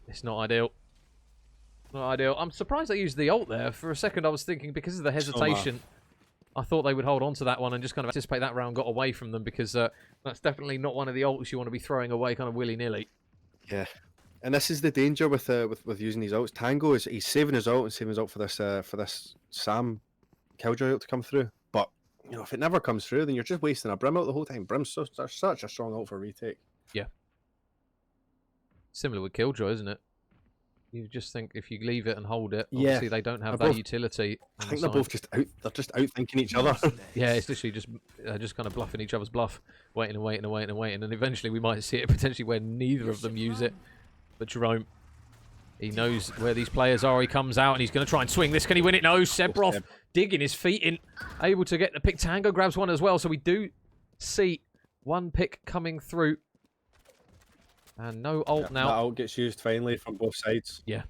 A: It's not ideal. Not ideal. I'm surprised they used the ult there. For a second, I was thinking because of the hesitation, I thought they would hold on to that one and just kind of anticipate that round got away from them, because that's definitely not one of the ults you want to be throwing away kind of willy-nilly.
B: Yeah. And this is the danger with using these ults. Tango he's saving his ult and saving his ult for this Sam Killjoy ult to come through. But you know, if it never comes through, then you're just wasting a Brim ult the whole time. Brim's such a strong ult for retake.
A: Yeah. Similar with Killjoy, isn't it? You just think if you leave it and hold it, obviously they don't have that utility.
B: I think they're both just outthinking each other.
A: Yeah, it's literally just kind of bluffing each other's bluff, waiting and waiting and waiting and waiting, and eventually we might see it potentially where neither of them use it. But Jerome, he knows where these players are. He comes out and he's going to try and swing this. Can he win it? No. Sebrov digging his feet in, able to get the pick. Tango grabs one as well. So we do see one pick coming through. And no ult now.
B: That ult gets used finally from both sides.
A: Yeah.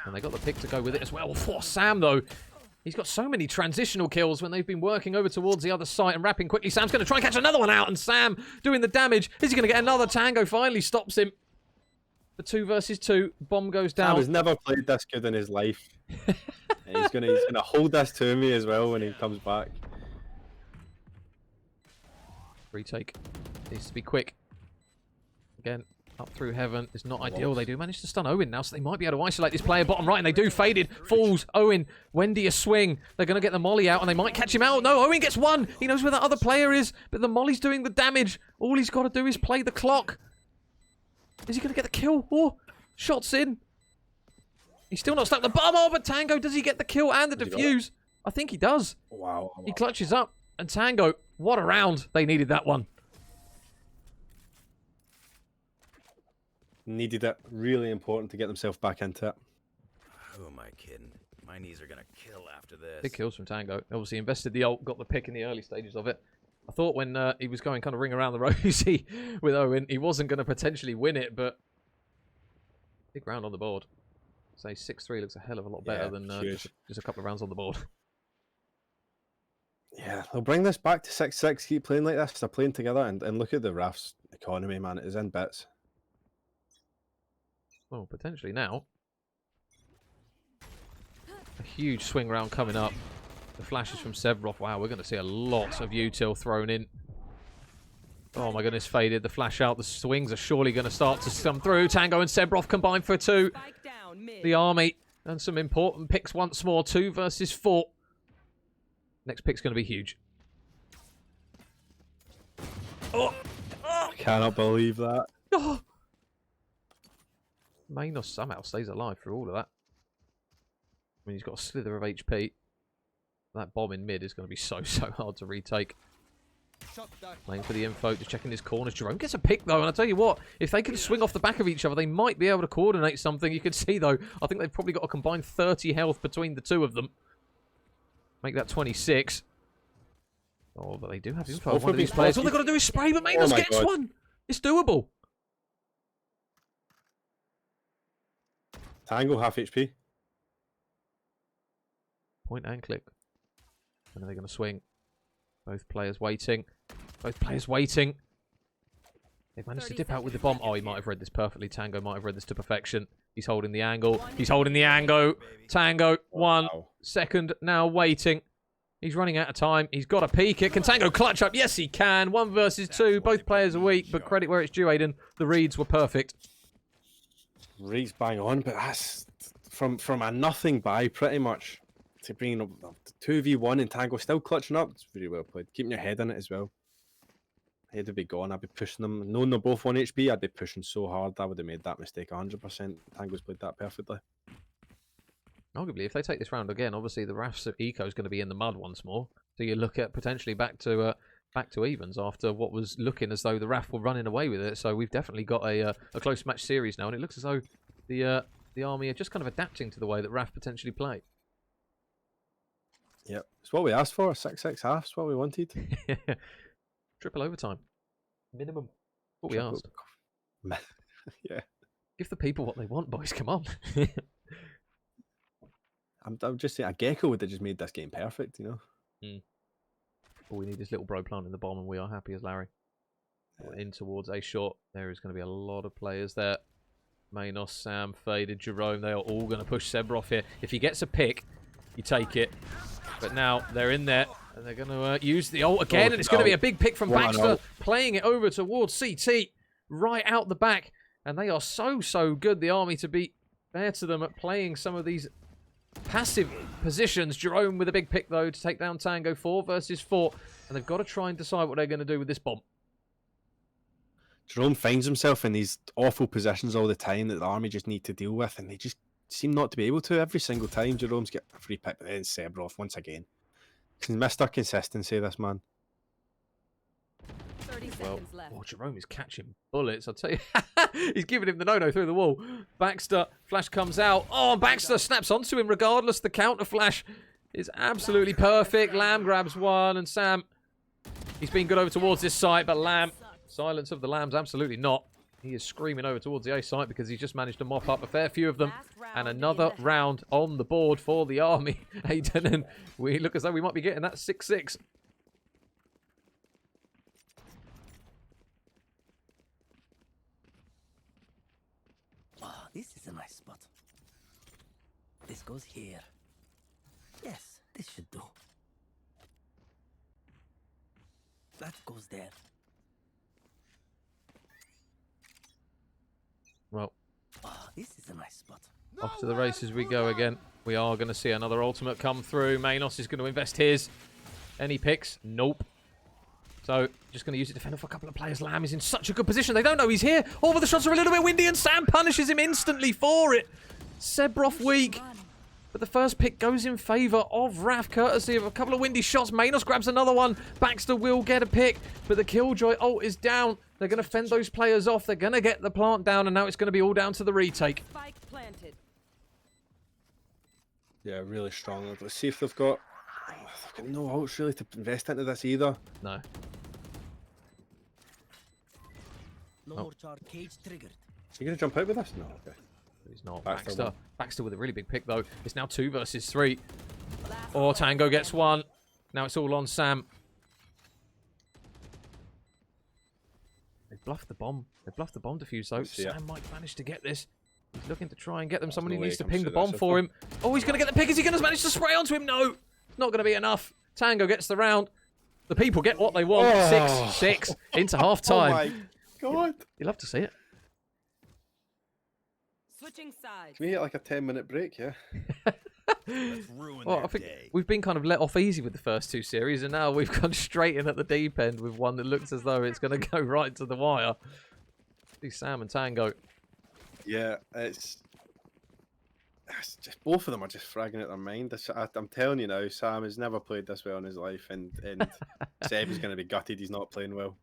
A: And they got the pick to go with it as well. For Sam, though, he's got so many transitional kills when they've been working over towards the other side and wrapping quickly. Sam's going to try and catch another one out. And Sam doing the damage. Is he going to get another? Tango finally stops him. The 2 versus 2. Bomb goes down.
B: Sam has never played this good in his life. He's gonna hold this to me as well when he comes back.
A: Retake. Needs to be quick. Again, up through heaven. It's not ideal. They do manage to stun Owen now, so they might be able to isolate this player bottom right, and they do. Faded. Falls. Owen. Wendy a swing. They're going to get the molly out, and they might catch him out. No, Owen gets one. He knows where that other player is, but the molly's doing the damage. All he's got to do is play the clock. Is he going to get the kill? Oh, shots in. He's still not stuck the bomb. Oh, but Tango, does he get the kill and the defuse? I think he does.
B: Wow.
A: He clutches up. And Tango, what a round. They needed that one.
B: Needed it. Really important to get themselves back into it.
O: Who am I kidding? My knees are going to kill after this.
A: Big kills from Tango. Obviously invested the ult, got the pick in the early stages of it. I thought when he was going kind of ring around the rosy with Owen, he wasn't going to potentially win it, but big round on the board. Say 6-3 looks a hell of a lot better than just a couple of rounds on the board.
B: Yeah, they'll bring this back to 6-6, keep playing like this. They're playing together, and look at the Raf's economy, man. It is in bits.
A: Well, potentially now. A huge swing round coming up. The flashes from Sevrov. Wow, we're going to see a lot of util thrown in. Oh my goodness, faded. The flash out. The swings are surely going to start to come through. Tango and Sevrov combined for 2. The army and some important picks once more. 2 versus 4. Next pick's going to be huge. Oh!
B: I cannot believe that.
A: Oh! Manos somehow stays alive through all of that. I mean, he's got a slither of HP. That bomb in mid is going to be so hard to retake. Playing for the info, just checking his corners. Jerome gets a pick, though, and I'll tell you what, if they can swing off the back of each other, they might be able to coordinate something. You can see, though, I think they've probably got a combined 30 health between the two of them. Make that 26. Oh, but they do have info on one of these players. All they've got to do is spray, but Manos gets one. It's doable.
B: Tango, half HP.
A: Point and click. When are they going to swing? Both players waiting. Both players waiting. They've managed to dip out with the bomb. Oh, he might have read this perfectly. Tango might have read this to perfection. He's holding the angle. He's holding the angle. Tango, 1 second, now waiting. He's running out of time. He's got a peek it. Can Tango clutch up? Yes, he can. 1 versus 2. Both players are weak, but credit where it's due, Aiden. The reads were perfect.
B: Reads bang on, but that's from a nothing by pretty much. To bringing up 2v1 and Tango still clutching up. It's really well played. Keeping your head in it as well. Head would be gone. I'd be pushing them. Knowing they're both 1 HP, I'd be pushing so hard. I would have made that mistake 100%. Tango's played that perfectly.
A: Arguably, if they take this round again, obviously the Raf's eco is going to be in the mud once more. So you look at potentially back to evens after what was looking as though the Raf were running away with it. So we've definitely got a close match series now, and it looks as though the army are just kind of adapting to the way that Raf potentially play.
B: Yep, it's what we asked for. 6-6 halves, what we wanted.
A: Triple overtime, minimum. What we asked.
B: Yeah.
A: Give the people what they want, boys. Come on.
B: I'm just saying, a Gecko would have just made this game perfect, you know.
A: All we need is little bro planting the bomb, and we are happy as Larry. In towards a shot. There is going to be a lot of players there. Manos, Sam, Faded, Jerome, they are all going to push Sebrov here. If he gets a pick, you take it. But now they're in there, and they're going to use the ult again, and it's going to be a big pick from Baxter, playing it over towards CT, right out the back. And they are so good, the Army, to be fair to them at playing some of these passive positions. Jerome with a big pick, though, to take down Tango. 4 versus 4, and they've got to try and decide what they're going to do with this bomb.
B: Jerome finds himself in these awful positions all the time that the Army just need to deal with, and they just seem not to be able to every single time. Jerome's get a free pick, but then Sebrov once again. He's Mr. Consistency, this man.
G: 30 seconds left.
A: Oh, Jerome is catching bullets, I'll tell you. He's giving him the no-no through the wall. Baxter, flash comes out. Oh, Baxter snaps onto him regardless. The counter flash is absolutely perfect. Lamb grabs one, and Sam, he's been good over towards this site, but Lamb, silence of the Lambs, absolutely not. He is screaming over towards the A site because he's just managed to mop up a fair few of them. And another round on the board for the Army. Aiden, and we look as though we might be getting that 6-6.
M: Oh, this is a nice spot. This goes here. Yes, this should do. That goes there.
A: Well,
M: this is a nice spot.
A: Off to the races we go again. We are going to see another ultimate come through. Manos is going to invest his. Any picks? Nope. So, just going to use it to defend for a couple of players. Lamb is in such a good position. They don't know he's here. All of the shots are a little bit windy, and Sam punishes him instantly for it. Sebrov weak. But the first pick goes in favour of Raf, courtesy of a couple of windy shots. Manos grabs another one. Baxter will get a pick, but the Killjoy ult is down. They're going to fend those players off. They're going to get the plant down, and now it's going to be all down to the retake.
G: Spike planted.
B: Yeah, really strong. Let's see if they've got no ults really to invest into this either.
A: No.
M: Lower charge cage triggered.
B: Is he going to jump out with us? No, okay.
A: He's not.
B: Baxter.
A: Baxter with a really big pick, though. It's now 2 versus 3. Oh, Tango gets one. Now it's all on Sam. They bluffed the bomb. They bluffed the bomb defuse, though. Sam might manage to get this. He's looking to try and get them. Someone who needs to ping the bomb for him. Oh, he's going to get the pick. Is he going to manage to spray onto him? No. It's not going to be enough. Tango gets the round. The people get what they want. 6-6 into half-time.
B: Oh, my God.
A: You love to see it.
G: Switching sides.
B: Can we get like a 10-minute break, yeah?
A: Well, I think we've been kind of let off easy with the first 2 series, and now we've gone straight in at the deep end with one that looks as though it's going to go right to the wire. See Sam and Tango.
B: Yeah, it's just both of them are just fragging at their mind. I'm telling you now, Sam has never played this well in his life, and Seb is going to be gutted he's not playing well.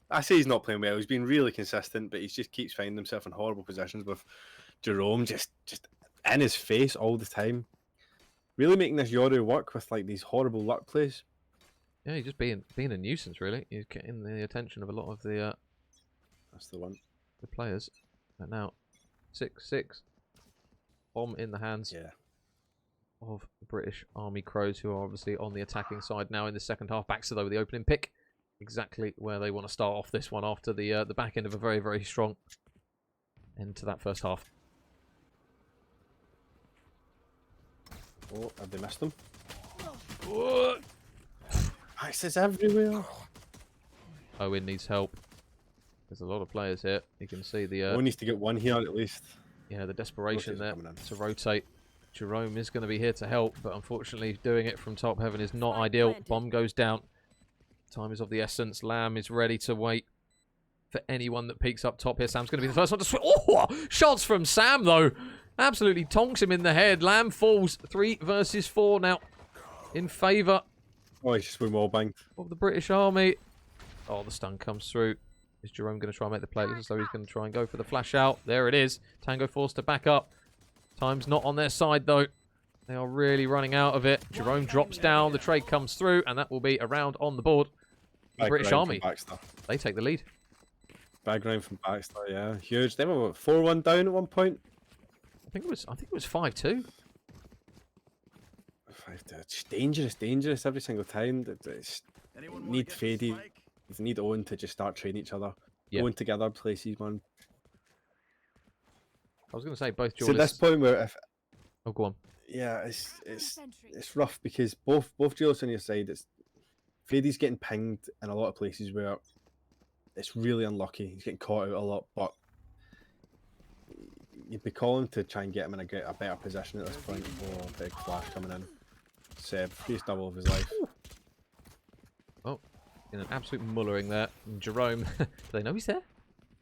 B: I say he's not playing well. He's been really consistent, but he just keeps finding himself in horrible positions with Jerome just in his face all the time. Really making this Yoru work with like these horrible luck plays.
A: Yeah, he's just being a nuisance, really. He's getting the attention of a lot of the
B: that's the one.
A: The players. And now 6-6. Bomb in the hands of the British Army Crows, who are obviously on the attacking side now in the second half. Baxter, though, with the opening pick. Exactly where they want to start off this one after the back end of a very, very strong end to that first half.
B: Oh, have they missed them? Axes everywhere.
A: Owen needs help. There's a lot of players here. You can see the...
B: Owen needs to get one here at least.
A: Yeah, the desperation there to rotate. Jerome is going to be here to help, but unfortunately doing it from top heaven is not ideal. Bomb goes down. Time is of the essence. Lamb is ready to wait for anyone that peeks up top here. Sam's going to be the first one to swing. Oh, shots from Sam, though. Absolutely tonks him in the head. Lamb falls 3 versus 4 now in favour.
B: Oh, he's just been wall banged.
A: Of the British Army. Oh, the stun comes through. Is Jerome going to try and make the play? So he's going to try and go for the flash out. There it is. Tango forced to back up. Time's not on their side, though. They are really running out of it. Jerome drops down. The trade comes through, and that will be a round on the board. The British Army, they take the lead.
B: Bag round from Baxter, yeah, huge. They were 4-1 down at one point.
A: I think it was 5-2.
B: 5-2. It's dangerous every single time. Need Fady. They need Owen to just start training each other. Going together places, man.
A: was going to say both
B: So at this
A: duelists.
B: point where if
A: Oh, go on.
B: yeah, it's rough because both duelists on your side, it's Freddy's getting pinged in a lot of places where it's really unlucky. He's getting caught out a lot, but you'd be calling to try and get him in a better position at this point. Oh, big flash coming in. Seb, face double of his life.
A: Oh, in an absolute mullering there. And Jerome, do they know he's there?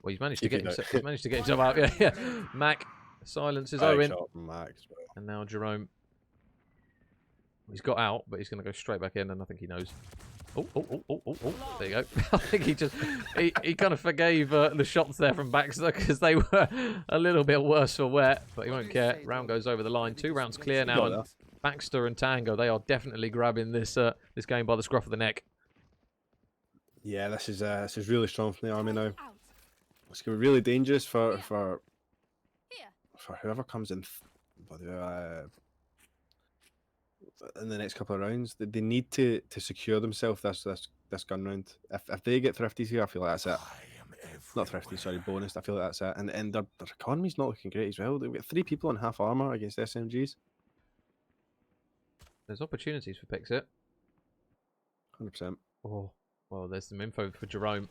A: Well, he's managed to get himself. He's managed to get himself out. Yeah. Mac silences Owen, and now Jerome. He's got out, but he's going to go straight back in, and I think he knows. Oh. There you go. I think he kind of forgave the shots there from Baxter because they were a little bit worse for wear, but he won't care. Round goes over the line. 2 rounds clear now, and Baxter and Tango, they are definitely grabbing this this game by the scruff of the neck.
B: Yeah, this is really strong from the army now. It's going to be really dangerous for whoever comes in. In the next couple of rounds, they need to secure themselves this gun round. If they get thrifties here, I feel like that's it. Not thrifty, sorry, bonus. I feel like that's it. And their economy's not looking great as well. They've got 3 people on half armor against SMGs.
A: There's opportunities for Pixit.
B: 100%.
A: Oh, well, there's some info for Jerome.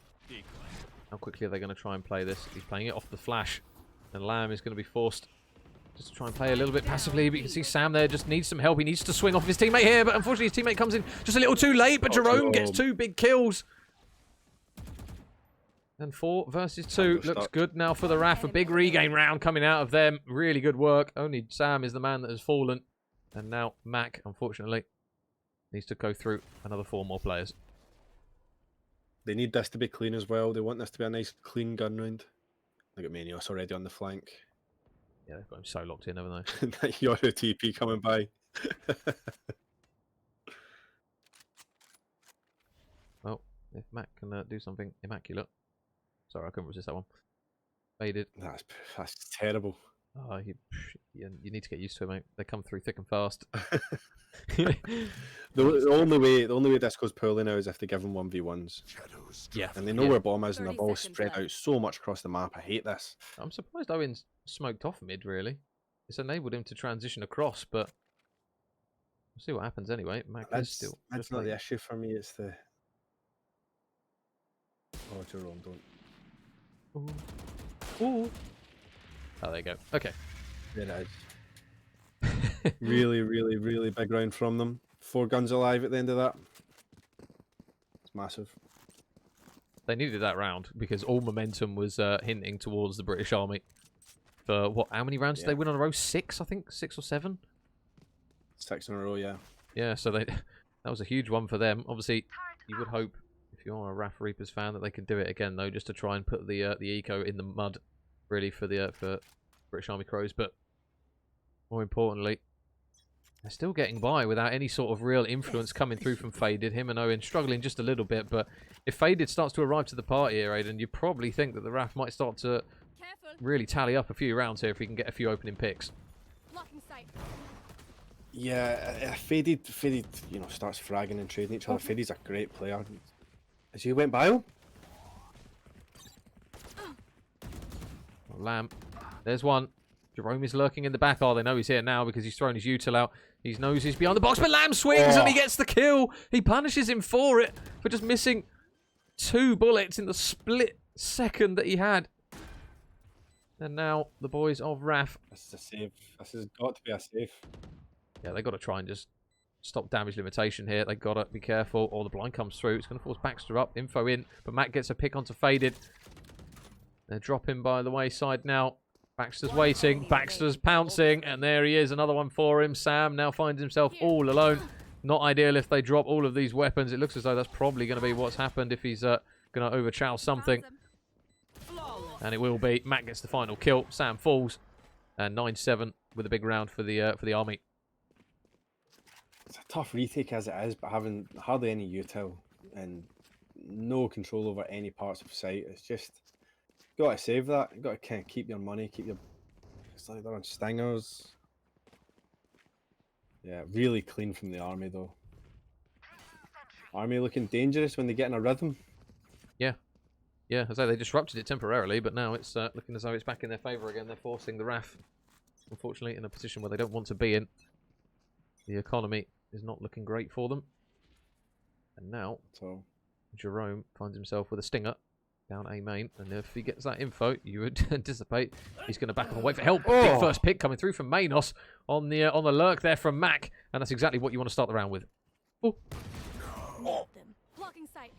A: How quickly are they going to try and play this? He's playing it off the flash, and Lamb is going to be forced just to try and play a little bit passively, but you can see Sam there just needs some help. He needs to swing off his teammate here, but unfortunately his teammate comes in just a little too late, but Jerome gets 2 big kills. And 4 versus 2 looks good now for the RAF. A big regain round coming out of them. Really good work. Only Sam is the man that has fallen. And now Mac, unfortunately, needs to go through another 4 more players.
B: They need this to be clean as well. They want this to be a nice, clean gun round. Look at Manios already on the flank.
A: Yeah, they've got him so locked in, haven't they?
B: That Yoru TP coming by.
A: Well, if Mac can do something immaculate. Sorry, I couldn't resist that one. Faded.
B: That's terrible.
A: Oh, you need to get used to it, mate. They come through thick and fast.
B: The only way this goes poorly now is if they give them 1v1s.
A: Yeah.
B: And they know where bomb is, and they're all spread out so much across the map. I hate this.
A: I'm surprised Owen's smoked off mid, really. It's enabled him to transition across, but we'll see what happens anyway. Mac is still.
B: That's not the issue for me, it's the... Oh, Jerome, don't.
A: Ooh. Oh, there you go. Okay.
B: There it is. Really, really, really big round from them. 4 guns alive at the end of that. It's massive.
A: They needed that round because all momentum was hinting towards the British Army. For what? How many rounds did they win on a row? 6, I think? 6 or 7?
B: 6 in a row, yeah.
A: Yeah, so that was a huge one for them. Obviously, you would hope, if you're a RAF Reapers fan, that they can do it again, though, just to try and put the eco in the mud, really, for British Army Crows. But more importantly, they're still getting by without any sort of real influence coming through from Faded. Him and Owen struggling just a little bit, but if Faded starts to arrive to the party here, Aiden, you probably think that the RAF might start to really tally up a few rounds here if we can get a few opening picks.
B: Yeah, Faded, you know, starts fragging and trading each other. Faded's a great player. As he went by him?
A: Lamb. There's one. Jerome is lurking in the back. Oh, they know he's here now because he's thrown his util out. He knows he's behind the box, but Lamb swings and he gets the kill. He punishes him for it, for just missing 2 bullets in the split second that he had. And now the boys of RAF.
B: This is a save. This has got to be a save.
A: Yeah, they got to try and just stop damage limitation here. They got to be careful, or the blind comes through. It's going to force Baxter up. Info in, but Matt gets a pick onto Faded. They're dropping by the wayside now. Baxter's waiting. Baxter's pouncing, and there he is. Another one for him. Sam now finds himself all alone. Not ideal if they drop all of these weapons. It looks as though that's probably going to be what's happened if he's going to overchow something. And it will be. Matt gets the final kill. Sam falls. And 9-7 with a big round for the army.
B: It's a tough retake as it is, but having hardly any util and no control over any parts of sight, it's just got to save that. You got to kind of keep your money, keep your. It's like they're on stingers. Yeah, really clean from the army though. Army looking dangerous when they get in a rhythm.
A: Yeah. Yeah, as I say, they disrupted it temporarily, but now it's looking as though it's back in their favour again. They're forcing the RAF, unfortunately, in a position where they don't want to be in. The economy is not looking great for them. And now, Jerome finds himself with a stinger down A main, and if he gets that info, you would anticipate he's going to back up and wait for help. Big first pick coming through from Manos on the lurk there from Mac, and that's exactly what you want to start the round with. Oh,
G: Blocking sight.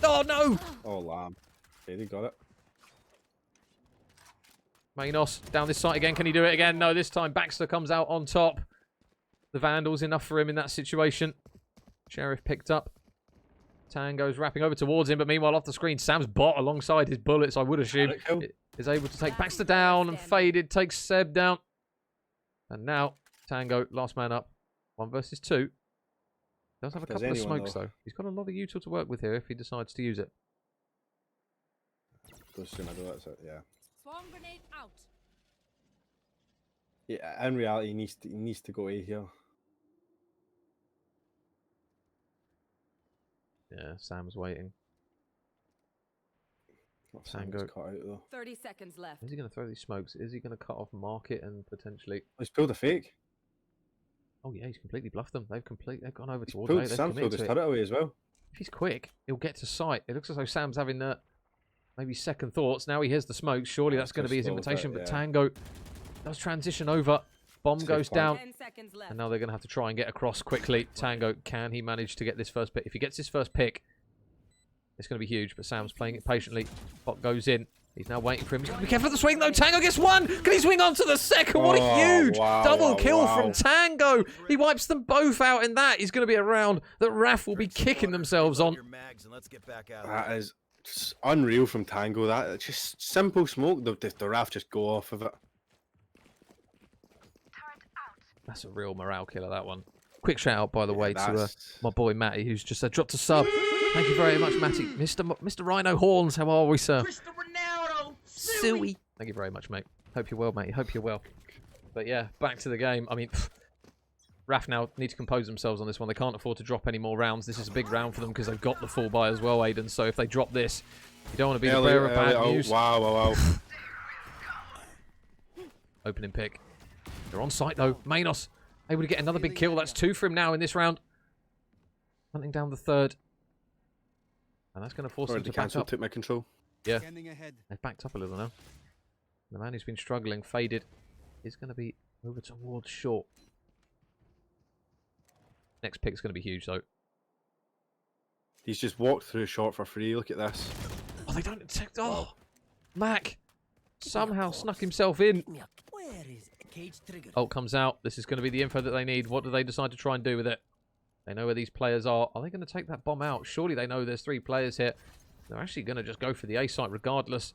A: oh no!
B: Oh, lamb. Okay, they got it.
A: Manos down this side again. Can he do it again? No, this time Baxter comes out on top. The Vandal's enough for him in that situation. Sheriff picked up. Tango's wrapping over towards him, but meanwhile off the screen, Sam's bot alongside his bullets, I would assume, is able to take Baxter down, and Faded takes Seb down. And now, Tango, last man up. 1 versus 2. Does have a couple of smokes, though. He's got a lot of util to work with here if he decides to use it.
B: That's it, yeah.
G: Swarm grenade out.
B: Yeah, in reality, he needs to go A here.
A: Yeah, Sam's waiting. Tango
B: cut out, though.
G: 30 seconds left.
A: Is he going to throw these smokes? Is he going to cut off Market and potentially...
B: He's pulled a fake.
A: Oh yeah, he's completely bluffed them. They've gone over towards A.
B: Sam pulled his turret away as well.
A: If he's quick, he'll get to sight. It looks as though Sam's having maybe second thoughts. Now he hears the smoke. Surely that's going to be his invitation. But Tango does transition over. Bomb goes down.
G: 10 seconds left.
A: And now they're going to have to try and get across quickly. Tango, can he manage to get this first pick? If he gets his first pick, it's going to be huge. But Sam's playing it patiently. Bot goes in. He's now waiting for him. He's got to be careful of the swing, though. Tango gets one. Can he swing on to the second? What a huge double kill from Tango. He wipes them both out in that. He's going to be a round that RAF will be kicking themselves on.
B: That is just unreal from Tango. That just simple smoke. The RAF just go off of it.
A: That's a real morale killer, that one. Quick shout out, by the way, to my boy Matty, who's just dropped a sub. Thank you very much, Matty. Mr. Rhino Horns, how are we, sir? Suey. Thank you very much, mate. Hope you're well, mate. Hope you're well. But yeah, back to the game. I mean, RAF now need to compose themselves on this one. They can't afford to drop any more rounds. This is a big round for them because they've got the full buy as well, Aiden. So if they drop this, you don't want to be the bearer of bad news.
B: Wow.
A: Opening pick. They're on site, though. Manos able to get another big kill. That's 2 for him now in this round. Hunting down the third. And that's going to force him to back up.
B: Took my control.
A: Yeah. They've backed up a little now. The man who's been struggling, Faded, is going to be over towards short. Next pick's going to be huge, though.
B: He's just walked through short for free. Look at this.
A: Oh, they don't detect. Oh, Mac somehow snuck himself in. Oh, comes out. This is going to be the info that they need. What do they decide to try and do with it? They know where these players are. Are they going to take that bomb out? Surely they know there's 3 players here. They're actually going to just go for the A site regardless.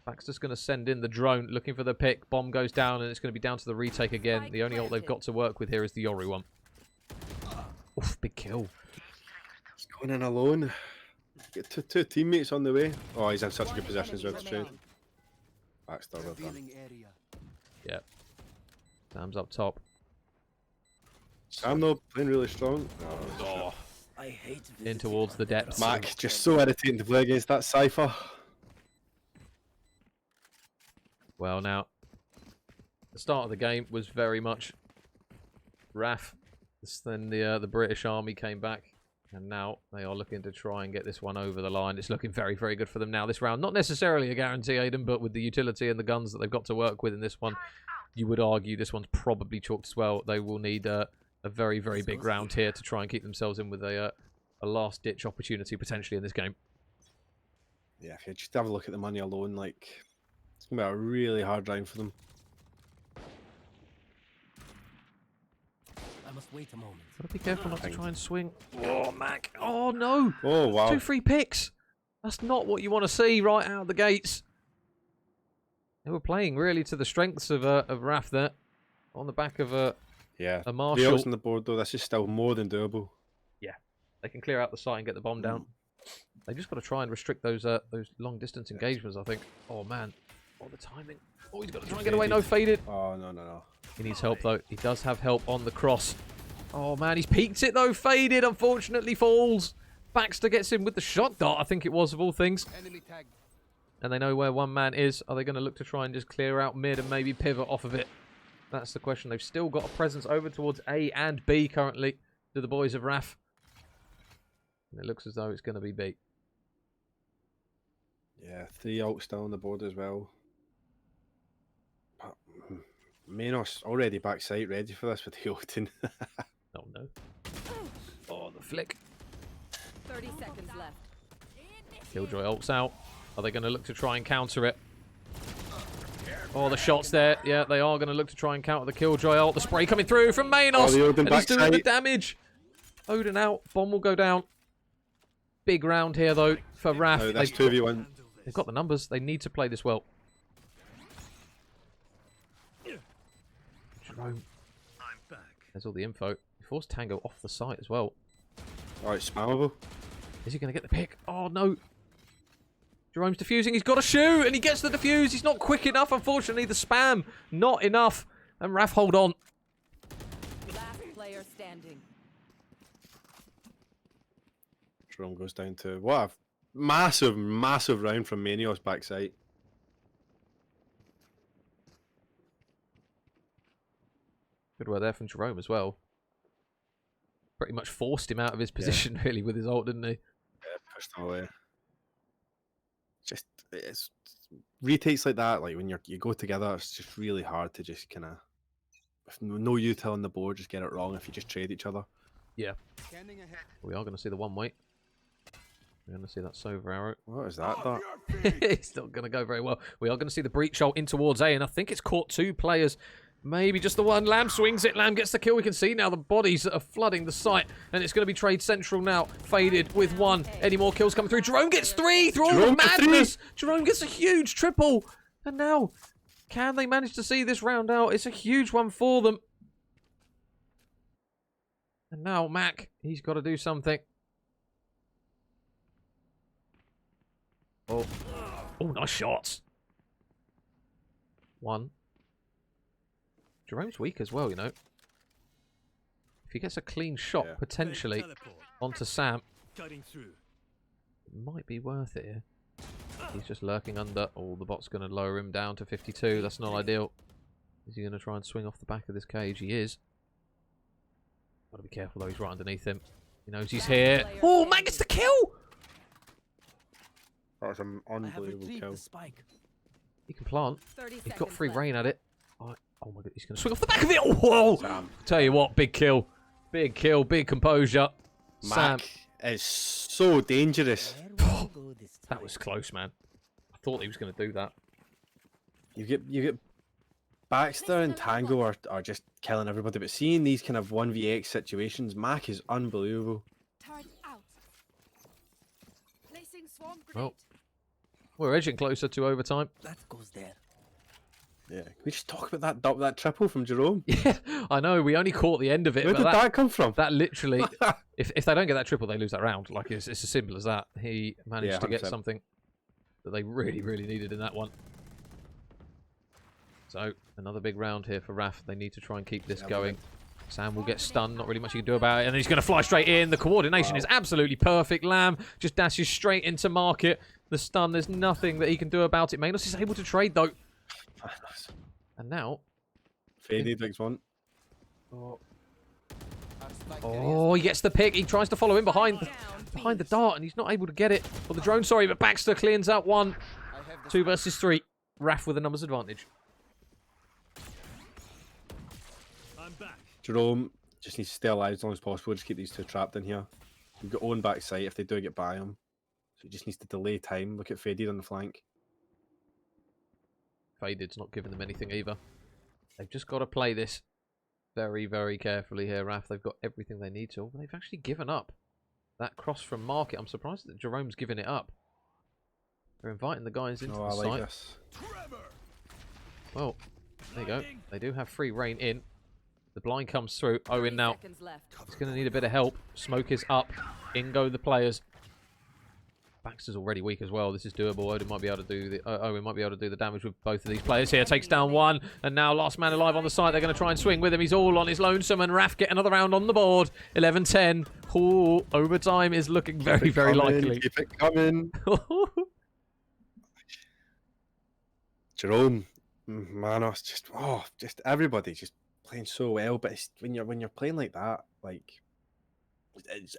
A: Baxter's going to send in the drone, looking for the pick. Bomb goes down, and it's going to be down to the retake again. The only ult they've got to work with here is the Yoru one. Oof, big kill.
B: He's going in alone. Get two teammates on the way. Oh, he's in such a good position as well to trade. Baxter, well done.
A: Yeah. Sam's up top.
B: Sam, though, playing really strong.
A: Oh. I hate in towards the depths.
B: Mac, just so irritating to play against that Cypher.
A: Well, now, the start of the game was very much RAF. Then the British Army came back, and now they are looking to try and get this one over the line. It's looking very, very good for them now this round. Not necessarily a guarantee, Aiden, but with the utility and the guns that they've got to work with in this one, you would argue this one's probably chalked as well. They will need a very, very big round here to try and keep themselves in with a last-ditch opportunity potentially in this game.
B: Yeah, if you just have a look at the money alone, like, it's going to be a really hard round for them.
M: I must wait a moment.
A: Gotta be careful not to try and swing. Oh, Mac. Oh, no.
B: Oh, wow.
A: 2 free picks. That's not what you want to see right out of the gates. They were playing really to the strengths of RAF there. On the back of a Marshall.
B: The ults on the board, though, this is still more than doable.
A: Yeah. They can clear out the site and get the bomb down. They just got to try and restrict those long-distance engagements, I think. Oh, man. Oh, the timing. Oh, he's got to try and get away. No, Faded.
B: Oh, no.
A: He needs help, though. He does have help on the cross. Oh, man. He's peeked it, though. Faded, unfortunately, falls. Baxter gets in with the shot dart, I think it was, of all things. And they know where one man is. Are they going to look to try and just clear out mid and maybe pivot off of it? That's the question. They've still got a presence over towards A and B currently to the boys of RAF. And it looks as though it's going to be B.
B: Yeah, 3 ults still on the board as well. But Manos already backside, ready for this with the ulting.
A: Oh no. Oh, the flick.
G: 30 seconds left.
A: Killjoy ults out. Are they going to look to try and counter it? Oh, the shots there. Yeah, they are going to look to try and counter the Killjoy ult. The spray coming through from Manos.
B: Oh,
A: and he's doing the damage. Odin out. Bomb will go down. Big round here, though, for RAF.
B: No, that's 2v1.
A: They've got the numbers. They need to play this well. Jerome. There's all the info. He forced Tango off the site as well.
B: Alright, spammable.
A: Is he going to get the pick? Oh, no. Jerome's defusing. He's got to shoot, and he gets the defuse. He's not quick enough, unfortunately. The spam, not enough. And RAF hold on.
G: Last player standing.
B: Jerome goes down to... What a massive, massive round from Manios backside.
A: Good work there from Jerome as well. Pretty much forced him out of his position, really, with his ult, didn't he?
B: Yeah, pushed him away. Just, it's retakes like that, like when you go together, it's just really hard to just kind of, with no util on the board, just get it wrong if you just trade each other.
A: Yeah. We are going to see the one way. We're going to see that Sova arrow.
B: What is that?
A: It's not going to go very well. We are going to see the breach ult in towards A, and I think it's caught 2 players. Maybe just the one. Lamb swings it. Lamb gets the kill. We can see now the bodies that are flooding the site. And it's going to be trade central now. Faded with 1. Any more kills coming through? Jerome gets 3 through all the madness. Jerome gets a huge triple. And now, can they manage to see this round out? It's a huge one for them. And now Mac, he's got to do something. Oh, nice shots. 1. Jerome's weak as well, you know. If he gets a clean shot, potentially, onto Sam, it might be worth it here. He's just lurking under. Oh, the bot's going to lower him down to 52. That's not ideal. Is he going to try and swing off the back of this cage? He is. Got to be careful, though. He's right underneath him. He knows he's here. Oh, man gets the kill!
B: That was an unbelievable kill.
A: He can plant. He's got free reign at it. Oh my god, he's going to swing off the back of it. Oh, whoa! Sam. Tell you what, big kill. Big kill, big composure.
B: Mac is so dangerous.
A: That was close, man. I thought he was going to do that.
B: You get Baxter and Tango are just killing everybody, but seeing these kind of 1vx situations, Mac is unbelievable.
A: Well, we're edging closer to overtime.
M: That goes there.
B: Yeah, can we just talk about that triple from Jerome?
A: Yeah, I know. We only caught the end of it.
B: Where did that come from?
A: That literally, if they don't get that triple, they lose that round. Like it's as simple as that. He managed to get something that they really, really needed in that one. So another big round here for RAF. They need to try and keep this going. Sam will get stunned. Not really much you can do about it. And he's going to fly straight in. The coordination is absolutely perfect. Lamb just dashes straight into market. The stun, there's nothing that he can do about it. Manos is able to trade, though. And now...
B: Faded takes 1.
A: Oh, he gets the pick. He tries to follow in behind the dart, and he's not able to get it. Or the drone, sorry, but Baxter cleans out 1. 2 versus 3. RAF with a numbers advantage.
B: Jerome just needs to stay alive as long as possible. Just keep these 2 trapped in here. You've got Owen backside if they do get by him. So he just needs to delay time. Look at Faded on the flank.
A: Faded's not giving them anything either. They've just got to play this very, very carefully here, RAF. They've got everything they need to. But they've actually given up that cross from market. I'm surprised that Jerome's giving it up. They're inviting the guys into the site.
B: This.
A: Well, there you go. They do have free reign in. The blind comes through. Owen now. He's going to need a bit of help. Smoke is up. In go the players. Baxter's already weak as well. This is doable. Odin might be able to do the Owen might be able to do the damage with both of these players here. Takes down one, and now last man alive on the site. They're going to try and swing with him. He's all on his lonesome, and Raf get another round on the board. 11-10. Oh, overtime is looking very, very likely.
B: Keep it coming. Jerome, Manos, just everybody just playing so well. But it's, when you're playing like that, like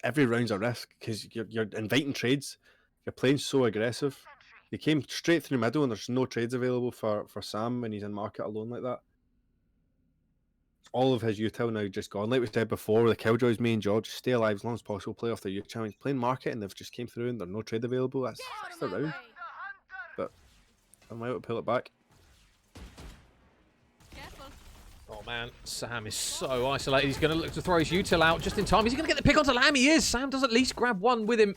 B: every round's a risk because you're inviting trades. You're playing so aggressive. They came straight through middle, and there's no trades available for Sam when he's in market alone like that. All of his util now just gone. Like we said before, the Killjoy's main job, just stay alive as long as possible, play off their util challenge, playing market, and they've just came through and there's no trade available. That's the round. But I'm able to pull it back.
A: Oh man, Sam is so isolated. He's going to look to throw his util out just in time. Is he going to get the pick onto Lamb? He is. Sam does at least grab one with him.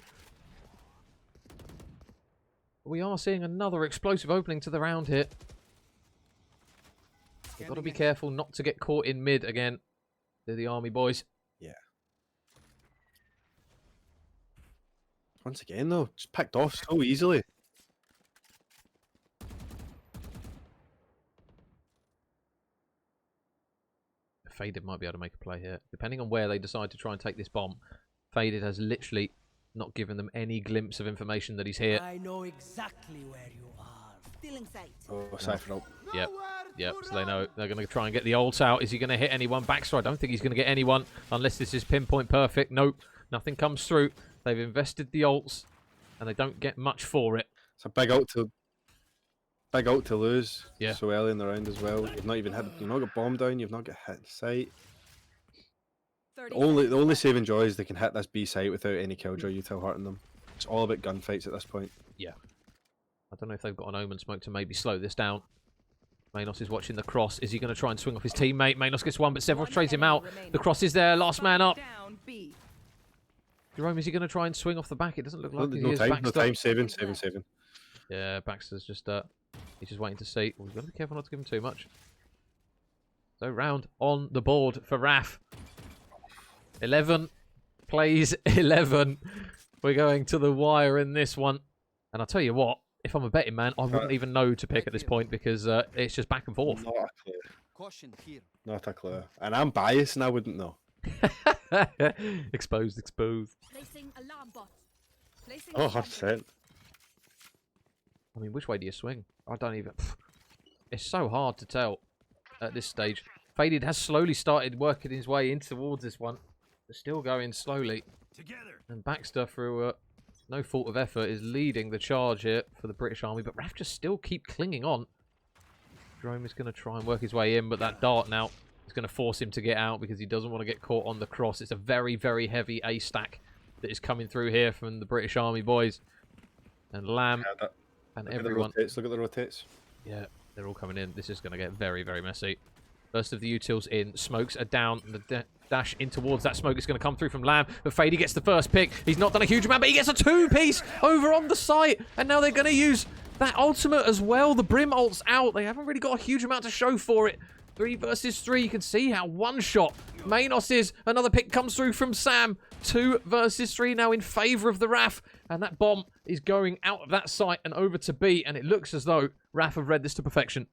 A: We are seeing another explosive opening to the round here. We've got to be careful not to get caught in mid again. They're the army boys.
B: Yeah. Once again though, just picked off so easily.
A: Faded might be able to make a play here. Depending on where they decide to try and take this bomb, Faded has literally not given them any glimpse of information that he's here.
G: I know exactly where you are. Still in sight.
B: Oh, Cypher ult.
A: Yep, so they know they're going to try and get the ult out. Is he going to hit anyone? Baxter, I don't think he's going to get anyone unless this is pinpoint perfect. Nope, nothing comes through. They've invested the ults and they don't get much for it.
B: It's a big ult to lose.
A: Yeah.
B: So early in the round as well. You've not even hit. You've not got bomb down. You've not got hit in sight. The only saving joy is they can hit this B site without any Killjoy util hurting them. It's all about gunfights at this point.
A: Yeah. I don't know if they've got an Omen smoke to maybe slow this down. Manos is watching the cross. Is he going to try and swing off his teammate? Manos gets one, but Severos trades him out. The cross is there. Last man up. Jerome, is he going to try and swing off the back? It doesn't look like he is.
B: No time. Saving.
A: Yeah, Baxter's just he's just waiting to see. We've got to be careful not to give him too much. So round on the board for Raf. 11 plays 11. We're going to the wire in this one. And I'll tell you what, if I'm a betting man, I wouldn't even know to pick at this point because it's just back and forth.
B: Not a clue. Caution here. Not a clue. And I'm biased and I wouldn't know.
A: Exposed.
G: Placing alarm bot. Placing
B: 100%.
A: I mean, which way do you swing? I don't even... It's so hard to tell at this stage. Faded has slowly started working his way in towards this one. They're still going slowly.
O: Together.
A: And Baxter, through no fault of effort, is leading the charge here for the British Army. But Raf just still keep clinging on. Jerome is going to try and work his way in, but that dart now is going to force him to get out because he doesn't want to get caught on the cross. It's a very, very heavy A stack that is coming through here from the British Army boys. And Lamb and everyone.
B: Look at the rotates.
A: Yeah, they're all coming in. This is going to get very, very messy. First of the utils in. Smokes are down. The dash in towards that smoke is going to come through from Lamb. But Fady gets the first pick. He's not done a huge amount, but he gets a two-piece over on the site. And now they're going to use that ultimate as well. The Brim ult's out. They haven't really got a huge amount to show for it. 3 versus 3. You can see how one shot Manos is. Another pick comes through from Sam. 2 versus 3 now in favour of the RAF. And that bomb is going out of that site and over to B. And it looks as though RAF have read this to perfection.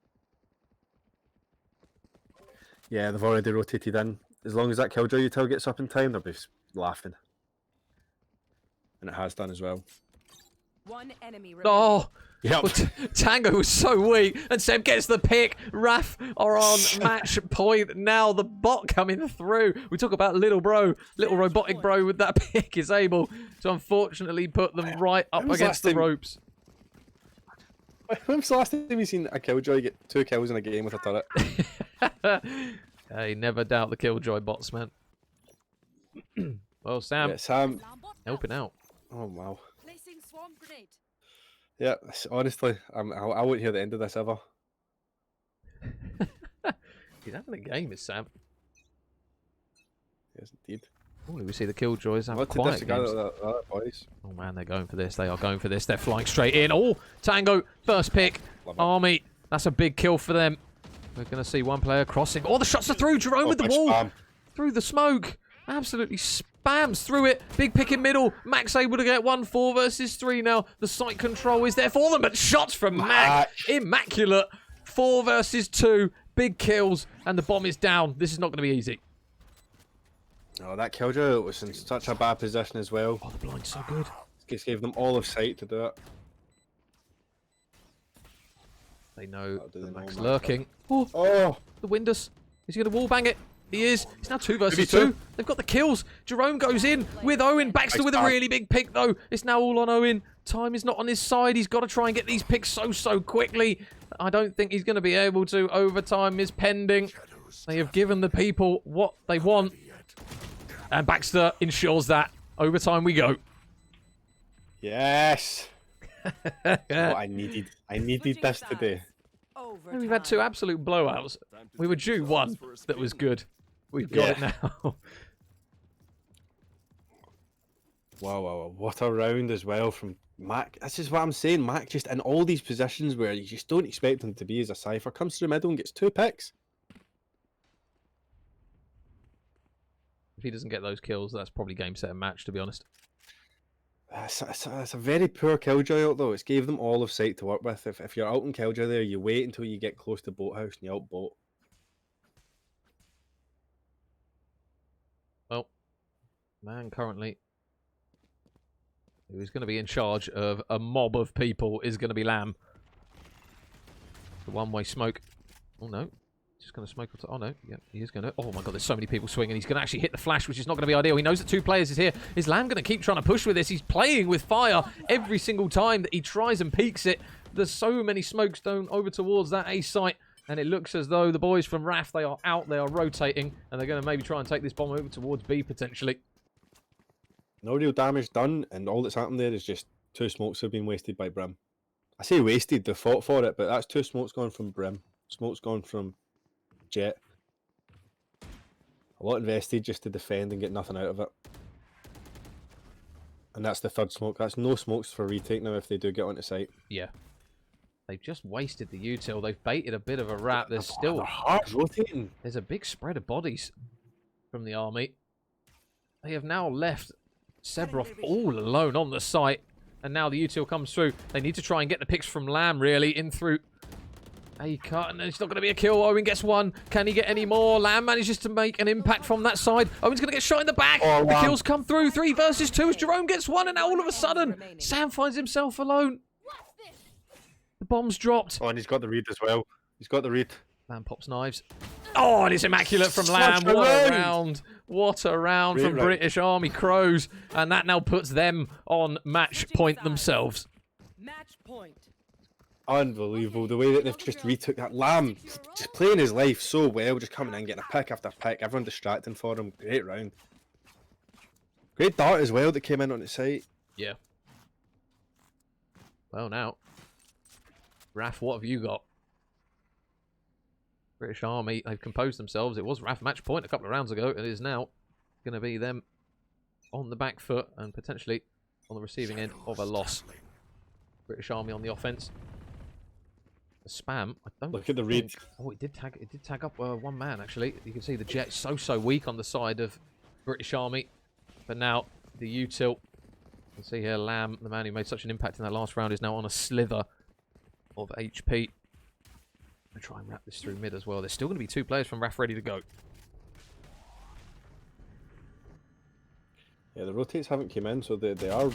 B: Yeah, they've already rotated in. As long as that Killjoy util gets up in time, they'll be laughing. And it has done as well.
G: One enemy
A: Oh!
B: Yep.
A: Well, Tango was so weak, and Seb gets the pick. RAF are on match point now. The bot coming through. We talk about little robotic bro with that pick is able to unfortunately put them right up against the ropes.
B: When's the last time you've seen a Killjoy get 2 kills in a game with a turret?
A: Hey, never doubt the Killjoy bots, man. Well, Sam, helping out.
B: Oh, wow.
G: Placing swarm grenade.
B: Yeah, honestly, I won't hear the end of this ever.
A: He's having a game, is Sam.
B: Yes, indeed.
A: Oh, we see the Killjoys have quiet games.
B: Boys.
A: Oh man, they're going for this. They are going for this. They're flying straight in. Oh, Tango, first pick. Army, that's a big kill for them. We're going to see one player crossing. Oh, the shots are through. Jerome with the wall.
B: Spam.
A: Through the smoke. Absolutely spam spams through it. Big pick in middle. Max able to get 1 4 versus 3 now. The site control is there for them, but shots from Mac. Immaculate. 4 versus 2. Big kills, and the bomb is down. This is not going to be easy.
B: Oh, that Killjoy was in such a bad position as well.
A: Oh, the blind's so good.
B: Just gave them all of sight to do it.
A: They know
B: the
A: Max
B: know,
A: lurking.
B: Oh,
A: the Windus. Is he going to wallbang it? He is. It's now 2 versus
B: 2v2.
A: 2. They've got the kills. Jerome goes in with Owen. Baxter with a really big pick, though. It's now all on Owen. Time is not on his side. He's got to try and get these picks so quickly. I don't think he's going to be able to. Overtime is pending. They have given the people what they want. And Baxter ensures that. Overtime we go.
B: yes. That's what I needed. I needed this today.
A: We've had 2 absolute blowouts. We were due 1 that was good. We've got it now.
B: Wow. What a round as well from Mac. This is what I'm saying. Mac just in all these positions where you just don't expect him to be as a Cypher. Comes through the middle and gets 2 picks.
A: If he doesn't get those kills, that's probably game, set, and match, to be honest.
B: It's a very poor Killjoy out, though. It's gave them all of sight to work with. If you're out in Killjoy there, you wait until you get close to Boathouse and you out boat.
A: Well, man currently who's going to be in charge of a mob of people is going to be Lamb. The one-way smoke. Oh, no. Just going to smoke. Oh, no. Yeah, he is going to. Oh, my God. There's so many people swinging. He's going to actually hit the flash, which is not going to be ideal. He knows that 2 players is here. Is Lamb going to keep trying to push with this? He's playing with fire every single time that he tries and peeks it. There's so many smokes thrown over towards that A site. And it looks as though the boys from RAF, they are out. They are rotating. And they're going to maybe try and take this bomb over towards B, potentially.
B: No real damage done. And all that's happened there is just 2 smokes have been wasted by Brim. I say wasted. They fought for it. But that's 2 smokes gone from Brim. Smokes gone from Jet. A lot invested just to defend and get nothing out of it. And that's the 3rd smoke. That's no smokes for retake now if they do get onto site.
A: Yeah. They've just wasted the util. They've baited a bit of a rat. There's still...
B: They're hard rotating.
A: There's a big spread of bodies from the army. They have now left Sebroff all alone on the site. And now the util comes through. They need to try and get the picks from Lamb, really, in through... A cut, and it's not going to be a kill. Owen gets 1. Can he get any more? Lamb manages to make an impact from that side. Owen's going to get shot in the back.
B: Oh,
A: the kills come through. 3 versus 2 as Jerome gets 1, and now all of a sudden, Sam finds himself alone. The bomb's dropped.
B: Oh, and he's got the read as well. He's got the read.
A: Lamb pops knives. Oh, and it's immaculate from Lamb. What a round. What a round from British Army Crows. And that now puts them on match point themselves.
G: Match point.
B: Unbelievable. The way that they've just retook that. Lamb just playing his life so well, just coming in, getting a pick after pick, everyone distracting for him. Great round. Great dart as well that came in on the site.
A: Yeah. Well, now, Raf, what have you got? British Army, they've composed themselves. It was Raf match point a couple of rounds ago. It is now going to be them on the back foot and potentially on the receiving end of a loss. British Army on the offense. The spam. I don't
B: look at the read.
A: Oh, it did tag up 1 man actually. You can see the jet so weak on the side of British Army, but now the util. You can see here Lamb, the man who made such an impact in that last round, is now on a slither of HP. I'm try and wrap this through mid as well. There's still going to be 2 players from RAF ready to go.
B: Yeah, the rotates haven't come in, so they are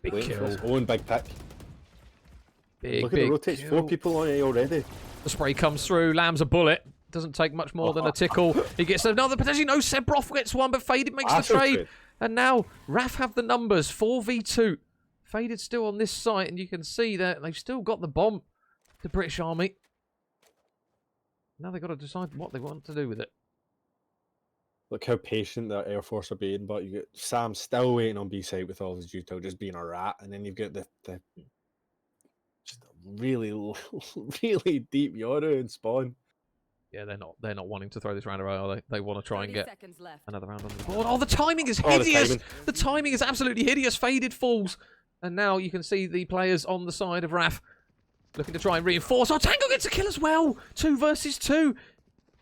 A: big
B: waiting for his
A: kill.
B: own big pick.
A: Big,
B: Look at the rotates,
A: kill.
B: 4 people on it already.
A: The spray comes through. Lamb's a bullet. Doesn't take much more than a tickle. He gets another. Potentially no. Sebroff gets 1, but Faded makes the trade. And now RAF have the numbers. 4v2. Faded still on this site, and you can see that they've still got the bomb. The British Army. Now they've got to decide what they want to do with it.
B: Look how patient the Air Force are being, but you get Sam still waiting on B side with all his util just being a rat, and then you've got the just a really deep Yoru and spawn.
A: Yeah, they're not wanting to throw this round away, are they? They want to try and get
G: left.
A: another round on the board. Oh, the timing is hideous! The timing is absolutely hideous. Faded falls, and now you can see the players on the side of RAF looking to try and reinforce. Oh, Tango gets a kill as well. 2 versus 2.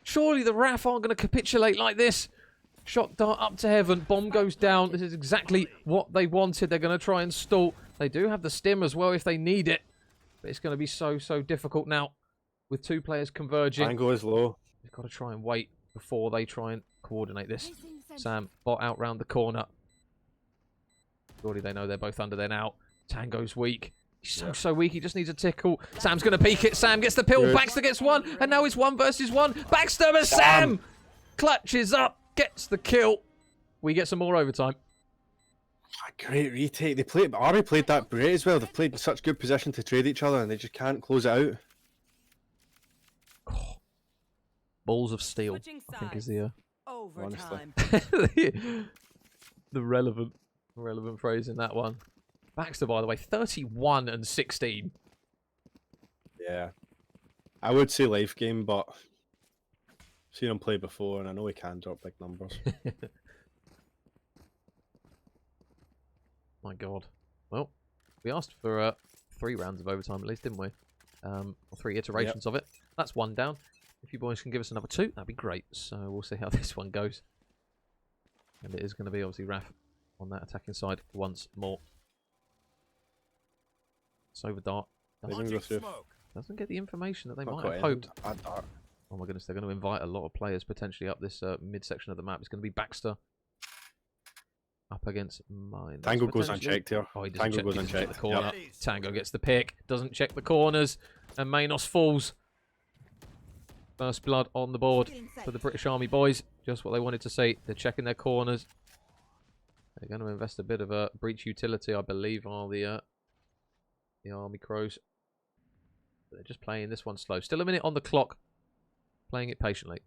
A: Surely the RAF aren't going to capitulate like this. Shot dart up to heaven. Bomb goes down. This is exactly what they wanted. They're going to try and stall. They do have the stim as well if they need it. But it's going to be so difficult now with 2 players converging.
B: Angle is low.
A: They've got to try and wait before they try and coordinate this. Sam bot out round the corner. Surely they know they're both under there now. Tango's weak. He's so weak. He just needs a tickle. Sam's going to peek it. Sam gets the pill.
B: Good.
A: Baxter gets one. And now it's 1 versus 1. Baxter, but Sam clutches up. Gets the kill. We get some more overtime.
B: Great retake. They played. Army played that great as well. They've played in such good position to trade each other, and they just can't close it out.
A: Balls of steel, I think is the
G: Overtime.
A: the relevant phrase in that one. Baxter, by the way, 31 and 16.
B: Yeah, I would say life game, but I've seen him play before, and I know he can drop big numbers.
A: My God. Well, we asked for 3 rounds of overtime at least, didn't we? Or 3 iterations of it. That's 1 down. If you boys can give us another 2, that'd be great. So we'll see how this one goes. And it is going to be obviously Raf on that attacking side once more. It's over dart. Doesn't get the information that they might have hoped. Oh my goodness, they're going to invite a lot of players potentially up this mid-section of the map. It's going to be Baxter up against mine.
B: Tango goes unchecked here.
A: Oh, he doesn't
B: Tango goes
A: check
B: unchecked.
A: the corner. Yep. Tango gets the pick. Doesn't check the corners. And Manos falls. First blood on the board for the British Army boys. Just what they wanted to see. They're checking their corners. They're going to invest a bit of a breach utility, I believe, are the Army Crows. They're just playing this one slow. Still a minute on the clock. Playing it patiently.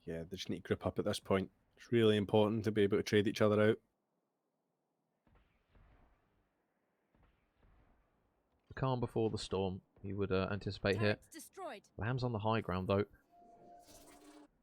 B: Yeah, they just need to grip up at this point. It's really important to be able to trade each other out.
A: The calm before the storm, you would anticipate here. Lamb's on the high ground, though. It's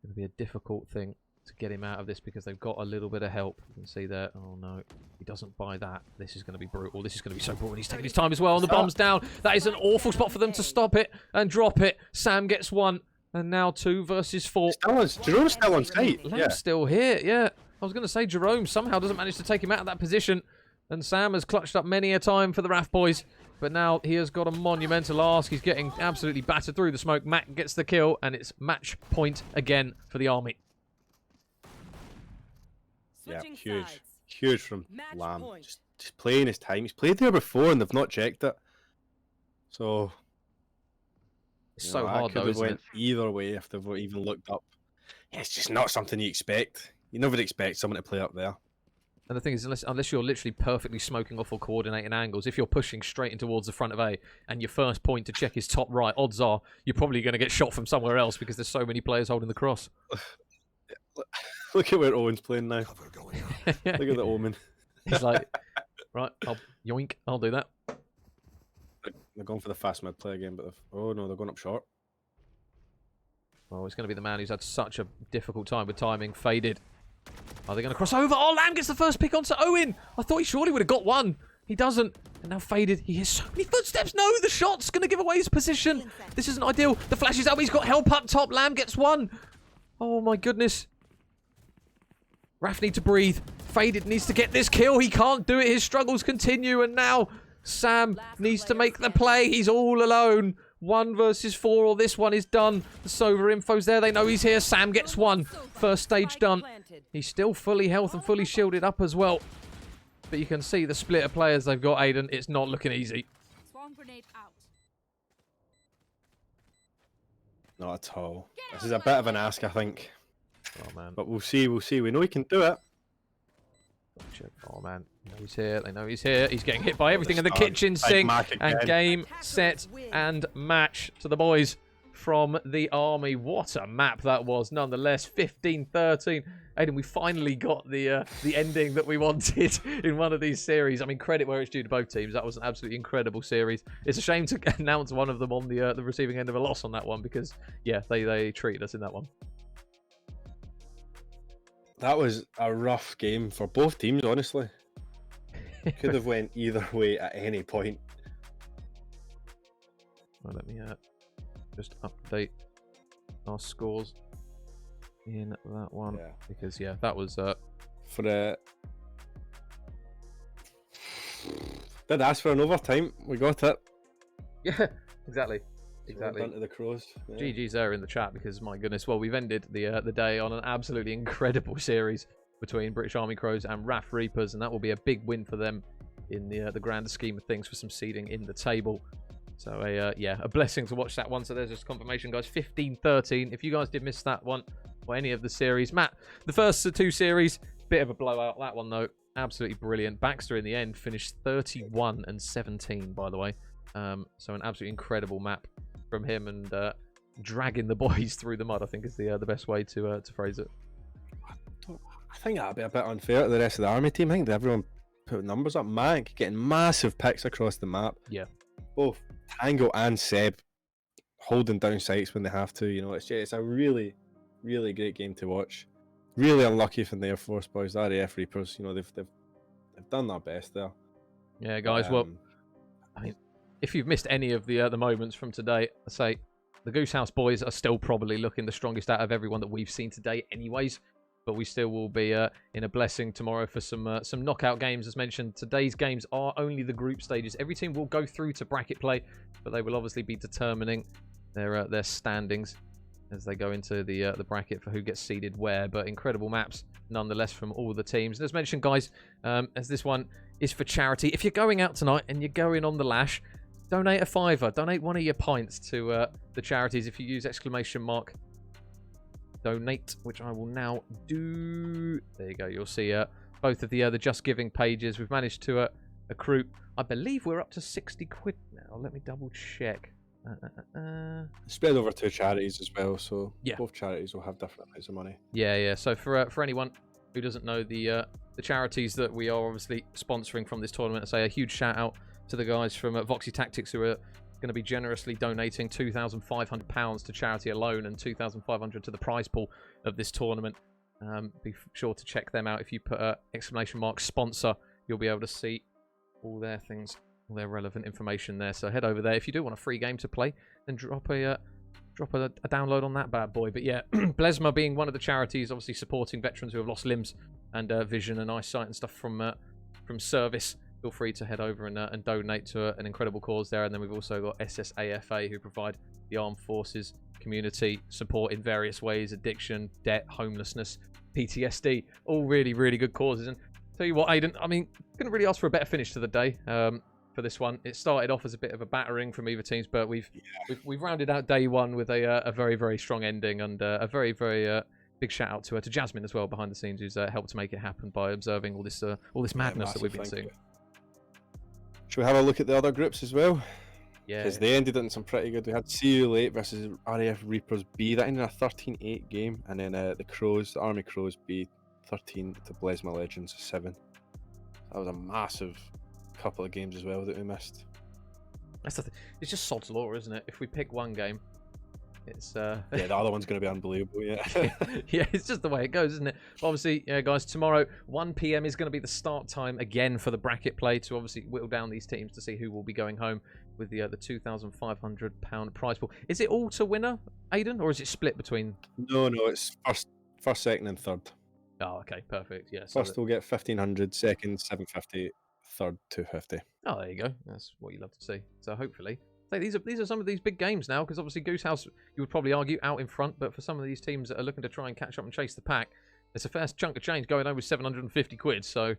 A: going to be a difficult thing to get him out of this because they've got a little bit of help. You can see there. Oh, no. He doesn't buy that. This is going to be brutal. This is going to be so brutal. He's taking his time as well. And the bomb's down. That is an awful spot for them to stop it and drop it. Sam gets 1. And now 2 versus 4.
B: Jerome's still on site.
A: Lamb's still here, yeah. I was going to say Jerome somehow doesn't manage to take him out of that position. And Sam has clutched up many a time for the RAF boys. But now he has got a monumental ask. He's getting absolutely battered through the smoke. Mac gets the kill, and it's match point again for the Army.
B: Yeah, huge. Huge from Lamb. Just playing his time. He's played there before, and they've not checked it. So...
A: It's so hard, though, isn't it?
B: Either way, if they've even looked up. Yeah, it's just not something you expect. You never expect someone to play up there.
A: And the thing is, unless you're literally perfectly smoking off or coordinating angles, if you're pushing straight in towards the front of A and your first point to check is top right, odds are you're probably going to get shot from somewhere else because there's so many players holding the cross.
B: Look at where Owen's playing now. Look at the Omen.
A: He's like, right, yoink, I'll do that.
B: They're going for the fast mid play again, but oh no, they're going up short.
A: Oh, it's going to be the man who's had such a difficult time with timing. Faded. Are they going to cross over? Oh, Lamb gets the first pick onto Owen. I thought he surely would have got one. He doesn't. And now Faded. He hears so many footsteps. No, the shot's going to give away his position. This isn't ideal. The flash is up. He's got help up top. Lamb gets 1. Oh, my goodness. Raf needs to breathe. Faded needs to get this kill. He can't do it. His struggles continue. And now Sam needs to make the play. He's all alone. 1 versus 4, or this one is done. The Sova info's there. They know he's here. Sam gets 1. First stage done. He's still fully health and fully shielded up as well. But you can see the split of players they've got, Aiden. It's not looking easy.
B: Not at all. This is a bit of an ask, I think.
A: Oh, man.
B: But we'll see. We'll see. We know he can do it.
A: Oh, man. They know he's here. They know he's here. He's getting hit by everything in the kitchen sink. And game, set, and match to the boys from the Army. What a map that was, nonetheless. 15-13. Aiden, we finally got the ending that we wanted in one of these series. I mean, credit where it's due to both teams. That was an absolutely incredible series. It's a shame to announce one of them on the receiving end of a loss on that one because, yeah, they treated us in that one.
B: That was a rough game for both teams, honestly. Could have went either way at any point.
A: Well, let me just update our scores in that one.
B: Yeah.
A: Because, yeah, that was...
B: For the... Did ask for an overtime. We got it.
A: Yeah, exactly.
B: So well done to the Crows. Yeah.
A: GG's there in the chat because, my goodness, well, we've ended the day on an absolutely incredible series between British Army Crows and RAF Reapers, and that will be a big win for them in the grander scheme of things for some seeding in the table. So, yeah, a blessing to watch that one. So there's just confirmation, guys. 15-13. If you guys did miss that one or any of the series, Matt, the first two series, bit of a blowout. That one, though, absolutely brilliant. Baxter in the end finished 31-17, by the way. So an absolutely incredible map from him, and dragging the boys through the mud, I think, is the best way to phrase it.
B: I think that'd be a bit unfair to the rest of the army team. I think that everyone put numbers up. Mank getting massive picks across the map.
A: Yeah.
B: Both Tango and Seb holding down sights when they have to. You know, it's a really, really great game to watch. Really unlucky from the Air Force boys, the RAF Reapers. You know, they've done their best there.
A: Yeah, guys. Well, I mean, if you've missed any of the moments from today, I say the Goose House boys are still probably looking the strongest out of everyone that we've seen today, anyways. But we still will be in a blessing tomorrow for some knockout games. As mentioned, today's games are only the group stages. Every team will go through to bracket play, but they will obviously be determining their standings as they go into the bracket for who gets seeded where. But incredible maps, nonetheless, from all the teams. And as mentioned, guys, as this one is for charity, if you're going out tonight and you're going on the lash, donate a £5. Donate one of your pints to the charities if you use !donate, which I will now do. There you go. You'll see both of the Just Giving pages. We've managed to accrue, I believe we're up to 60 quid now. Let me double check.
B: Spread over 2 charities as well, so
A: yeah,
B: both charities will have different amounts of money.
A: Yeah. So for anyone who doesn't know the charities that we are obviously sponsoring from this tournament, I say a huge shout out to the guys from Voxy Tactics who are going to be generously donating £2,500 to charity alone and $2,500 to the prize pool of this tournament. Be sure to check them out. If you put !sponsor, you'll be able to see all their things, all their relevant information there. So head over there. If you do want a free game to play, then drop a download on that bad boy. But yeah, Blesma being one of the charities, obviously supporting veterans who have lost limbs and vision and eyesight and stuff from service. Feel free to head over and donate to an incredible cause there. And then we've also got SSAFA, who provide the armed forces community support in various ways: addiction, debt, homelessness, PTSD. All really, really good causes. And tell you what, Aiden, I mean, couldn't really ask for a better finish to the day for this one. It started off as a bit of a battering from either teams, but we've rounded out day one with a very, very strong ending, and a very, very big shout out to Jasmine as well behind the scenes, who's helped to make it happen by observing all this madness that we've been seeing.
B: Should we have a look at the other groups as well?
A: Yeah.
B: Because they ended in some pretty good. We had See You Late versus RAF Reapers B. That ended in a 13-8 game. And then the Crows, the Army Crows B, 13 to Blesma Legends 7. That was a massive couple of games as well that we missed.
A: That's the thing. It's just sod's law, isn't it? If we pick one game, it's
B: yeah, the other one's going to be unbelievable. Yeah.
A: Yeah, it's just the way it goes, isn't it? Obviously, yeah, guys, tomorrow 1 p.m. is going to be the start time again for the bracket play to obviously whittle down these teams to see who will be going home with the £2,500 prize pool. Is it all to winner, Aiden, or is it split between?
B: No, it's first, second, and third.
A: Oh, okay, perfect. Yeah.
B: First we'll get 1,500, second 750, third 250.
A: Oh, there you go. That's what you love to see. So hopefully. These are some of these big games now, because obviously Goose House, you would probably argue, out in front, but for some of these teams that are looking to try and catch up and chase the pack, it's a fair chunk of change going home with 750 quid. So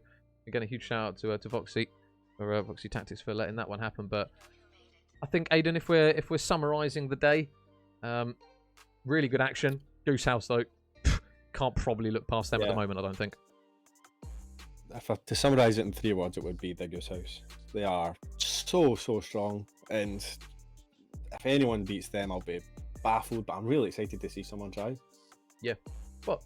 A: again, a huge shout out to Voxy or Voxy Tactics for letting that one happen. But I think, Aiden, if we're summarising the day, really good action. Goose House though, can't probably look past them at the moment, I don't think.
B: To summarise it in 3 words, it would be the Goose House. They are so strong, and if anyone beats them, I'll be baffled, but I'm really excited to see someone try.
A: Yeah. Well,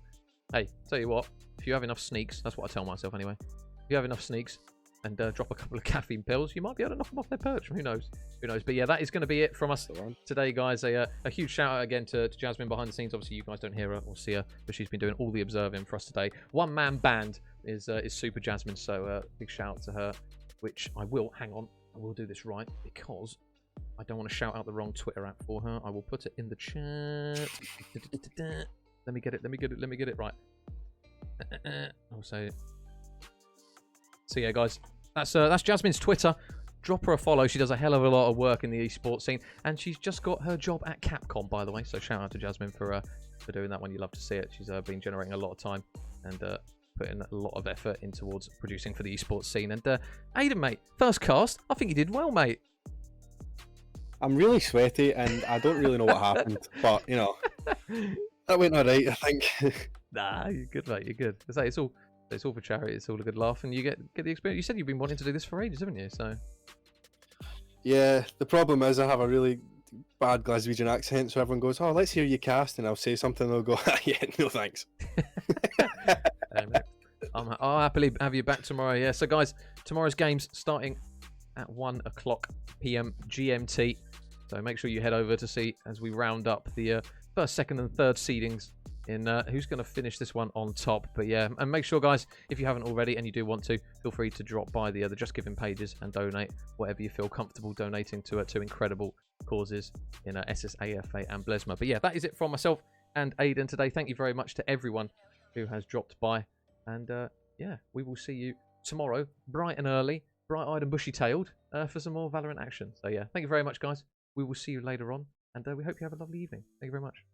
A: hey, tell you what, if you have enough sneaks, that's what I tell myself anyway. If you have enough sneaks and drop a couple of caffeine pills, you might be able to knock them off their perch. Who knows? Who knows? But yeah, that is going to be it from us today, guys. A huge shout out again to Jasmine behind the scenes. Obviously, you guys don't hear her or see her, but she's been doing all the observing for us today. One-man band is Super Jasmine, so big shout out to her, which I will do this right, because I don't want to shout out the wrong Twitter app for her. I will put it in the chat. Let me get it. Right. I'll say it. So yeah, guys, that's Jasmine's Twitter. Drop her a follow. She does a hell of a lot of work in the esports scene, and she's just got her job at Capcom, by the way. So shout out to Jasmine for doing that one. You love to see it. She's been generating a lot of time and putting a lot of effort in towards producing for the esports scene. And Aidan, mate, first cast, I think you did well, mate.
B: I'm really sweaty, and I don't really know what happened, but you know, that went all right, I think.
A: Nah, you're good, mate. You're good. It's all for charity. It's all a good laugh, and you get the experience. You said you've been wanting to do this for ages, haven't you? So.
B: Yeah, the problem is I have a really bad Glaswegian accent, so everyone goes, "Oh, let's hear you cast," and I'll say something, and they'll go, "Yeah, no thanks."
A: I'll happily have you back tomorrow. Yeah. So guys, tomorrow's games starting at 1 o'clock PM GMT. So make sure you head over to see as we round up the first, second, and third seedings in who's going to finish this one on top. But yeah, and make sure, guys, if you haven't already and you do want to, feel free to drop by the Just Giving pages and donate whatever you feel comfortable donating to incredible causes in SSAFA and Blesma. But yeah, that is it from myself and Aidan today. Thank you very much to everyone who has dropped by. And yeah, we will see you tomorrow, bright and early, bright-eyed and bushy-tailed, for some more Valorant action. So yeah, thank you very much, guys. We will see you later on, and we hope you have a lovely evening. Thank you very much.